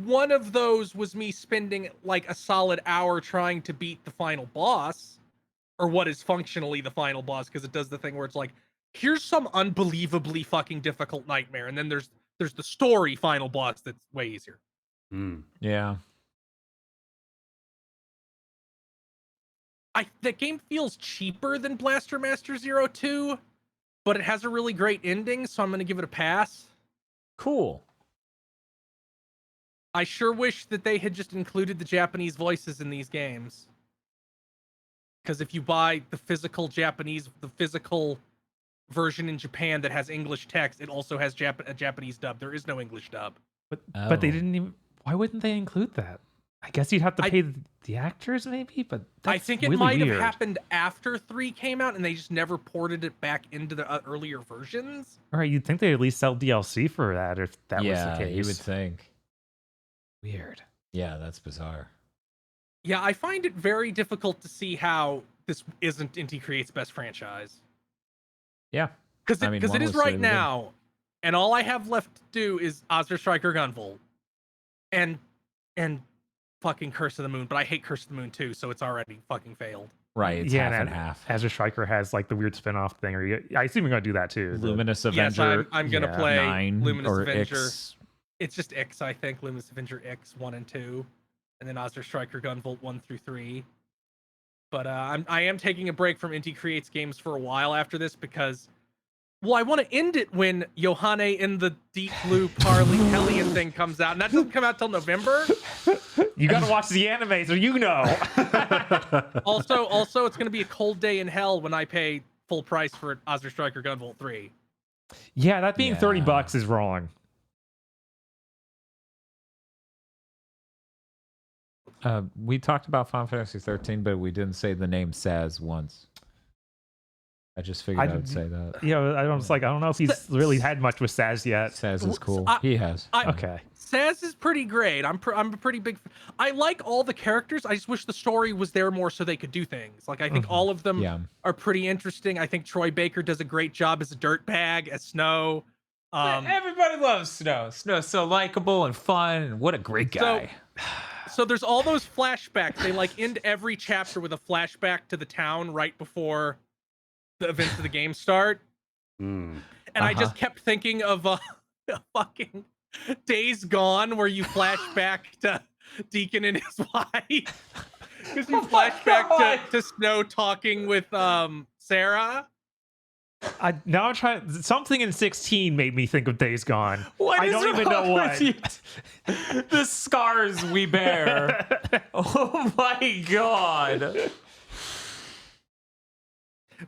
one of those was me spending like a solid hour trying to beat the final boss, or what is functionally the final boss, because it does the thing where it's like, here's some unbelievably fucking difficult nightmare, and then there's the story final boss that's way easier. Yeah. That game feels cheaper than Blaster Master Zero 2, but it has a really great ending, so I'm going to give it a pass. Cool. I sure wish that they had just included the Japanese voices in these games. Because if you buy the physical version in Japan that has English text, it also has a Japanese dub. There is no English dub. But they didn't even. Why wouldn't they include that? I guess you'd have to pay the actors, maybe. But that's I think it really might weird. have happened after 3 came out, and they just never ported it back into the earlier versions. All right, you'd think they'd at least sell DLC for that if that was the case. You would think. Weird. Yeah, that's bizarre. Yeah, I find it very difficult to see how this isn't IndiCreates' best franchise. Yeah. Because it is right now, and all I have left to do is Azure Striker Gunvolt and fucking Curse of the Moon, but I hate Curse of the Moon too, so it's already fucking failed. Right, it's half and half. Azure Striker has like the weird spin-off thing, I assume you're gonna do that too. Luminous Avenger. Yes, I'm gonna play 9 Luminous or Avenger. X. It's just X, I think. Luminous Avenger X 1 and 2, and then Azure Striker Gunvolt 1 through 3. But I am taking a break from IndiCreates games for a while after this because, well, I want to end it when Johane in the Deep Blue Parley Hellion thing comes out, and that doesn't come out till November. You gotta watch the anime, so you know. Also, it's gonna be a cold day in hell when I pay full price for Azure Striker Gunvolt 3. Yeah, that being $30 is wrong. We talked about Final Fantasy 13, but we didn't say the name Saz once. I just figured I would say that. Yeah, I don't know if he's really had much with Saz yet. Saz is cool. He has. Okay. Saz is pretty great. I'm a pretty big. I like all the characters. I just wish the story was there more so they could do things. Like I think all of them are pretty interesting. I think Troy Baker does a great job as a dirtbag, as Snow. Everybody loves Snow. Snow's so likable and fun, and what a great guy. So there's all those flashbacks. They like end every chapter with a flashback to the town right before the events of the game start. And I just kept thinking of fucking Days Gone, where you flash back to Deacon and his wife. Because you flash back to Snow talking with Sarah. Now I'm trying. Something in 16 made me think of Days Gone. I don't even know what. The scars we bear. Oh my god.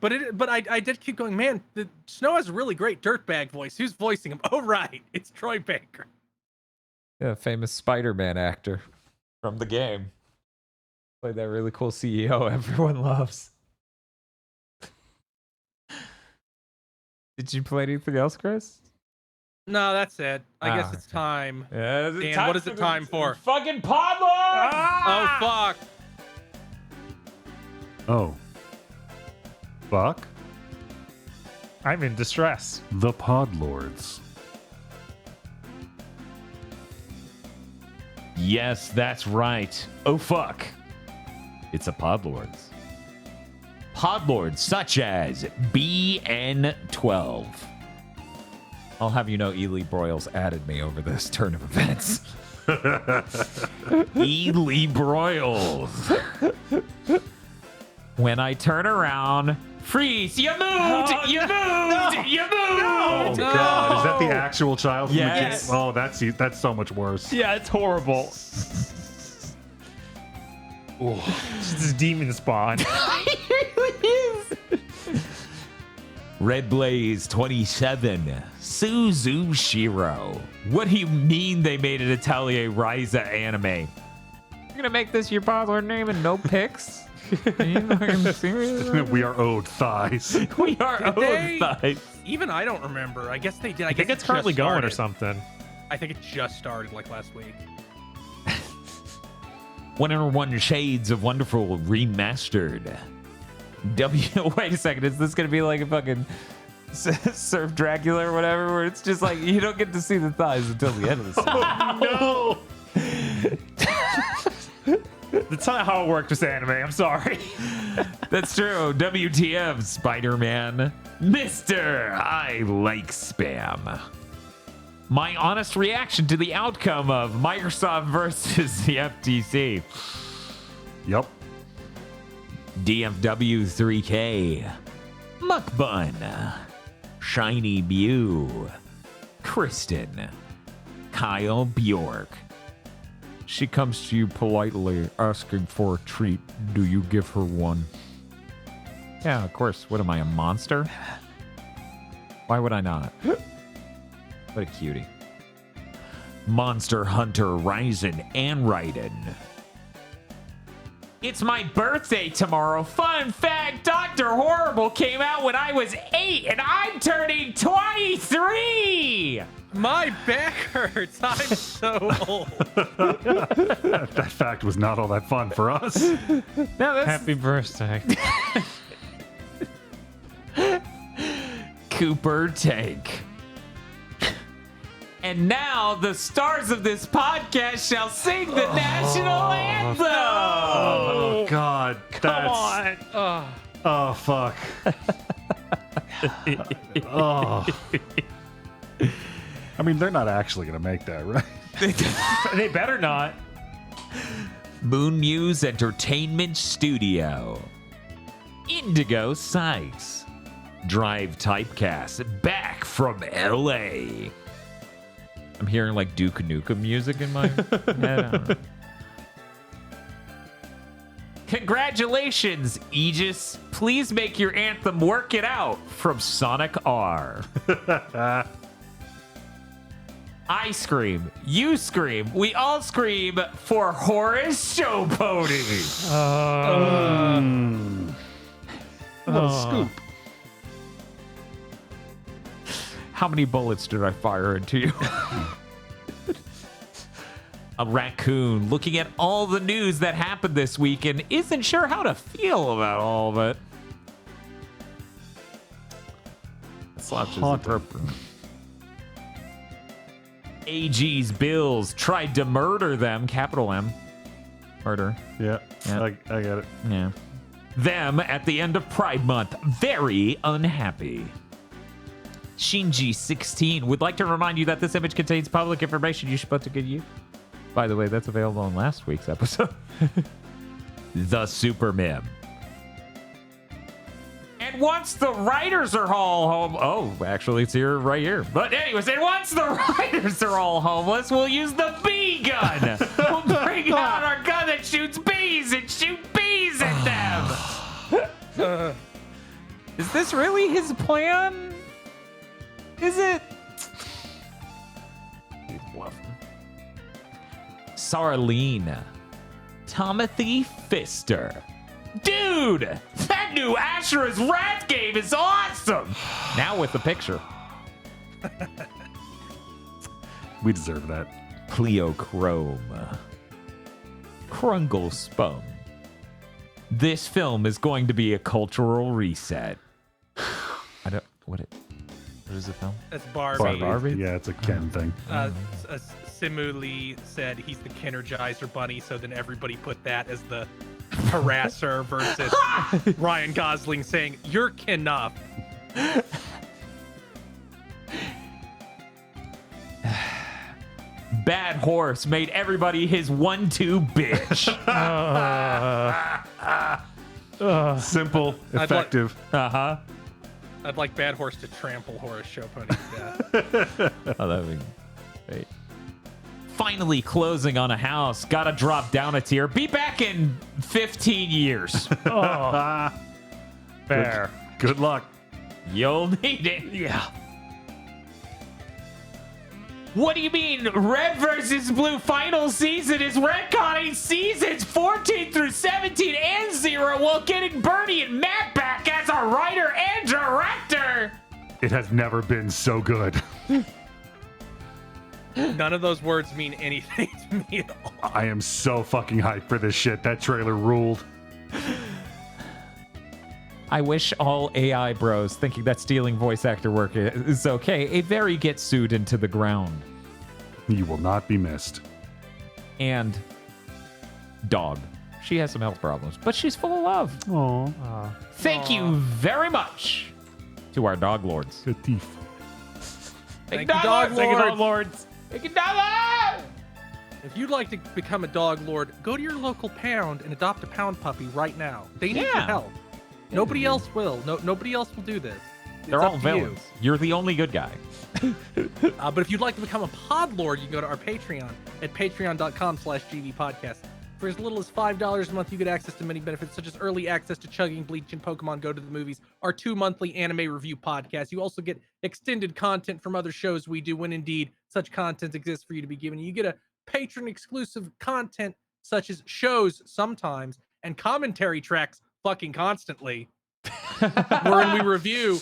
But I did keep going, man, Snow has a really great dirtbag voice. Who's voicing him? Oh, right. It's Troy Baker. Yeah, famous Spider-Man actor from the game. Played that really cool CEO everyone loves. Did you play anything else, Chris? No, that's it. I guess it's time. Yeah, Dan, what is it time for? Fucking Podlord! Oh, fuck. Oh. Fuck. I'm in distress. The Podlords. Yes, that's right. Oh, fuck. It's a Podlords. Podlords such as BN12. I'll have you know Ely Broyles added me over this turn of events. Ely Broyles. When I turn around, freeze! You moved! You moved! You moved! Oh god, is that the actual child from Yes. the game? Oh, that's so much worse. Yeah, it's horrible. It's this demon spawn. Red Blaze 27. Suzu Shiro. What do you mean they made an Atelier Ryza anime? You're gonna make this your Podlord name and no pics? Are you fucking serious? We are owed thighs. We are owed thighs. Even I don't remember. I guess they did. I think it's currently going or something. I think it just started like last week. 101 Shades of Wonderful remastered. Wait a second, is this gonna be like a fucking Surf Dracula or whatever, where it's just like you don't get to see the thighs until the end of the season? No. That's not how it worked with anime. I'm sorry. That's true. WTF, Spider-Man. Mr. I like spam. My honest reaction to the outcome of Microsoft versus the FTC. Yep. DFW 3K. Muckbun. Shiny Bew. Kristen. Kyle Bjork. She comes to you politely asking for a treat. Do you give her one? Yeah, of course. What am I, a monster? Why would I not? What a cutie. Monster Hunter Ryzen and Raiden. It's my birthday tomorrow. Fun fact, Dr. Horrible came out when I was 8 and I'm turning 23! My back hurts. I'm so old. That fact was not all that fun for us. No, that's Happy birthday. Cooper Tank. And now the stars of this podcast shall sing the national anthem. Oh god. Come on. Oh fuck. Oh. I mean, they're not actually gonna make that, right? They better not. Moon Muse Entertainment Studio. Indigo Sykes. Drive Typecast back from LA. I'm hearing like Duke Nukem music in my head. I don't know. Congratulations, Aegis. Please make your anthem work it out from Sonic R. I scream, you scream, we all scream for Horace Showpony. What a scoop. How many bullets did I fire into you? A raccoon looking at all the news that happened this week and isn't sure how to feel about all of it. Slouch is appropriate. AG's bills tried to murder them. Capital M. Murder. Yeah. I get it. Yeah. Them at the end of Pride Month. Very unhappy. Shinji16 would like to remind you that this image contains public information you should put to good use. By the way, that's available on last week's episode. The Super Mim. And once the writers are all home... Oh, actually, it's here, right here. But anyways, and once the writers are all homeless, we'll use the bee gun. We'll bring out our gun that shoots bees and shoot bees at them. Is this really his plan? Is it? He's bluffing. Sarlene. Timothy Pfister. Dude, that new Asher's Wrath game is awesome. Now with the picture. We deserve that. Cleochrome. Krungle Spum. This film is going to be a cultural reset. What is the film? That's Barbie. Barbie? Yeah, it's a Ken thing. Simuli said he's the Energizer Bunny, so then everybody put that as the harasser versus Ryan Gosling saying, "You're Knuff." Bad Horse made everybody his 1-2 bitch. Simple, effective. I'd like Bad Horse to trample Horace Showpony to death. Oh, that would be great. Finally closing on a house. Gotta drop down a tier. Be back in 15 years. Fair. Good luck. You'll need it. Yeah. What do you mean? Red versus Blue final season is retconning seasons 14 through 17 and 0 while getting Bernie and Matt back as a writer and director. It has never been so good. None of those words mean anything to me at all. I am so fucking hyped for this shit. That trailer ruled. I wish all AI bros thinking that stealing voice actor work is okay. A very get sued into the ground. You will not be missed. And dog. She has some health problems, but she's full of love. Aww. Thank you very much to our dog lords. Good thief. Thank you, dog lords. Lords. Thank you, dog lords. If you'd like to become a dog lord, go to your local pound and adopt a pound puppy right now. They need your help. Nobody else will. Nobody else will do this. They're all villains. You're the only good guy. But if you'd like to become a pod lord, you can go to our Patreon at patreon.com/GVPodcast. For as little as $5 a month, you get access to many benefits, such as early access to Chugging, Bleach, and Pokemon Go to the Movies, our 2 monthly anime review podcasts. You also get extended content from other shows we do when indeed such content exists for you to be given. You get a patron-exclusive content such as shows sometimes and commentary tracks fucking constantly, wherein we review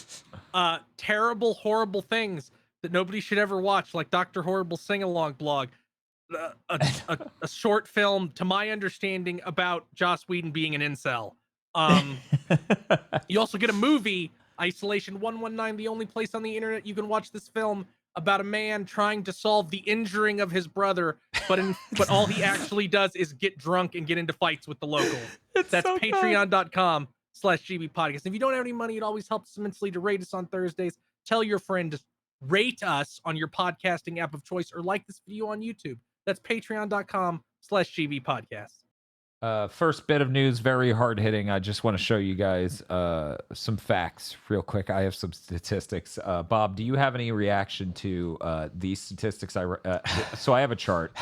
terrible, horrible things that nobody should ever watch, like Dr. Horrible Sing-Along blog, a short film, to my understanding, about Joss Whedon being an incel. You also get a movie, Isolation 119, the only place on the internet you can watch this film about a man trying to solve the injuring of his brother, but all he actually does is get drunk and get into fights with the locals. That's so patreon.com/GBpodcast. If you don't have any money, it always helps immensely to rate us on Thursdays. Tell your friend to rate us on your podcasting app of choice, or like this video on YouTube. That's patreon.com/GBpodcast. First bit of news, very hard hitting. I just want to show you guys some facts real quick. I have some statistics. Bob, do you have any reaction to these statistics? So I have a chart.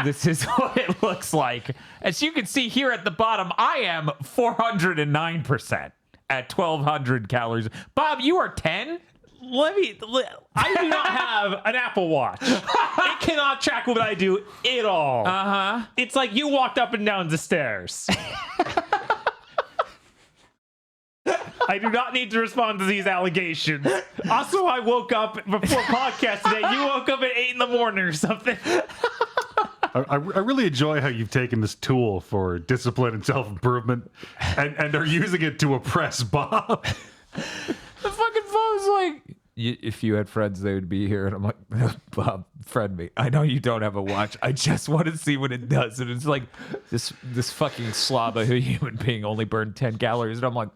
This is what it looks like. As you can see here at the bottom, I am 409% at 1,200 calories. Bob, you are 10? I do not have an Apple Watch. It cannot track what I do at all. It's like you walked up and down the stairs. I do not need to respond to these allegations. Also, I woke up before podcast today. You woke up at 8 in the morning or something. I really enjoy how you've taken this tool for discipline and self-improvement and are using it to oppress Bob. The fucking phone's like, if you had friends, they would be here. And I'm like, Bob, friend me. I know you don't have a watch. I just want to see what it does. And it's like, this fucking slob of a human being only burned 10 calories. And I'm like,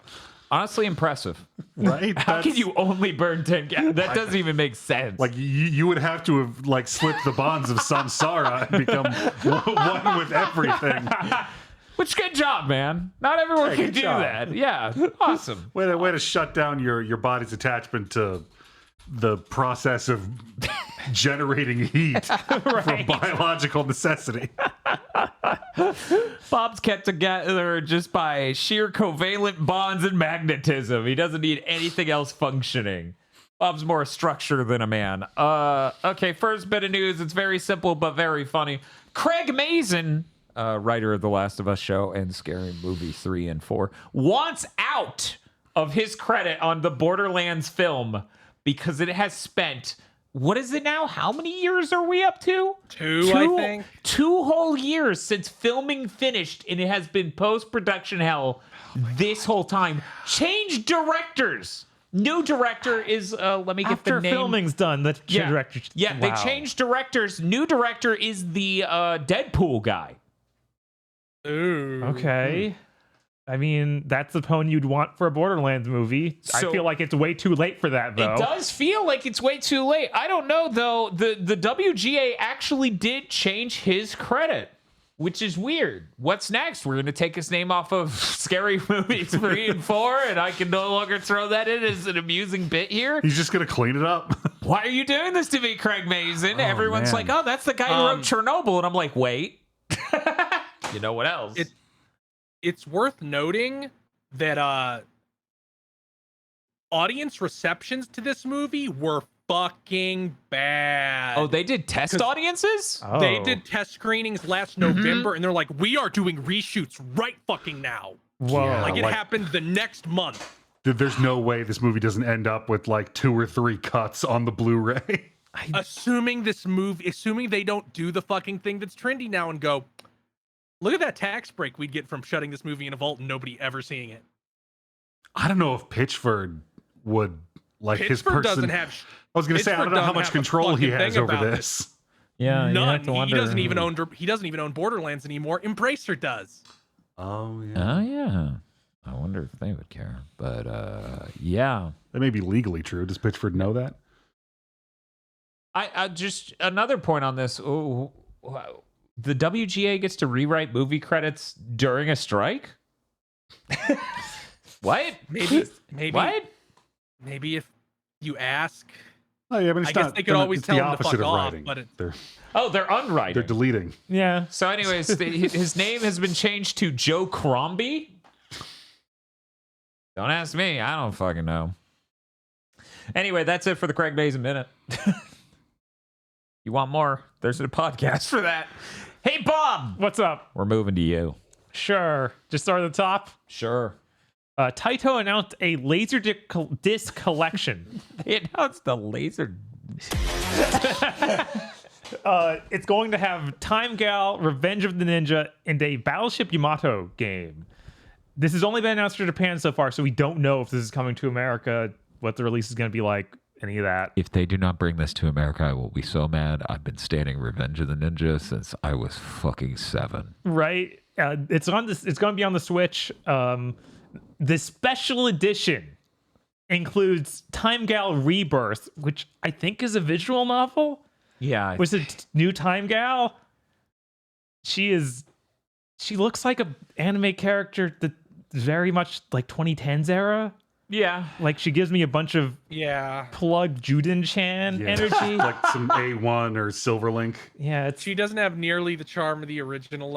honestly impressive. Right? How can you only burn 10 calories? That doesn't even make sense. Like, you would have to have, like, slipped the bonds of samsara and become one with everything. Which, good job, man. Not everyone can do that. Yeah, awesome. Way to shut down your body's attachment to the process of generating heat from biological necessity. Bob's kept together just by sheer covalent bonds and magnetism. He doesn't need anything else functioning. Bob's more a structure than a man. Okay, first bit of news. It's very simple but very funny. Craig Mazin, writer of The Last of Us show and Scary Movie 3 and 4, wants out of his credit on the Borderlands film because it has spent, what is it now? How many years are we up to? Two, I think. 2 whole years since filming finished, and it has been post-production hell this whole time. Change directors. New director is, let me get After the name. filming's done, the director. Yeah, they changed directors. New director is the Deadpool guy. Ooh. Okay. I mean, that's the tone you'd want for a Borderlands movie. So- I feel like it's way too late for that, though. It does feel like it's way too late. I don't know, though. The WGA actually did change his credit, which is weird. What's next? We're going to take his name off of Scary Movie 3 and 4, and I can no longer throw that in as an amusing bit here? He's just going to clean it up. Why are you doing this to me, Craig Mazin? Everyone's man. like, oh, that's the guy who wrote Chernobyl. And I'm like, wait. You know what else? It's worth noting that audience receptions to this movie were fucking bad. Oh, they did test audiences? Oh. They did test screenings last November, and they're like, we are doing reshoots right fucking now. Whoa. Yeah. Like, it like- happened the next month. There's no way this movie doesn't end up with like 2 or 3 cuts on the Blu-ray. Assuming they don't do the fucking thing that's trendy now and go, look at that tax break we'd get from shutting this movie in a vault and nobody ever seeing it. I don't know if Pitchford would like his Pittsburgh person. doesn't have I was going to say I don't Pittsburgh know how doesn't much have a control he fucking has thing over about this. Yeah, you none. have to wonder. He doesn't even own Borderlands anymore. Embracer does. Oh yeah, Oh, yeah. I wonder if they would care. But, yeah. that may be legally true. Does Pitchford know that? I just, another point on this. Oh, wow. The WGA gets to rewrite movie credits during a strike? What? Maybe. What? Maybe if you ask. Oh yeah, but it's I guess not. they could always it's tell the him to opposite fuck of off, writing. but it- They're Oh, they're unwriting. they're deleting. Yeah. So, anyways, his name has been changed to Joe Crombie. Don't ask me. I don't fucking know. Anyway, that's it for the Craig Mazin Minute. You want more? There's a podcast for that. Hey, Bob! What's up? We're moving to you. Sure. Just start at the top. Sure. Taito announced a Laserdisc collection. They announced the laser. It's going to have Time Gal, Revenge of the Ninja, and a Battleship Yamato game. This has only been announced for Japan so far, so we don't know if this is coming to America, what the release is going to be like, any of that. If they do not bring this to America, I will be so mad. I've been standing Revenge of the Ninja since I was fucking 7. Right? It's on this. It's going to be on the Switch. The special edition includes Time Gal Rebirth, which I think is a visual novel. Yeah. Was it new Time Gal? She looks like an anime character that very much like 2010s era. Yeah. Like she gives me a bunch of Yeah. plug Juden-chan Yeah. energy. Like some A1 or Silverlink. Yeah, it's She doesn't have nearly the charm of the original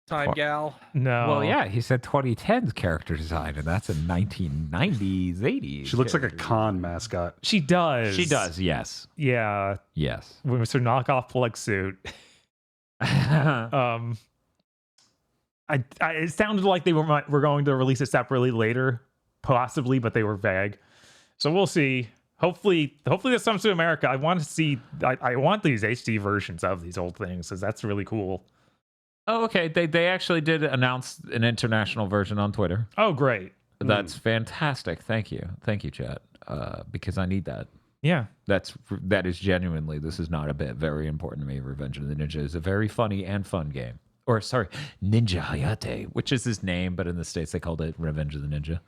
Time Gal. no. Well, yeah, he said 2010's character design, and that's a 1990s, 80s. She looks like a character. con mascot. She does. She does, yes. Yeah, Yes. with her knockoff plug suit. I it sounded like they were going to release it separately later, possibly, but they were vague. So we'll see. Hopefully this comes to America. I want to see. I want these HD versions of these old things because that's really cool. Oh, okay. They actually did announce an international version on Twitter. Oh, great. That's fantastic. Thank you, chat. Because I need that. Yeah, that is genuinely. This is not a bit. Very important to me. Revenge of the Ninja is a very funny and fun game. Or sorry, Ninja Hayate, which is his name, but in the States they called it Revenge of the Ninja.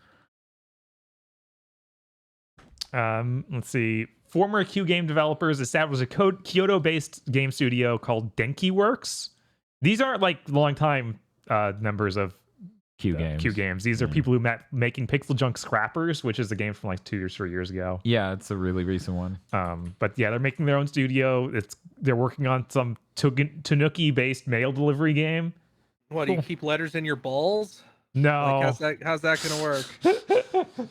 Let's see. Former Q game developers established a Kyoto-based game studio called Denki Works. These aren't like longtime members of Q games. These are people who met making Pixel Junk Scrappers, which is a game from like 2 or 3 years ago. Yeah, it's a really recent one. But yeah, they're making their own studio. They're working on some Tanuki-based mail delivery game. What, do you keep letters in your balls? No. Like, how's that gonna work?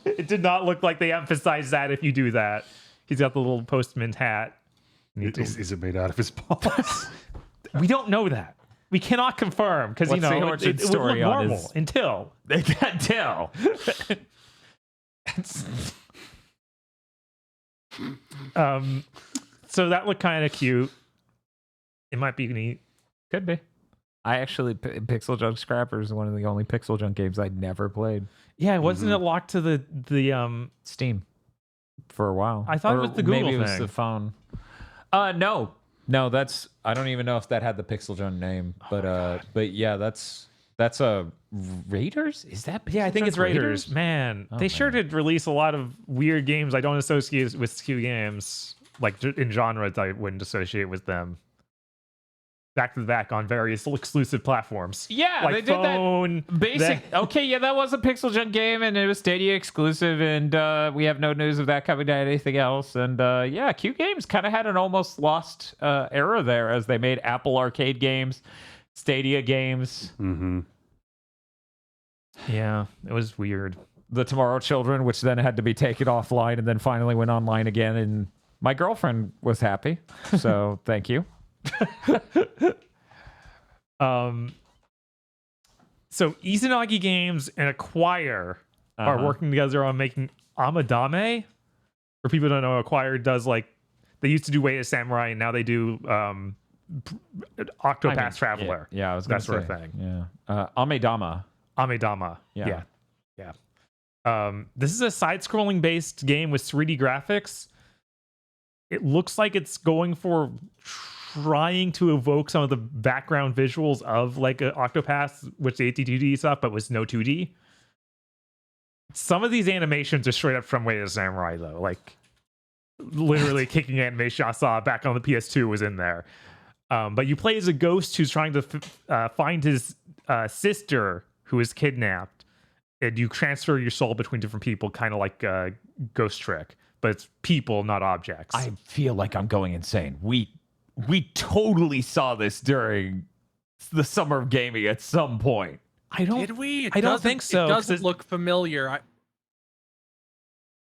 It did not look like they emphasized that if you do that. He's got the little postman hat. Is it made out of his balls? We don't know that. We cannot confirm because What's the origin it would story look on normal his- until so that looked kind of cute. It might be neat. Could be. I actually Pixel Junk Scrappers is one of the only Pixel Junk games I'd never played. Yeah, wasn't it locked to the Steam for a while. I thought it Or was the Google maybe it was thing. the phone. No, that's I don't even know if that had the Pixel Junk name, but yeah, that's a Raiders. Is that Pixel Yeah, I think Junk it's Raiders. Man, they sure did release a lot of weird games I don't associate with Q games, like in genres I wouldn't associate with them. Back to back on various exclusive platforms. Yeah, like they did phone, that. Basic. Okay, yeah, that was a Pixel Junk game, and it was Stadia exclusive, and we have no news of that coming to anything else. And yeah, Q Games kind of had an almost lost era there as they made Apple Arcade games, Stadia games. Mm-hmm. Yeah, it was weird. The Tomorrow Children, which then had to be taken offline and then finally went online again. And my girlfriend was happy. So thank you. So Izanagi Games and Acquire are working together on making Amadame. For people who don't know, Acquire does like they used to do Way of Samurai and now they do Octopath Traveler. Yeah, I was that gonna sort of say, thing. Yeah. Amedama. Amedama. Yeah. This is a side-scrolling based game with 3D graphics. It looks like it's going for trying to evoke some of the background visuals of like a Octopath, which the 2D stuff, but was no 2D. Some of these animations are straight up from Way of Samurai, though. Like literally kicking animation I saw back on the PS2 was in there. But you play as a ghost who's trying to find his sister who is kidnapped, and you transfer your soul between different people, kind of like a Ghost Trick, but it's people, not objects. I feel like I'm going insane. We totally saw this during the summer of gaming at some point. I don't. Did we? I don't think so, It 'cause doesn't look familiar. I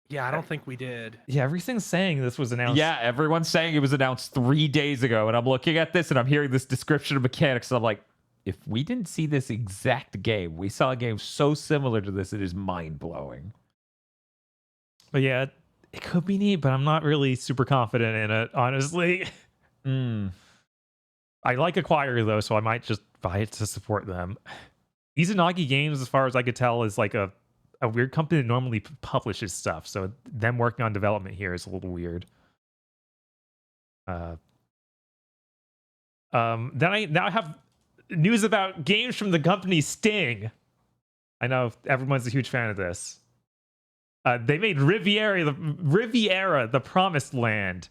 don't think we did. Yeah, everything's saying this was announced. Yeah, everyone's saying it was announced 3 days ago, and I'm looking at this and I'm hearing this description of mechanics, and I'm like, if we didn't see this exact game, we saw a game so similar to this, it is mind-blowing. But yeah, it could be neat, but I'm not really super confident in it, honestly. I like Acquire, though, so I might just buy it to support them. Izanagi Games, as far as I could tell, is like a weird company that normally publishes stuff, so them working on development here is a little weird. Then I now have news about games from the company Sting. I know everyone's a huge fan of this. They made Riviera, the Promised Land.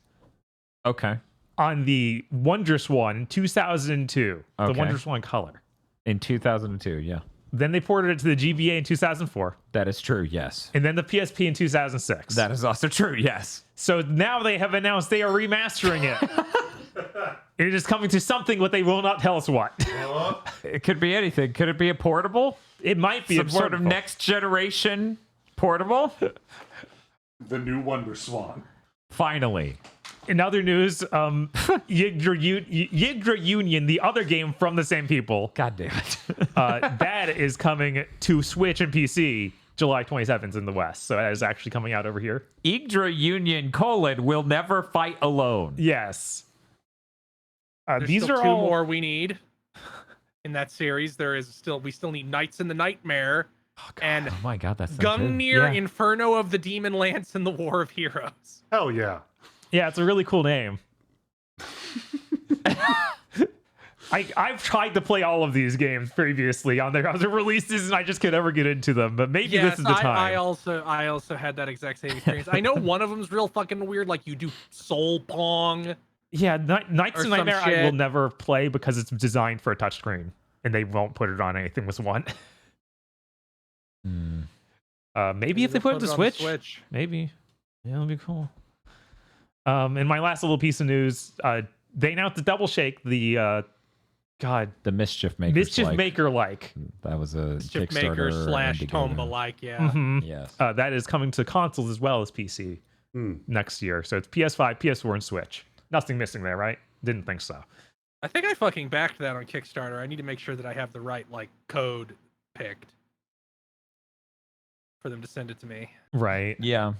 Okay. On the WonderSwan in 2002. The Okay. WonderSwan color. In 2002, yeah. Then they ported it to the GBA in 2004. That is true, yes. And then the PSP in 2006. That is also true, yes. So now they have announced they are remastering it. It is coming to something, but they will not tell us what. It could be anything. Could it be a portable? It might be Some sort of next generation portable? The new Wonder Swan. Finally. In other news, Yggdra Union, the other game from the same people, God damn it. that is coming to Switch and PC July 27th in the West. So that is actually coming out over here. Yggdra Union : will never fight alone. Yes. There's These still are two all more we need in that series. We still need Knights in the Nightmare and Oh my god, that's so good. Gungnir Yeah. Inferno of the Demon Lance and the War of Heroes. Hell yeah. Yeah, it's a really cool name. I've tried to play all of these games previously on their other releases, and I just could never get into them. But maybe Yes, this is the time. I also had that exact same experience. I know one of them's real fucking weird, like you do Soul Pong. Yeah, Knights Or of some Nightmare I will shit. never play because it's designed for a touchscreen, and they won't put it on anything with one. Hmm. Maybe if they put it to on the Switch, maybe. Yeah, that'll be cool. And my last little piece of news, they announced the Double Shake, the The Mischief Maker. Mischief Maker like. That was a Mischief Kickstarter. Maker / Indiegogo. Tomba like, yeah. Mhm. Yes. That is coming to consoles as well as PC next year. So it's PS5, PS4, and Switch. Nothing missing there, right? Didn't think so. I think I fucking backed that on Kickstarter. I need to make sure that I have the right like code picked for them to send it to me. Right. Yeah.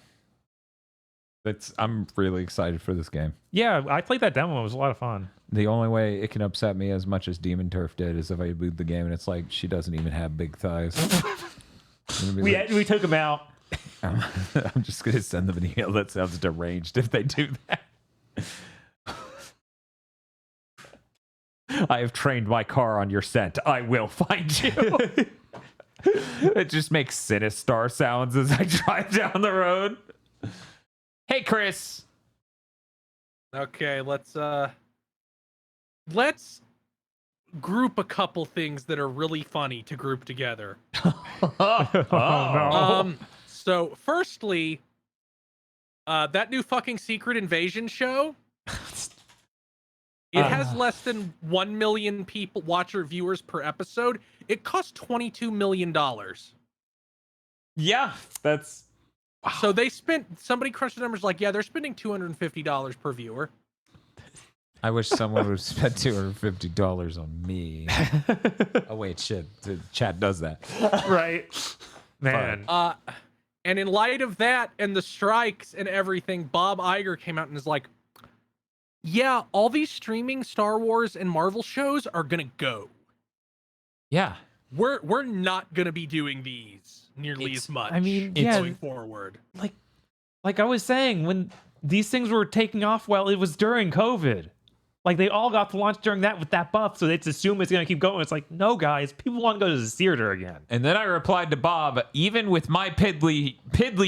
I'm really excited for this game. Yeah, I played that demo. It was a lot of fun. The only way it can upset me as much as Demon Turf did is if I boot the game and it's like she doesn't even have big thighs. I'm gonna be like, We took them out. I'm just gonna send them an email that sounds deranged if they do that. I have trained my car on your scent. I will find you. It just makes Sinistar sounds as I drive down the road. Hey, Chris. Okay, let's group a couple things that are really funny to group together. no. So firstly, that new fucking Secret Invasion show, it has less than 1 million people viewers per episode. It cost $22 million. Yeah, that's So somebody crunched the numbers like, yeah, they're spending $250 per viewer. I wish someone would spend $250 on me. Oh wait, shit. The chat does that. Right. Man. And in light of that and the strikes and everything, Bob Iger came out and is like, yeah, all these streaming Star Wars and Marvel shows are gonna go. Yeah. We're not gonna be doing these nearly as much. I mean, going forward. Like I was saying, when these things were taking off, well, it was during COVID. Like they all got to launch during that with that buff, so they'd assume it's gonna keep going. It's like, no, guys, people want to go to the theater again. And then I replied to Bob, even with my piddly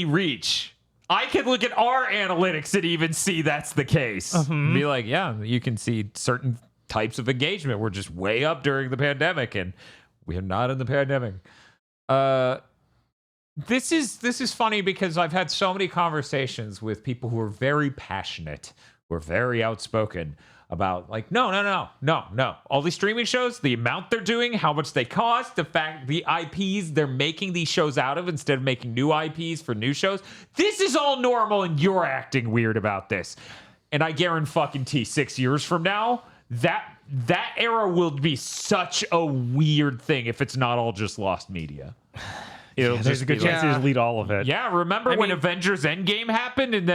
reach, I can look at our analytics and even see that's the case. Be like, yeah, you can see certain types of engagement were just way up during the pandemic, and we are not in the pandemic. This is funny because I've had so many conversations with people who are very passionate, who are very outspoken about like, no. All these streaming shows, the amount they're doing, how much they cost, the fact the IPs they're making these shows out of instead of making new IPs for new shows. This is all normal and you're acting weird about this. And I guarantee 6 years from now, that era will be such a weird thing if it's not all just lost media. It'll There's a good be like- chance they delete all of it. yeah, remember when Avengers Endgame happened and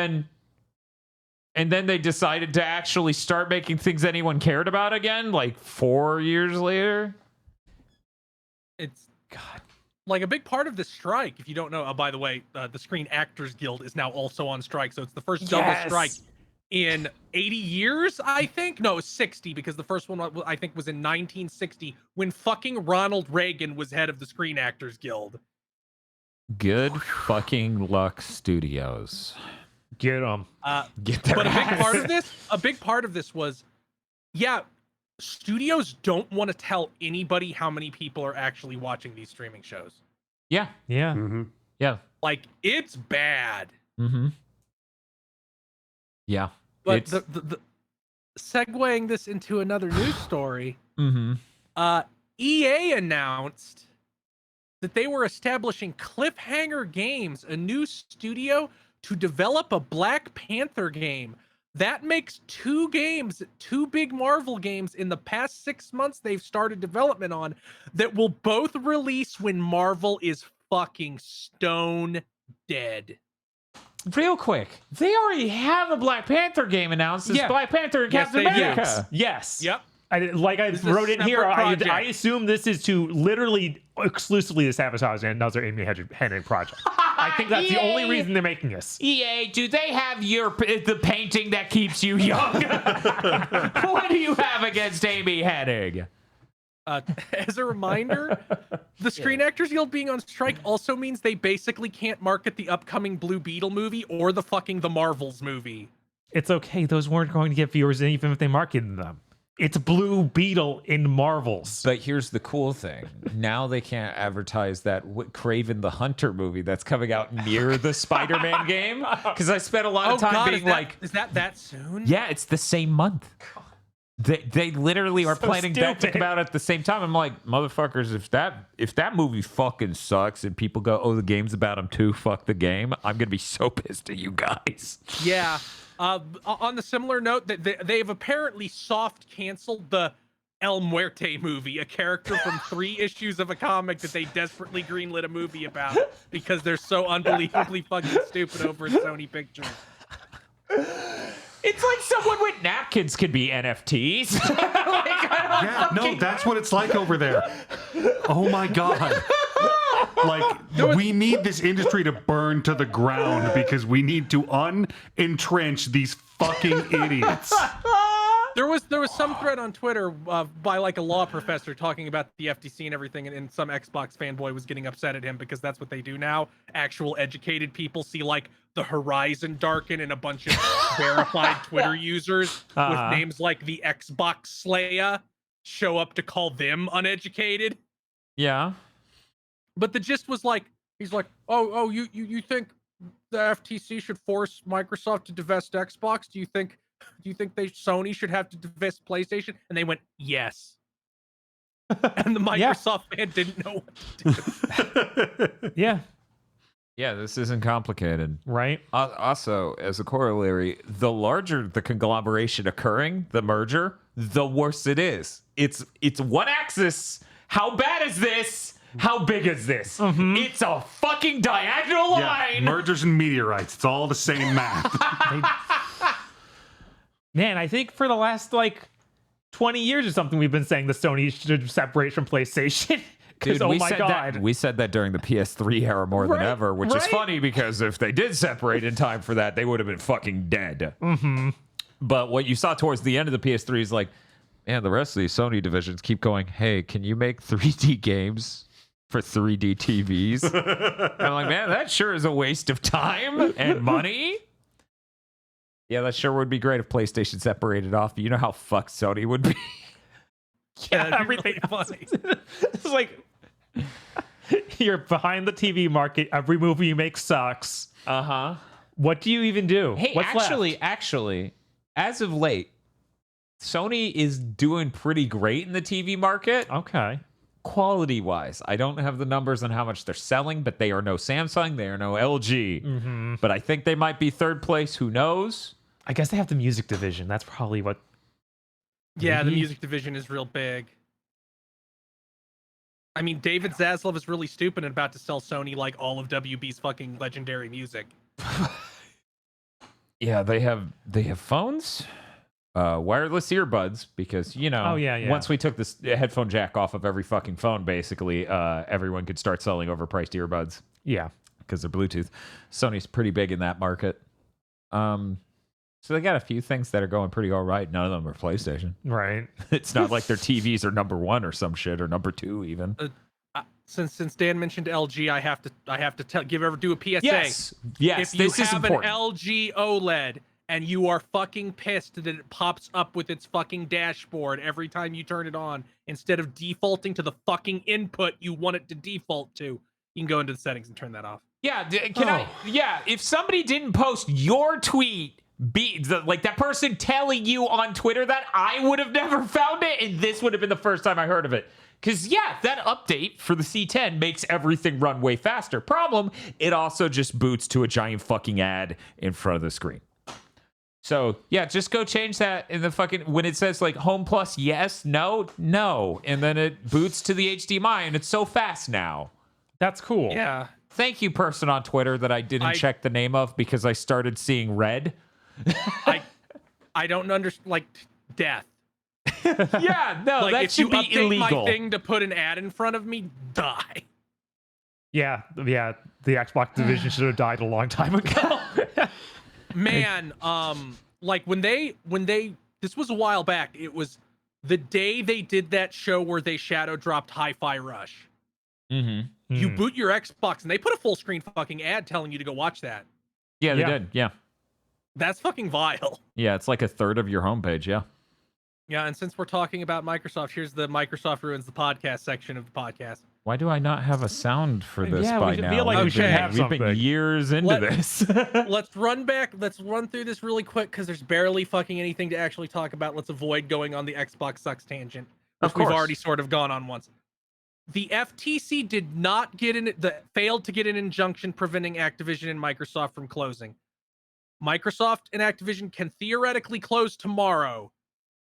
then they decided to actually start making things anyone cared about again, like 4 years later? It's God. Like a big part of the strike, if you don't know, by the way, the Screen Actors Guild is now also on strike. So it's the first double strike in 80 years, I think. No, 60, because the first one I think was in 1960 when fucking Ronald Reagan was head of the Screen Actors Guild. Good fucking luck, studios. Get them. Get their But ass. a big part of this was, yeah, studios don't want to tell anybody how many people are actually watching these streaming shows. Yeah, Yeah. yeah. Like, it's bad. Mm-hmm. Yeah. But It's- the segueing this into another news story, Mm-hmm. EA announced that they were establishing Cliffhanger Games, a new studio to develop a Black Panther game. That makes two big Marvel games in the past 6 months they've started development on that will both release when Marvel is fucking stone dead. Real quick, they already have a Black Panther game announced. It's Yeah. Black Panther and Yes, Captain they do. America. Yes. Yep. I This is a wrote in here. separate I project. assume this is to literally exclusively to sabotage another Amy Hennig project. I think that's the only reason they're making this. EA, do they have the painting that keeps you young? What do you have against Amy Hennig? As a reminder, the Screen Actors Guild being on strike also means they basically can't market the upcoming Blue Beetle movie or the Marvels movie. It's okay. Those weren't going to get viewers even if they marketed them. It's Blue Beetle in Marvels. But here's the cool thing. Now they can't advertise that Kraven the Hunter movie that's coming out near the Spider-Man game. Because I spent a lot of time being is that soon? yeah, it's the same month. They literally are So planning that to stupid. come out at the same time. I'm like, motherfuckers, if that movie fucking sucks and people go, oh, the game's about him too, fuck the game, I'm going to be so pissed at you guys. Yeah. On the similar note, that they've apparently soft canceled the El Muerte movie, a character from 3 issues of a comic that they desperately greenlit a movie about because they're so unbelievably fucking stupid over at Sony Pictures. It's like someone with napkins could be NFTs. Yeah, no, that's what it's like over there. Oh my god. Like, we need this industry to burn to the ground because we need to unentrench these fucking idiots. There was some thread on Twitter by like a law professor talking about the FTC and everything, and some Xbox fanboy was getting upset at him because that's what they do now. Actual educated people see like the horizon darken and a bunch of verified Twitter users with names like the Xbox Slayer show up to call them uneducated. Yeah. But the gist was like, he's like, oh, you think the FTC should force Microsoft to divest Xbox? Do you think Sony should have to divest PlayStation? And they went, yes. And the Microsoft fan didn't know what to do. Yeah. Yeah, this isn't complicated. Right. Also, as a corollary, the larger the conglomeration occurring, the merger, the worse it is. It's one axis. How bad is this? How big is this? Mm-hmm. It's a fucking diagonal line. Yeah, mergers and meteorites. It's all the same math. Man, I think for the last like 20 years or something, we've been saying the Sony should separate from PlayStation. Because Dude, oh my god, we said that during the PS3 era more than Right, ever, which is right. funny because if they did separate in time for that, they would have been fucking dead. Mm-hmm. But what you saw towards the end of the PS3 is like, man, the rest of these Sony divisions keep going, hey, can you make 3D games for 3D TVs? And I'm like, man, that sure is a waste of time and money. Yeah, that sure would be great if PlayStation separated off. You know how fucked Sony would be? Yeah, everything really funny. It's like you're behind the TV market. Every movie you make sucks. Uh-huh. What do you even do? Hey, What's actually, as of late, Sony is doing pretty great in the TV market. left? Okay. Quality-wise, I don't have the numbers on how much they're selling, but they are no Samsung, they are no LG. Mm-hmm. But I think they might be third place. Who knows? I guess they have the music division. That's probably what. Yeah, the Maybe? music division is real big. I mean, David Zaslav is really stupid and about to sell Sony like all of WB's fucking legendary music. Yeah, they have phones, wireless earbuds, because Oh, yeah. once we took this headphone jack off of every fucking phone, basically, everyone could start selling overpriced earbuds Yeah. because they're Bluetooth. Sony's pretty big in that market. So they got a few things that are going pretty all right. None of them are PlayStation. Right. It's not like their TVs are number 1 or some shit, or number 2 even. Since Dan mentioned LG, I have to do a PSA. Yes, If you this is have an important. LG OLED and you are fucking pissed that it pops up with its fucking dashboard every time you turn it on, instead of defaulting to the fucking input you want it to default to, you can go into the settings and turn that off. Yeah, if somebody didn't post your tweet, like that person telling you on Twitter that, I would have never found it, and this would have been the first time I heard of it. Because, yeah, that update for the C10 makes everything run way faster. Problem, it also just boots to a giant fucking ad in front of the screen. So yeah, just go change that in the fucking when it says like Home Plus, yes, no, and then it boots to the HDMI, and it's so fast now. That's cool. Yeah. Thank you, person on Twitter that I didn't check the name of because I started seeing red. I don't understand, like, death. Yeah, no, Like, that if you should be update illegal. my thing to put an ad in front of me, die. Yeah. The Xbox division should have died a long time ago. Man, like when they this was a while back. It was the day they did that show where they shadow dropped Hi-Fi Rush. Mm-hmm. You boot your Xbox and they put a full screen fucking ad telling you to go watch that. Yeah, they did. Yeah. That's fucking vile. Yeah, it's like a third of your homepage. Yeah. Yeah, and since we're talking about Microsoft, here's the Microsoft Ruins the Podcast section of the podcast. Why do I not have a sound for this Yeah, by we now? feel like we should have We've been something. years into this. Let's run through this really quick because there's barely fucking anything to actually talk about. Let's avoid going on the Xbox sucks tangent, which Of we've course. already sort of gone on once. The FTC did not failed to get an injunction preventing Activision and Microsoft from closing. Microsoft and Activision can theoretically close tomorrow.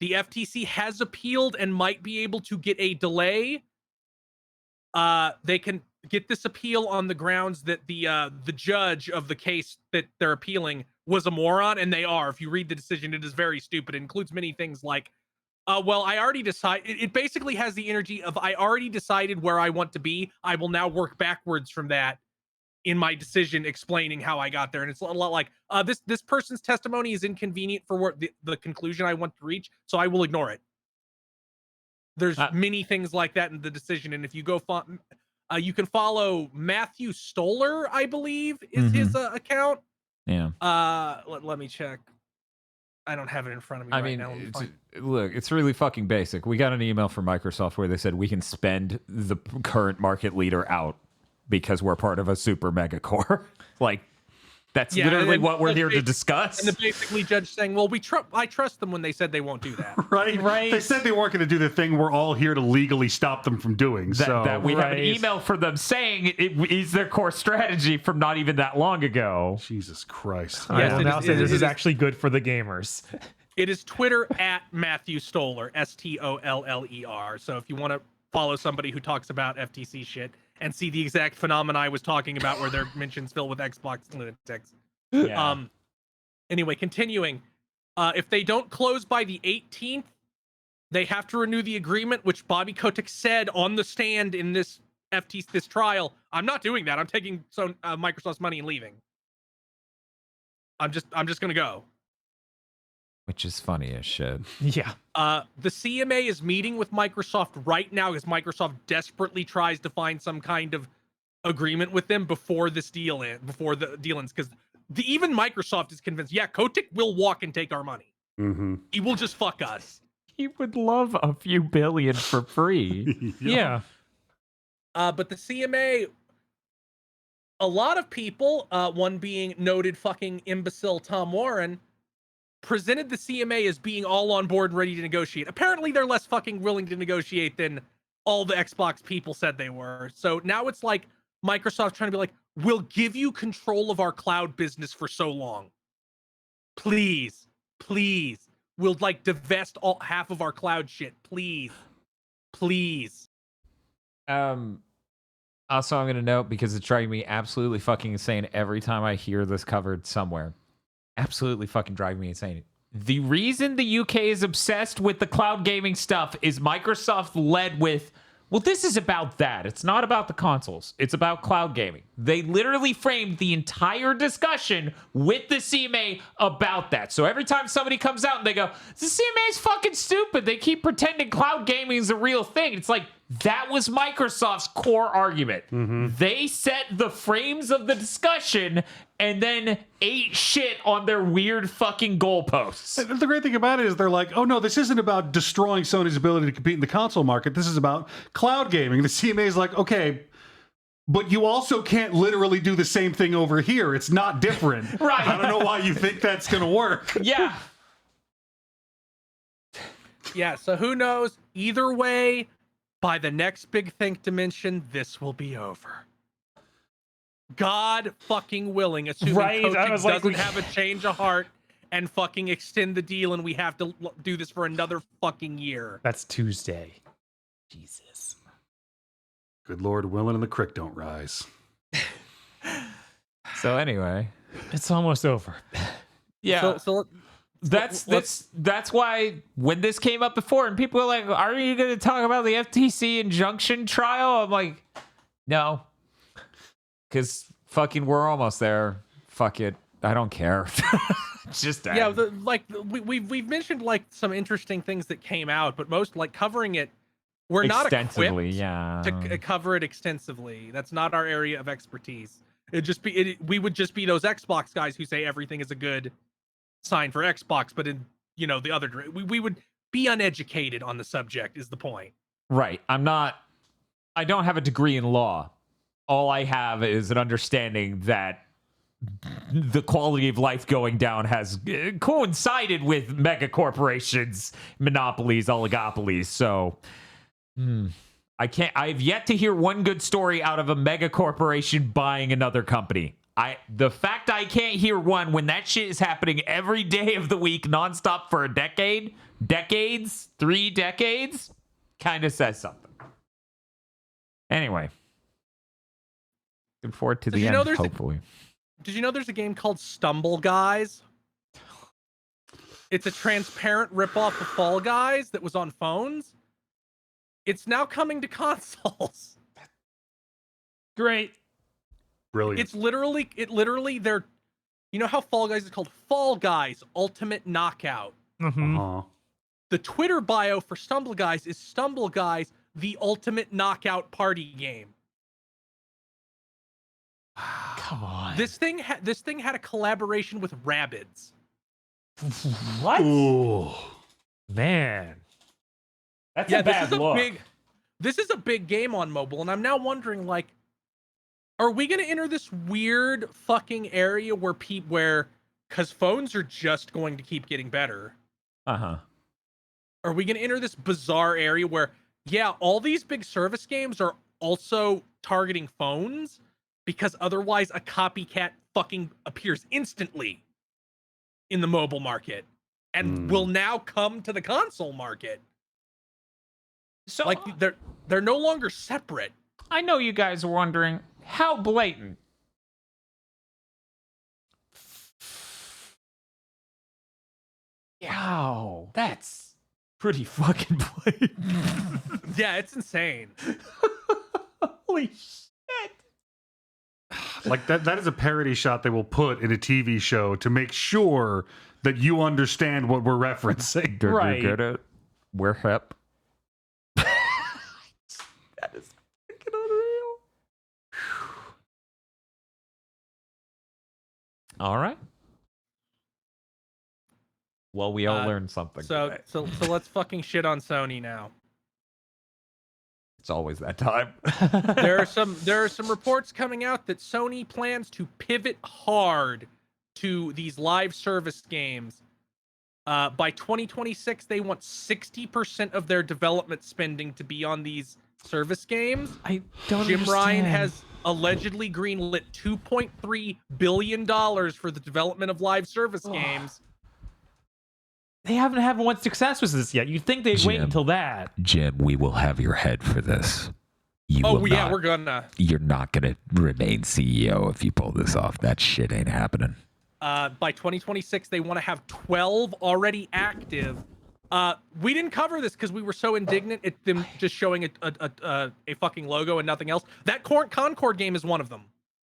The FTC has appealed and might be able to get a delay. They can get this appeal on the grounds that the judge of the case that they're appealing was a moron, and they are. If you read the decision, it is very stupid. It includes many things like, well, I already decided. It basically has the energy of I already decided where I want to be. I will now work backwards from that in my decision, explaining how I got there. And it's a lot like this person's testimony is inconvenient for the conclusion I want to reach, so I will ignore it. There's many things like that in the decision, and if you go, you can follow Matthew Stoller, I believe, is his account. Yeah. Let me check. I don't have it in front of me now. Look, it's really fucking basic. We got an email from Microsoft where they said we can spend the current market leader out because we're part of a super mega core. Like, that's literally what we're here to discuss. And the basically judge saying, well, I trust them when they said they won't do that. Right. They said they weren't going to do the thing we're all here to legally stop them from doing. That we have an email from them saying it is their core strategy from not even that long ago. Jesus Christ. I will now say this is actually good for the gamers. It is Twitter at Matthew Stoller, Stoller. So if you want to follow somebody who talks about FTC shit and see the exact phenomena I was talking about where their mentions fill with Xbox lunatics. Yeah. Anyway, continuing. If they don't close by the 18th, they have to renew the agreement, which Bobby Kotick said on the stand in this FTC trial. I'm not doing that. I'm taking Microsoft's money and leaving. I'm just gonna go. Which is funny as shit. Yeah. The CMA is meeting with Microsoft right now as Microsoft desperately tries to find some kind of agreement with them before the deal ends, because even Microsoft is convinced, yeah, Kotick will walk and take our money. Mm-hmm. He will just fuck us. He would love a few billion for free. Yeah. But the CMA, a lot of people, one being noted fucking imbecile Tom Warren, presented the CMA as being all on board and ready to negotiate. Apparently, they're less fucking willing to negotiate than all the Xbox people said they were. So now it's like Microsoft trying to be like, we'll give you control of our cloud business for so long. Please. We'll like divest half of our cloud shit. Please. Also, I'm going to note, because it's driving me absolutely fucking insane every time I hear this covered somewhere. Absolutely fucking driving me insane. The reason the UK is obsessed with the cloud gaming stuff is Microsoft led with, well, this is about that. It's not about the consoles. It's about cloud gaming. They literally framed the entire discussion with the CMA about that. So every time somebody comes out and they go, the CMA is fucking stupid, they keep pretending cloud gaming is a real thing. It's like, that was Microsoft's core argument. Mm-hmm. They set the frames of the discussion and then ate shit on their weird fucking goalposts. The great thing about it is they're like, oh no, this isn't about destroying Sony's ability to compete in the console market. This is about cloud gaming. The CMA is like, okay, but you also can't literally do the same thing over here. It's not different. Right. I don't know why you think that's going to work. Yeah. Yeah, so who knows? Either way, by the next big think dimension, this will be over. God fucking willing, assuming Kotick doesn't have a change of heart and fucking extend the deal, and we have to do this for another fucking year. That's Tuesday. Jesus. Good Lord, willing and the creek don't rise. So anyway, It's almost over. yeah. So That's why when this came up before and people were like, are you going to talk about the FTC injunction trial? I'm like, no, because fucking we're almost there. Fuck it. I don't care. Just yeah, we've mentioned like some interesting things that came out, but most like covering it, we're not extensively, equipped to cover it extensively. That's not our area of expertise. We would just be those Xbox guys who say everything is a good sign for Xbox, but in the other we would be uneducated on the subject is the point. Right. I don't have a degree in law. All I have is an understanding that the quality of life going down has coincided with mega corporations, monopolies, oligopolies. So I've yet to hear one good story out of a mega corporation buying another company. The fact I can't hear one when that shit is happening every day of the week, nonstop for a decade, 3 decades, kind of says something. Anyway, looking forward to the end, hopefully. Did you know there's a game called Stumble Guys? It's a transparent ripoff of Fall Guys that was on phones. It's now coming to consoles. Great. Brilliant. It literally they're, how Fall Guys is called Fall Guys Ultimate Knockout. Mm-hmm. The Twitter bio for Stumble Guys is Stumble Guys, the Ultimate Knockout Party Game. Come on. This thing had a collaboration with Rabbids. What? Ooh. Man. That's a bad look. This is a big game on mobile, and I'm now wondering, like, are we going to enter this weird fucking area where because phones are just going to keep getting better. Uh-huh. Are we going to enter this bizarre area where, yeah, all these big service games are also targeting phones because otherwise a copycat fucking appears instantly in the mobile market and will now come to the console market. So, like, they're no longer separate. I know you guys are wondering, how blatant? Wow, that's pretty fucking blatant. Yeah, it's insane. Holy shit. Like that is a parody shot they will put in a TV show to make sure that you understand what we're referencing. Did Right. you get it? We're hip. That is freaking unreal. All right. Well, we all learned something. So today. so let's fucking shit on Sony now. It's always that time. There are some reports coming out that Sony plans to pivot hard to these live service games. By 2026, they want 60% of their development spending to be on these service games. I don't Jim Ryan understand. has allegedly greenlit $2.3 billion for the development of live service games. They haven't had one success with this yet. You'd think they'd wait Jim. until that. Jim, we will have your head for this. We're gonna. You're not gonna remain CEO if you pull this off. That shit ain't happening. By 2026, they want to have 12 already active. We didn't cover this because we were so indignant at them just showing a fucking logo and nothing else. That Concord game is one of them.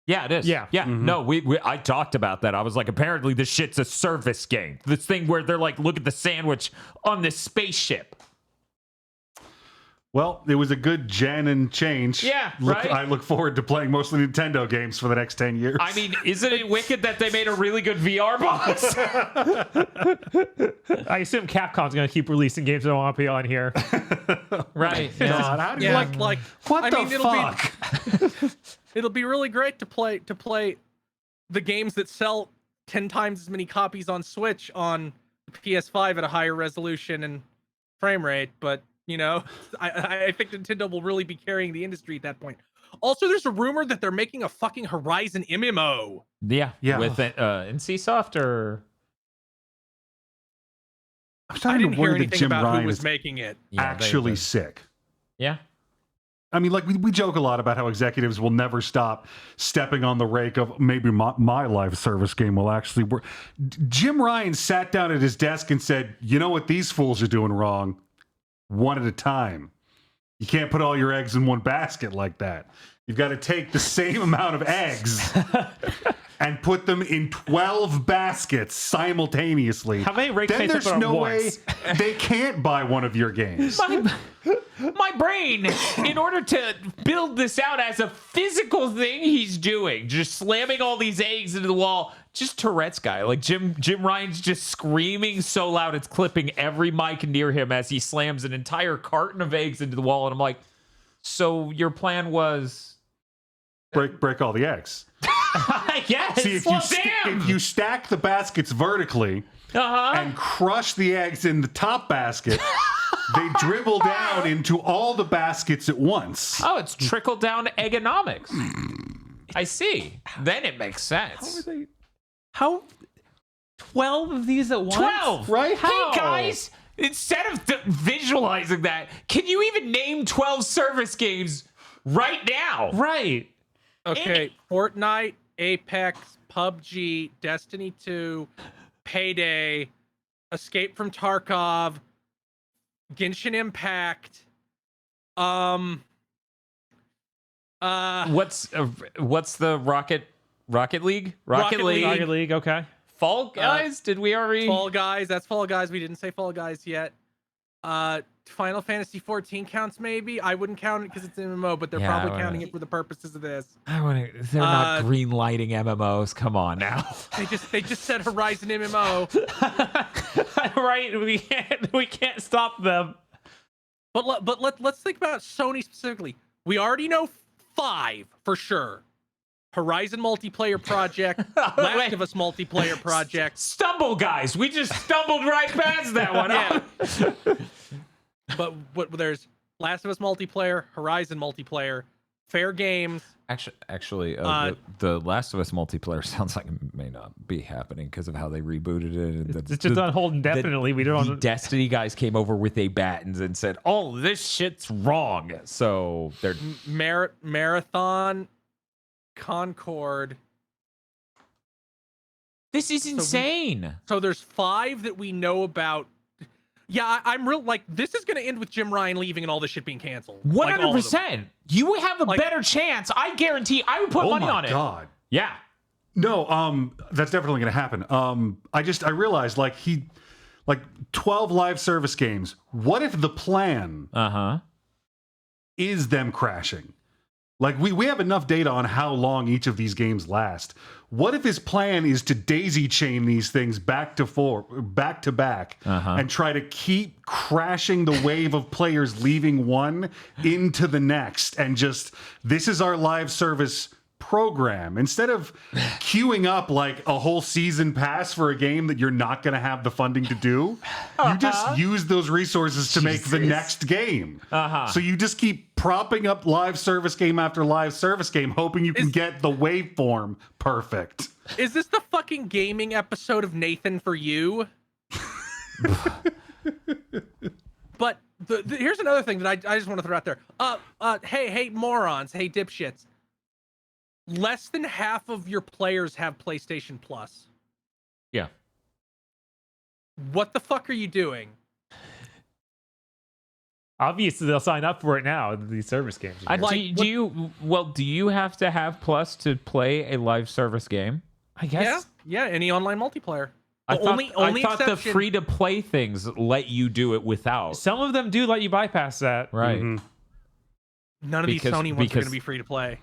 Yeah, it is. Yeah. No, I talked about that. I was like, apparently this shit's a service game. This thing where they're like, look at the sandwich on this spaceship. Well, it was a good Johane change. Yeah, right? I look forward to playing mostly Nintendo games for the next 10 years. I mean, isn't it wicked that they made a really good VR box? I assume Capcom's going to keep releasing games that don't want to be on here. Right. God, how do you Yeah, like what I the mean, fuck? It'll be really great to play the games that sell 10 times as many copies on Switch on the PS5 at a higher resolution and frame rate, but I think Nintendo will really be carrying the industry at that point. Also, there's a rumor that they're making a fucking Horizon MMO. Yeah. Yeah. With NCSoft or I'm I starting didn't to hear worry that anything Jim about Ryan who was is making it. actually sick. Yeah. I mean, like we joke a lot about how executives will never stop stepping on the rake of maybe my live service game will actually work. Jim Ryan sat down at his desk and said, "You know what these fools are doing wrong? One at a time. You can't put all your eggs in one basket like that. You've got to take the same amount of eggs and put them in 12 baskets simultaneously. How many rakes Then can they there's put on no once? way they can't buy one of your games." My brain, in order to build this out as a physical thing he's doing, just slamming all these eggs into the wall, just Tourette's guy. Like Jim Ryan's just screaming so loud it's clipping every mic near him as he slams an entire carton of eggs into the wall. And I'm like, so your plan was break all the eggs. Yes. See, if you stack the baskets vertically and crush the eggs in the top basket, they dribble down into all the baskets at once. Oh, it's trickle down economics. I see. Then it makes sense. How 12 of these at once? 12, right? Hey guys, instead of visualizing that, can you even name 12 service games right now? Right. Okay, Fortnite, Apex, PUBG, Destiny 2, Payday, Escape from Tarkov, Genshin Impact. What's the Rocket League? Rocket League. Rocket League, okay. Fall Guys? Did we already? Fall Guys. That's Fall Guys. We didn't say Fall Guys yet. Final Fantasy 14 counts maybe. I wouldn't count it because it's an MMO, but they're Yeah, probably I wanna- counting it for the purposes of this. They're not green lighting MMOs. Come on now. They just said Horizon MMO. Right. We can't stop them. But let's think about Sony specifically. We already know 5 for sure. Horizon multiplayer project, Last of Us multiplayer project. Stumble Guys. We just stumbled right past that one. Yeah. But there's Last of Us multiplayer, Horizon multiplayer, Fair Games. Actually, the Last of Us multiplayer sounds like it may not be happening because of how they rebooted it. And It's just on hold indefinitely. We don't. The Destiny guys came over with a bat and said, "Oh, this shit's wrong." So they're Marathon, Concord. this is insane. So there's 5 that we know about. Yeah, I'm real like this is gonna end with Jim Ryan leaving and all this shit being canceled. 100%. You have a better chance. I guarantee. I would put money on it. Oh my god. Yeah. No, that's definitely going to happen. I realized like 12 live service games. What if the plan is them crashing? Like we have enough data on how long each of these games last. What if his plan is to daisy chain these things back to back and try to keep crashing the wave of players leaving one into the next and just this is our live service program instead of queuing up like a whole season pass for a game that you're not going to have the funding to do. You just use those resources to make the next game. So you just keep propping up live service game after live service game hoping you can get the waveform perfect. Is this the fucking gaming episode of Nathan for You? But here's another thing that I just want to throw out there. Hey morons, hey dipshits. Less than half of your players have PlayStation Plus. Yeah. What the fuck are you doing? Obviously, they'll sign up for it now. These service games. Do you have to have Plus to play a live service game? I guess. Yeah. Any online multiplayer. I thought the exception- free to play things let you do it without. Some of them do let you bypass that. Right. None of these Sony ones are going to be free to play.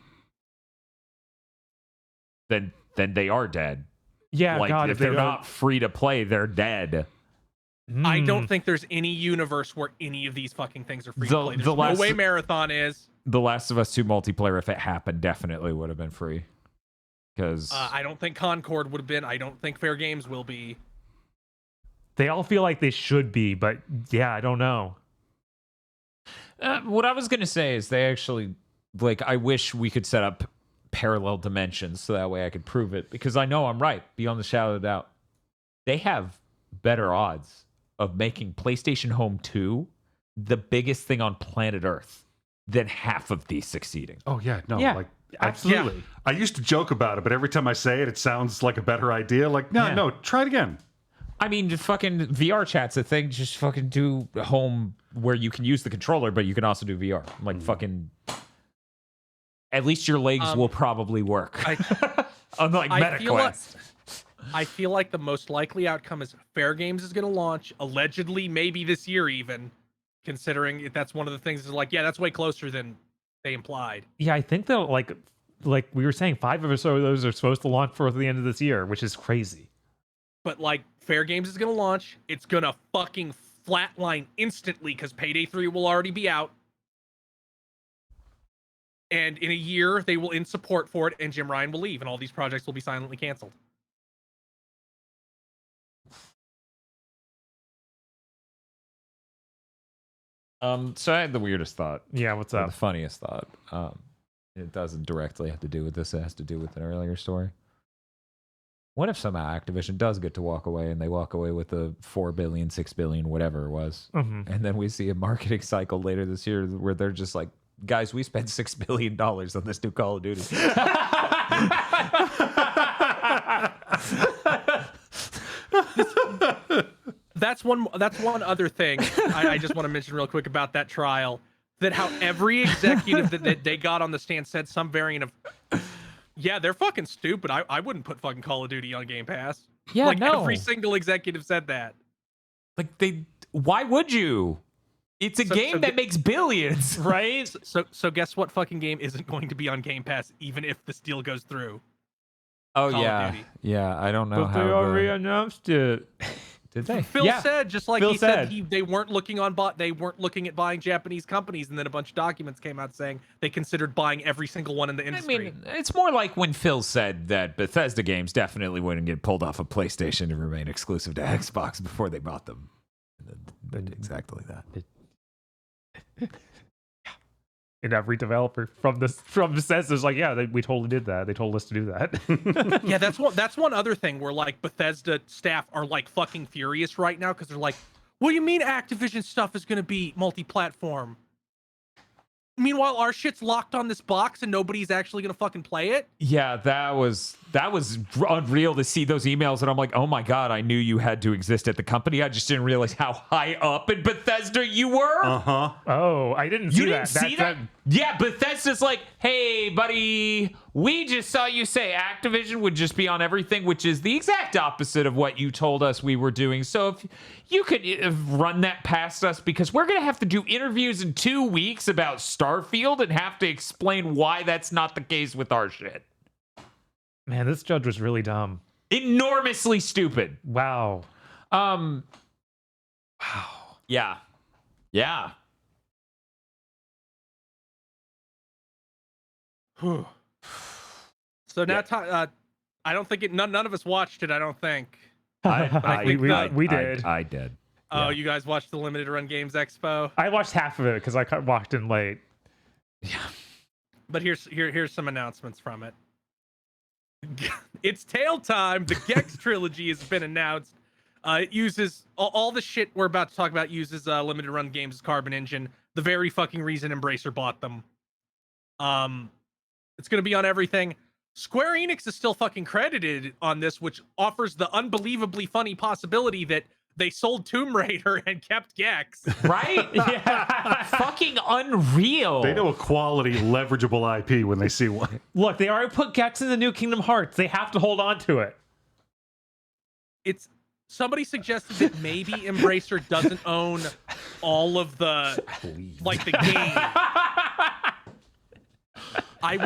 Then they are dead. Yeah, like God, if they're not free to play, they're dead. I don't think there's any universe where any of these fucking things are free to play. There's no way Marathon is. The Last of Us 2 multiplayer, if it happened, definitely would have been free. Because I don't think Concord would have been. I don't think Fair Games will be. They all feel like they should be, but yeah, I don't know. What I was gonna say is they actually I wish we could set up parallel dimensions so that way I could prove it because I know I'm right beyond the shadow of doubt. They have better odds of making PlayStation Home 2 the biggest thing on planet Earth than half of these succeeding. Oh yeah, no, Yeah, like absolutely. I used to joke about it, but every time I say it, it sounds like a better idea. Like, no, try it again. I mean, fucking VR chat's a thing. Just fucking do home where you can use the controller, but you can also do VR. Like, fucking. At least your legs will probably work. Unlike MetaQuest. I feel like the most likely outcome is Fair Games is going to launch, allegedly, maybe this year even, considering that's one of the things is like, yeah, that's way closer than they implied. Yeah, I think they'll like we were saying, 5 or so of those are supposed to launch for the end of this year, which is crazy. But like, Fair Games is going to launch. It's going to fucking flatline instantly because Payday 3 will already be out. And in a year, they will in support for it, and Jim Ryan will leave, and all these projects will be silently canceled. So I had the weirdest thought. Yeah, what's Or up? the funniest thought. It doesn't directly have to do with this. It has to do with an earlier story. What if somehow Activision does get to walk away and they walk away with a 4 billion, 6 billion, whatever it was. Mhm. And then we see a marketing cycle later this year where they're just like, guys, we spent $6 billion on this new Call of Duty. That's one other thing I just want to mention real quick about that trial. That how every executive that they got on the stand said some variant of, yeah, they're fucking stupid. I wouldn't put fucking Call of Duty on Game Pass. Yeah, like no. every single executive said that. Like, why would you? It's a game that makes billions, right? So guess what fucking game isn't going to be on Game Pass even if this deal goes through? Oh, Call of yeah. Duty. Yeah, I don't know But how. they already announced it. Did they? Phil Yeah. said, just like Phil he said, said. they weren't looking at buying Japanese companies, and then a bunch of documents came out saying they considered buying every single one in the I industry. mean, it's more like when Phil said that Bethesda games definitely wouldn't get pulled off of PlayStation to remain exclusive to Xbox before they bought them. They did exactly that. And every developer from Bethesda's like, yeah, we totally did that. They told us to do that. Yeah, that's one other thing where like Bethesda staff are like fucking furious right now because they're like, what do you mean Activision stuff is going to be multi-platform? Meanwhile, our shit's locked on this box and nobody's actually going to fucking play it. Yeah, that was unreal to see those emails, and I'm like, oh my god, I knew you had to exist at the company. I just didn't realize how high up in Bethesda you were. Oh, I didn't see You that. didn't see that? Yeah, Bethesda's like, hey, buddy, we just saw you say Activision would just be on everything, which is the exact opposite of what you told us we were doing. So if you could run that past us, because we're going to have to do interviews in 2 weeks about Starfield and have to explain why that's not the case with our shit. Man, this judge was really dumb. Enormously stupid. Wow. Wow. Yeah. Yeah. So now, I don't think none of us watched it. I don't think. We did. I did. Oh, you guys watched the Limited Run Games Expo? I watched half of it because I walked in late. Yeah. But here's some announcements from it. It's tail time. The Gex trilogy has been announced. It uses all the shit we're about to talk about. Uses Limited Run Games' Carbon Engine. The very fucking reason Embracer bought them. It's gonna be on everything. Square Enix is still fucking credited on this, which offers the unbelievably funny possibility that they sold Tomb Raider and kept Gex. Right? Yeah. Fucking unreal. They know a quality leverageable IP when they see one. Look, they already put Gex in the new Kingdom Hearts. They have to hold on to it. It's somebody suggested that maybe Embracer doesn't own all of the like the game. I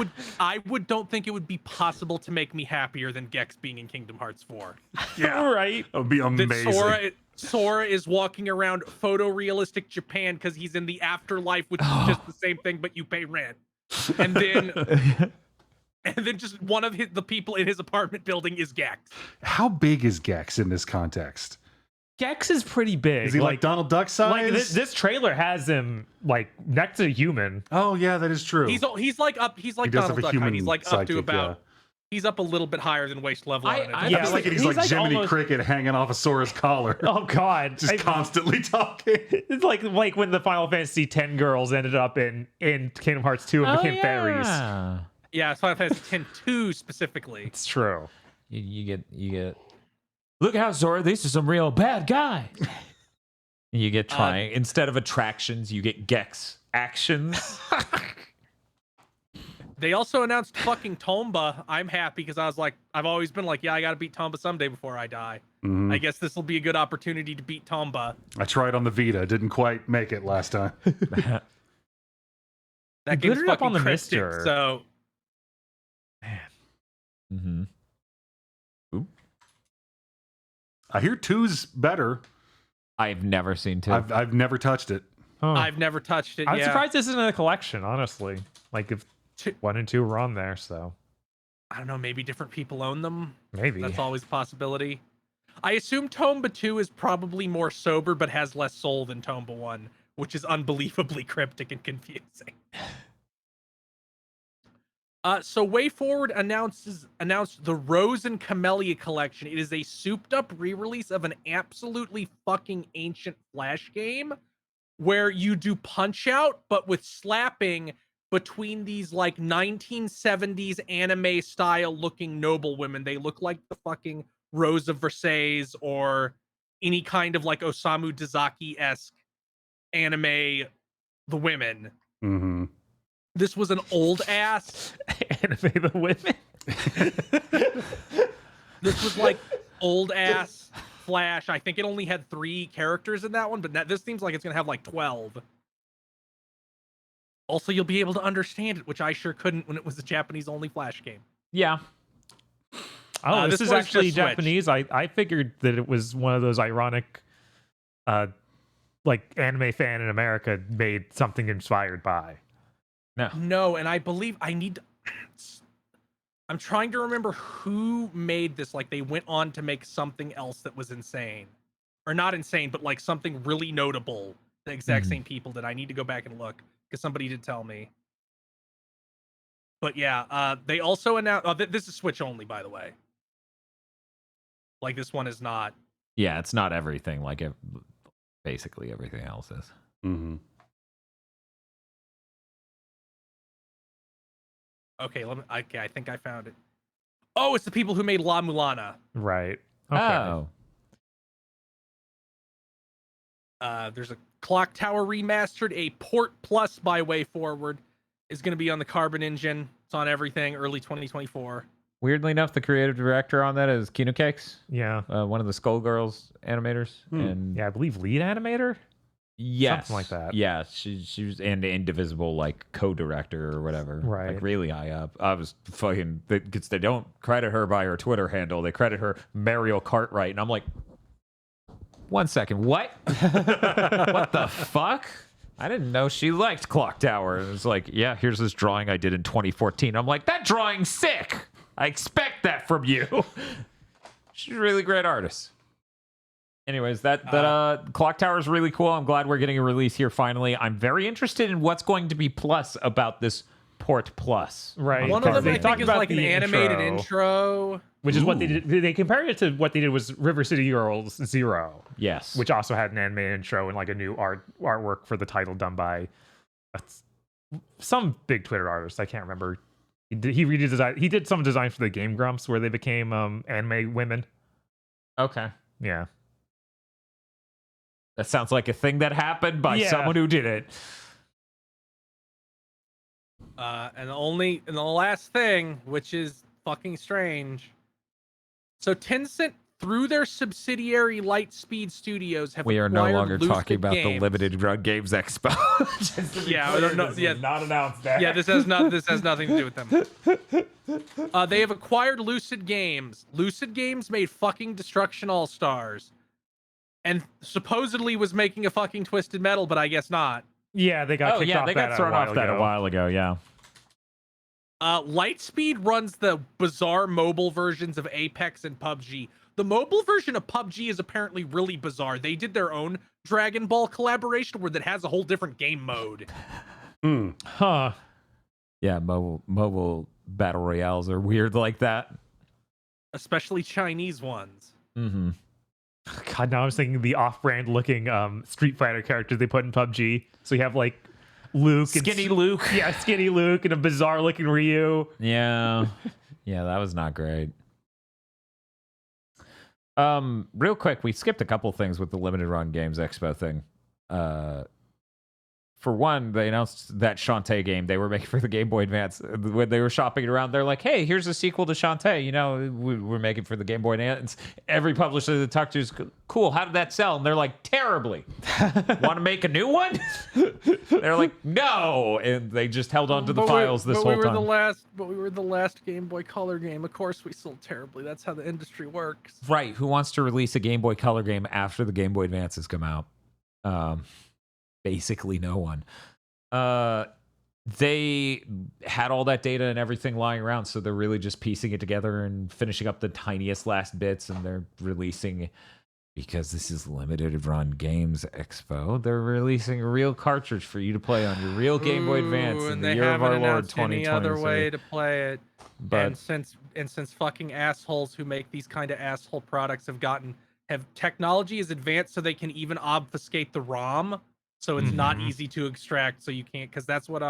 would don't think it would be possible to make me happier than Gex being in Kingdom Hearts 4. Yeah, Right. that would be amazing. That Sora is walking around photorealistic Japan because he's in the afterlife, which is just the same thing, but you pay rent. And then just one of the people in his apartment building is Gex. How big is Gex in this context? Gex is pretty big. Is he like Donald Duck size? Like this trailer has him like next to a human. Oh yeah, that is true. He's like He does have Donald a Duck height. human He's like up to sidekick, about yeah. He's up a little bit higher than waist level. I Yeah, like he's like Jiminy almost... Cricket hanging off a Sora's collar. Oh God! Just constantly talking. It's like when the Final Fantasy X girls ended up in Kingdom Hearts 2 and became fairies. Yeah, Final Fantasy X-2 specifically. It's true. You get. Look out, Zora! These are some real bad guys. You get trying instead of attractions, you get Gex actions. They also announced fucking Tomba. I'm happy because I was like, I've always been like, yeah, I got to beat Tomba someday before I die. Mhm. I guess this will be a good opportunity to beat Tomba. I tried on the Vita, didn't quite make it last time. That game's it up fucking on the cryptic, Mister. so Mm-hmm. I hear 2's better. I've never seen 2. I've never touched it. Huh. I've never touched it. I'm yeah. surprised this isn't in the collection, honestly. Like if 1 and 2 were on there, so I don't know. Maybe different people own them. maybe. That's always a possibility. I assume Tomba 2 is probably more sober, but has less soul than Tomba 1, which is unbelievably cryptic and confusing. So WayForward announced the Rose and Camellia collection. It is a souped-up re-release of an absolutely fucking ancient Flash game where you do Punch-Out, but with slapping between these like 1970s anime style looking noble women. They look like the fucking Rose of Versailles or any kind of like Osamu Dezaki-esque anime, the women. Mm-hmm. This was an old ass Anime the women. This was like old ass Flash. I think it only had 3 characters in that one, but this seems like it's gonna have like 12. Also, you'll be able to understand it, which I sure couldn't when it was a Japanese only Flash game. Yeah. Oh, this is one's actually just Switch. Japanese. I figured that it was one of those ironic like anime fan in America made something inspired by. No, and I believe I'm trying to remember who made this. Like, they went on to make something else that was insane. Or not insane, but like something really notable. The exact same people did. I need to go back and look, because somebody did tell me. But yeah, they also announced... this is Switch only, by the way. Like, this one is not... Yeah, it's not everything like it, basically everything else is. Mm-hmm. Okay, I think I found it. Oh, it's the people who made La Mulana. Right. Okay. Oh. There's a Clock Tower remastered, a Port Plus by WayForward is going to be on the Carbon engine. It's on everything, early 2024. Weirdly enough, the creative director on that is Kino Cakes, Yeah. one of the Skullgirls animators. And Yeah, I believe lead animator? yes, Something like that. Yeah, she was and Indivisible like co-director or whatever. Right. Like really high up. I was fucking because they don't credit her by her Twitter handle. They credit her Mariel Cartwright, and I'm like, 1 second, what? What the fuck? I didn't know she liked Clock Tower. And it was like, yeah, here's this drawing I did in 2014. I'm like, that drawing's sick. I expect that from you. She's a really great artist. Anyways, that Clock Tower is really cool. I'm glad we're getting a release here finally. I'm very interested in what's going to be plus about this Port Plus. Right. One of them, They I talked think, is about like an the animated intro. which is what they did. They compared it to what they did was River City Girls 0, Yes. which also had an anime intro and like a new artwork for the title done by some big Twitter artist. I can't remember. He did some design for the Game Grumps where they became anime women. Okay. Yeah. That sounds like a thing that happened by Yeah. someone who did it. And the last thing, which is fucking strange. So Tencent, through their subsidiary Lightspeed Studios, have We are no acquired longer Lucid talking about the Games. Limited Drug Games Expo. Yeah, I don't know. Yeah, Not announced that. yeah. This has nothing to do with them. They have acquired Lucid Games. Lucid Games made fucking Destruction All Stars, and supposedly was making a fucking Twisted Metal, but I guess not. Yeah, they got Oh kicked yeah, off they that got thrown off that a while ago. Yeah. Lightspeed runs the bizarre mobile versions of Apex and PUBG. The mobile version of PUBG is apparently really bizarre. They did their own Dragon Ball collaboration that has a whole different game mode. Huh. Yeah, mobile battle royales are weird like that. Especially Chinese ones. Mm-hmm. God, now I was thinking the off-brand looking Street Fighter characters they put in PUBG. So you have like Luke, Skinny Luke. Yeah, skinny Luke and a bizarre looking Ryu. Yeah. Yeah, that was not great. Real quick, we skipped a couple things with the limited run games expo thing. For one, they announced that Shantae game they were making for the Game Boy Advance. When they were shopping it around, they're like, hey, here's a sequel to Shantae. You know, we're making for the Game Boy Advance. Every publisher that talked to is cool. How did that sell? And they're like, terribly. Want to make a new one? They're like, no. And they just held on to the files this whole time. We were the last Game Boy Color game. Of course, we sold terribly. That's how the industry works. Right. Who wants to release a Game Boy Color game after the Game Boy Advances come out? Basically no one. They had all that data and everything lying around, so they're really just piecing it together and finishing up the tiniest last bits, and they're releasing, because this is limited run games expo, they're releasing a real cartridge for you to play on your real Game Boy Advance in the year of our Lord 2023. Any other way to play it. But and since fucking assholes who make these kind of asshole products have technology is advanced so they can even obfuscate the ROM. So it's not easy to extract, so you can't, because that's what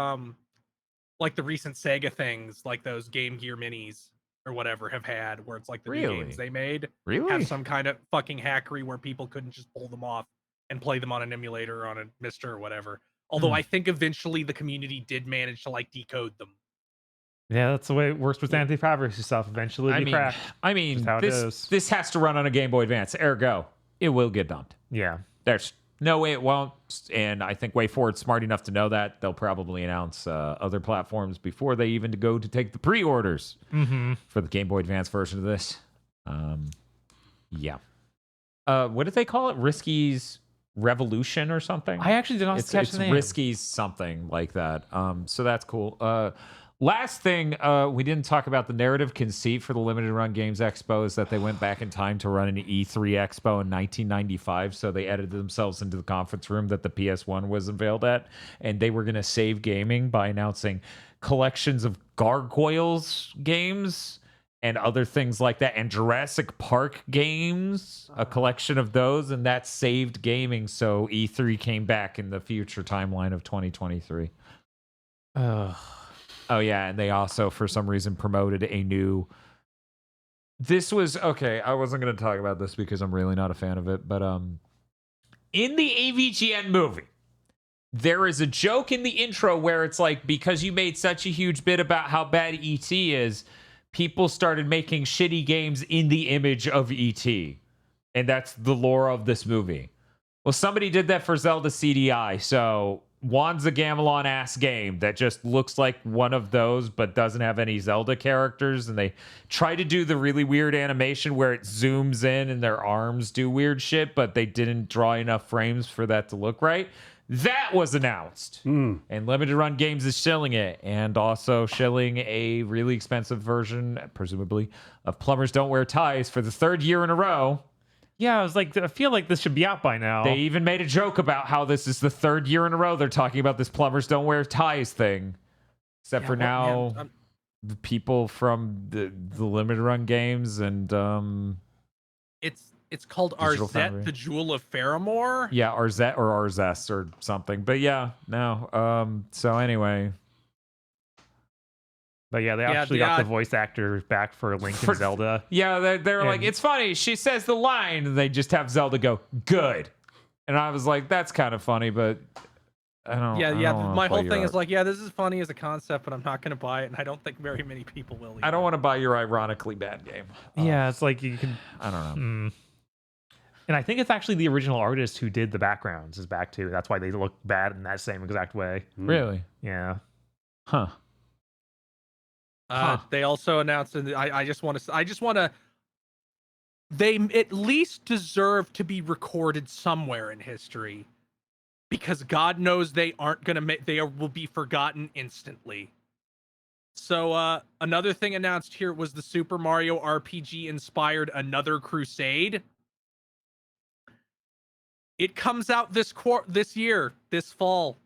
like the recent Sega things, like those Game Gear minis or whatever, have had, where it's like the new games they made have some kind of fucking hackery where people couldn't just pull them off and play them on an emulator or on a Mister or whatever. Although I think eventually the community did manage to like decode them. Yeah, that's the way it works with anti-piracy stuff. Eventually, they crack. I mean, this has to run on a Game Boy Advance. Ergo, it will get dumped. Yeah, there's no way it won't, and I think WayForward's smart enough to know that. They'll probably announce other platforms before they even go to take the pre-orders for the Game Boy Advance version of this. Yeah. What did they call it? Risky's Revolution or something? I actually did not catch the name. It's Risky's something like that. So that's cool. Last thing, we didn't talk about the narrative conceit for the Limited Run Games Expo is that they went back in time to run an E3 Expo in 1995, so they edited themselves into the conference room that the PS1 was unveiled at, and they were going to save gaming by announcing collections of Gargoyles games and other things like that, and Jurassic Park games, a collection of those, and that saved gaming, so E3 came back in the future timeline of 2023. Oh, yeah, and they also, for some reason, promoted a new... This was... Okay, I wasn't going to talk about this because I'm really not a fan of it, but in the AVGN movie, there is a joke in the intro where it's like, because you made such a huge bit about how bad E.T. is, people started making shitty games in the image of E.T., and that's the lore of this movie. Well, somebody did that for Zelda CDI, so... Juan's a Gamelon-ass game that just looks like one of those but doesn't have any Zelda characters, and they try to do the really weird animation where it zooms in and their arms do weird shit, but they didn't draw enough frames for that to look right. That was announced. And Limited Run Games is shilling it, and also shilling a really expensive version, presumably, of Plumbers Don't Wear Ties for the third year in a row. Yeah, I was like, I feel like this should be out by now. They even made a joke about how this is the third year in a row they're talking about this Plumbers Don't Wear Ties thing. Except for now, the people from the Limited Run games and... It's called Arzette, the Jewel of Faramore? Yeah, Arzette or Arzest or something. But yeah, no. So anyway... But yeah, they actually got the voice actor back for Link and Zelda. Yeah, they're like, it's funny. She says the line, and they just have Zelda go, good. And I was like, that's kind of funny, but I don't my whole thing is like, yeah, this is funny as a concept, but I'm not going to buy it, and I don't think very many people will either. I don't want to buy your ironically bad game. Yeah, it's like you can... I don't know. And I think it's actually the original artist who did the backgrounds is back too. That's why they look bad in that same exact way. Really? Yeah. Huh. They also announced, and I just want to. They at least deserve to be recorded somewhere in history, because God knows they aren't gonna will be forgotten instantly. So another thing announced here was the Super Mario RPG inspired Another Crusade. It comes out this fall.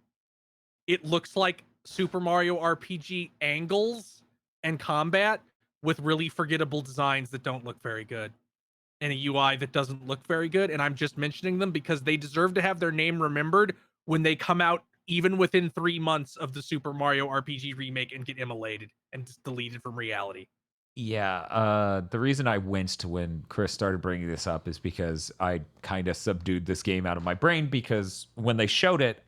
It looks like Super Mario RPG Angles, and combat with really forgettable designs that don't look very good and a UI that doesn't look very good. And I'm just mentioning them because they deserve to have their name remembered when they come out, even within 3 months of the Super Mario RPG remake, and get immolated and just deleted from reality. Yeah, the reason I winced when Chris started bringing this up is because I kind of subdued this game out of my brain, because when they showed it,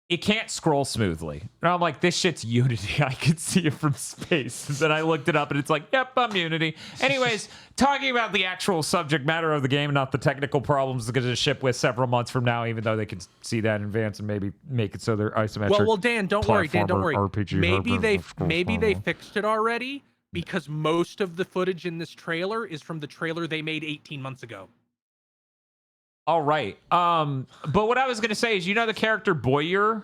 it can't scroll smoothly. And I'm like, this shit's Unity. I could see it from space. And then I looked it up and it's like, yep, I'm Unity. Anyways, talking about the actual subject matter of the game, not the technical problems it's going to ship with several months from now, even though they can see that in advance and maybe make it so they're isometric. Well, Dan, don't worry. Dan, don't worry. RPG Maybe they fixed it already, because most of the footage in this trailer is from the trailer they made 18 months ago. All right. But what I was going to say is, you know the character Bowyer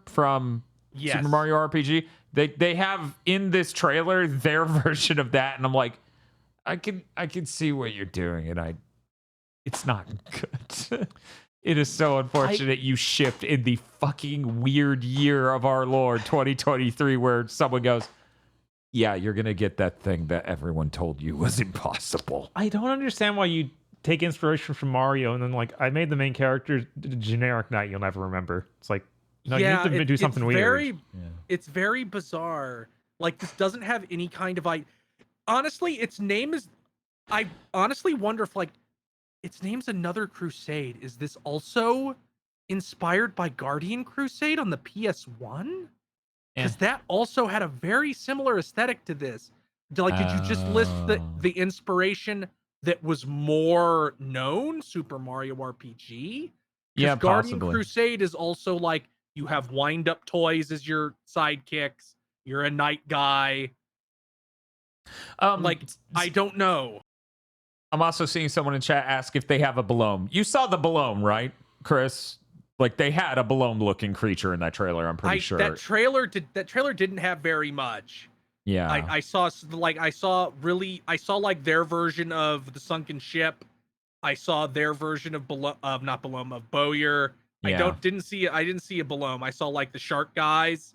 from Yes. Super Mario RPG? They have in this trailer their version of that, and I'm like, I can see what you're doing, and it's not good. It is so unfortunate you shipped in the fucking weird year of our Lord 2023, where someone goes, yeah, you're going to get that thing that everyone told you was impossible. I don't understand why you take inspiration from Mario and then, like, I made the main character generic knight you'll never remember. It's like, no, you need to do something weird. It's very bizarre. Like, this doesn't have any kind of honestly, its name is, I honestly wonder if, like, its name's Another Crusade. Is this also inspired by Guardian Crusade on the PS1? Because that also had a very similar aesthetic to this. Like, did you just list the inspiration that was more known, Super Mario RPG? Yeah, Guardian possibly. Crusade is also like, you have wind-up toys as your sidekicks. You're a knight guy. Like, I don't know. I'm also seeing someone in chat ask if they have a Balome. You saw the Balome, right, Chris? Like, they had a Balome-looking creature in that trailer, I'm pretty sure. That trailer didn't have very much. Yeah. I saw like their version of the sunken ship. I saw their version of Bowyer. Yeah. I didn't see a Balome. I saw like the shark guys,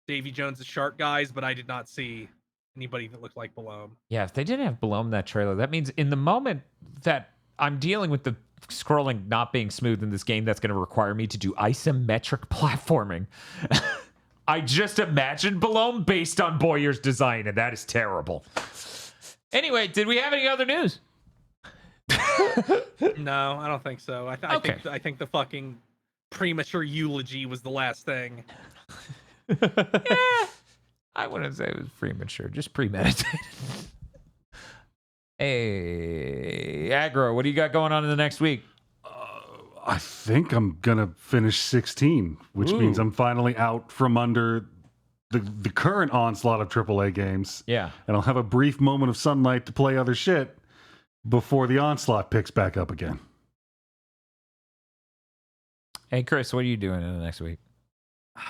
Davy Jones' shark guys, but I did not see anybody that looked like Balome. Yeah, if they didn't have Balome in that trailer, that means in the moment that I'm dealing with the scrolling not being smooth in this game, that's going to require me to do isometric platforming. I just imagined Balome based on Bowyer's design, and that is terrible. Anyway, did we have any other news? No, I don't think so. I think the fucking premature eulogy was the last thing. I wouldn't say it was premature, just premeditated. Hey, Aggro, what do you got going on in the next week? I think I'm gonna finish 16, which means I'm finally out from under the current onslaught of AAA games. Yeah. And I'll have a brief moment of sunlight to play other shit before the onslaught picks back up again. Hey, Chris, what are you doing in the next week?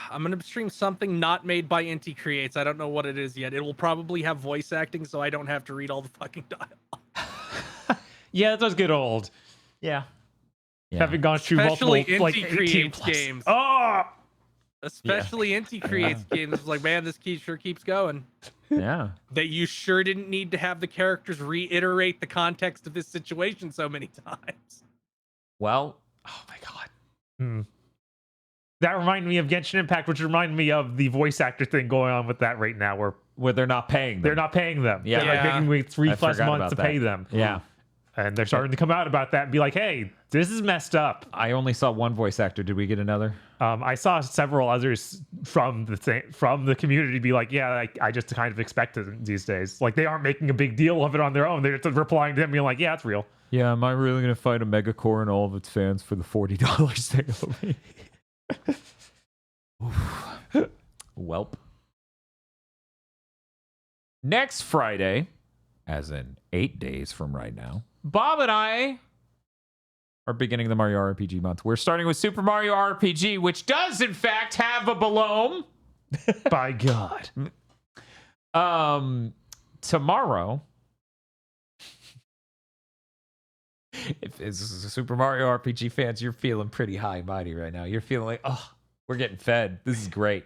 I'm gonna stream something not made by IndiCreates. I don't know what it is yet. It will probably have voice acting, so I don't have to read all the fucking dialogue. Yeah, it does get old. Yeah. Having gone through Especially multiple, like, 18 IndiCreates plus. games. Oh! Especially IndiCreates games. It's like, man, this key sure keeps going. Yeah. That you sure didn't need to have the characters reiterate the context of this situation so many times. Well, oh my God. That reminded me of Genshin Impact, which reminded me of the voice actor thing going on with that right now, where they're not paying them. they're not paying them. Yeah. They're like making me 3+ forgot months about to that. pay them. Yeah. And they're starting to come out about that and be like, hey, this is messed up. I only saw one voice actor. Did we get another? I saw several others from the community be like, yeah, I just kind of expect it these days. Like, they aren't making a big deal of it on their own. They're just replying to them being like, yeah, it's real. Yeah, am I really going to fight a Megacore and all of its fans for the $40 they owe me? Welp. Next Friday, as in 8 days from right now, Bob and I are beginning the Mario RPG month. We're starting with Super Mario RPG, which does, in fact, have a Balome. By God. Tomorrow, if it's Super Mario RPG fans, you're feeling pretty high and mighty right now. You're feeling like, oh, we're getting fed. This is great.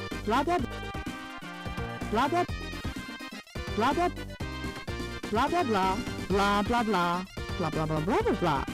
blah blah blah blah blah blah blah blah blah blah blah blah blah blah blah blah blah blah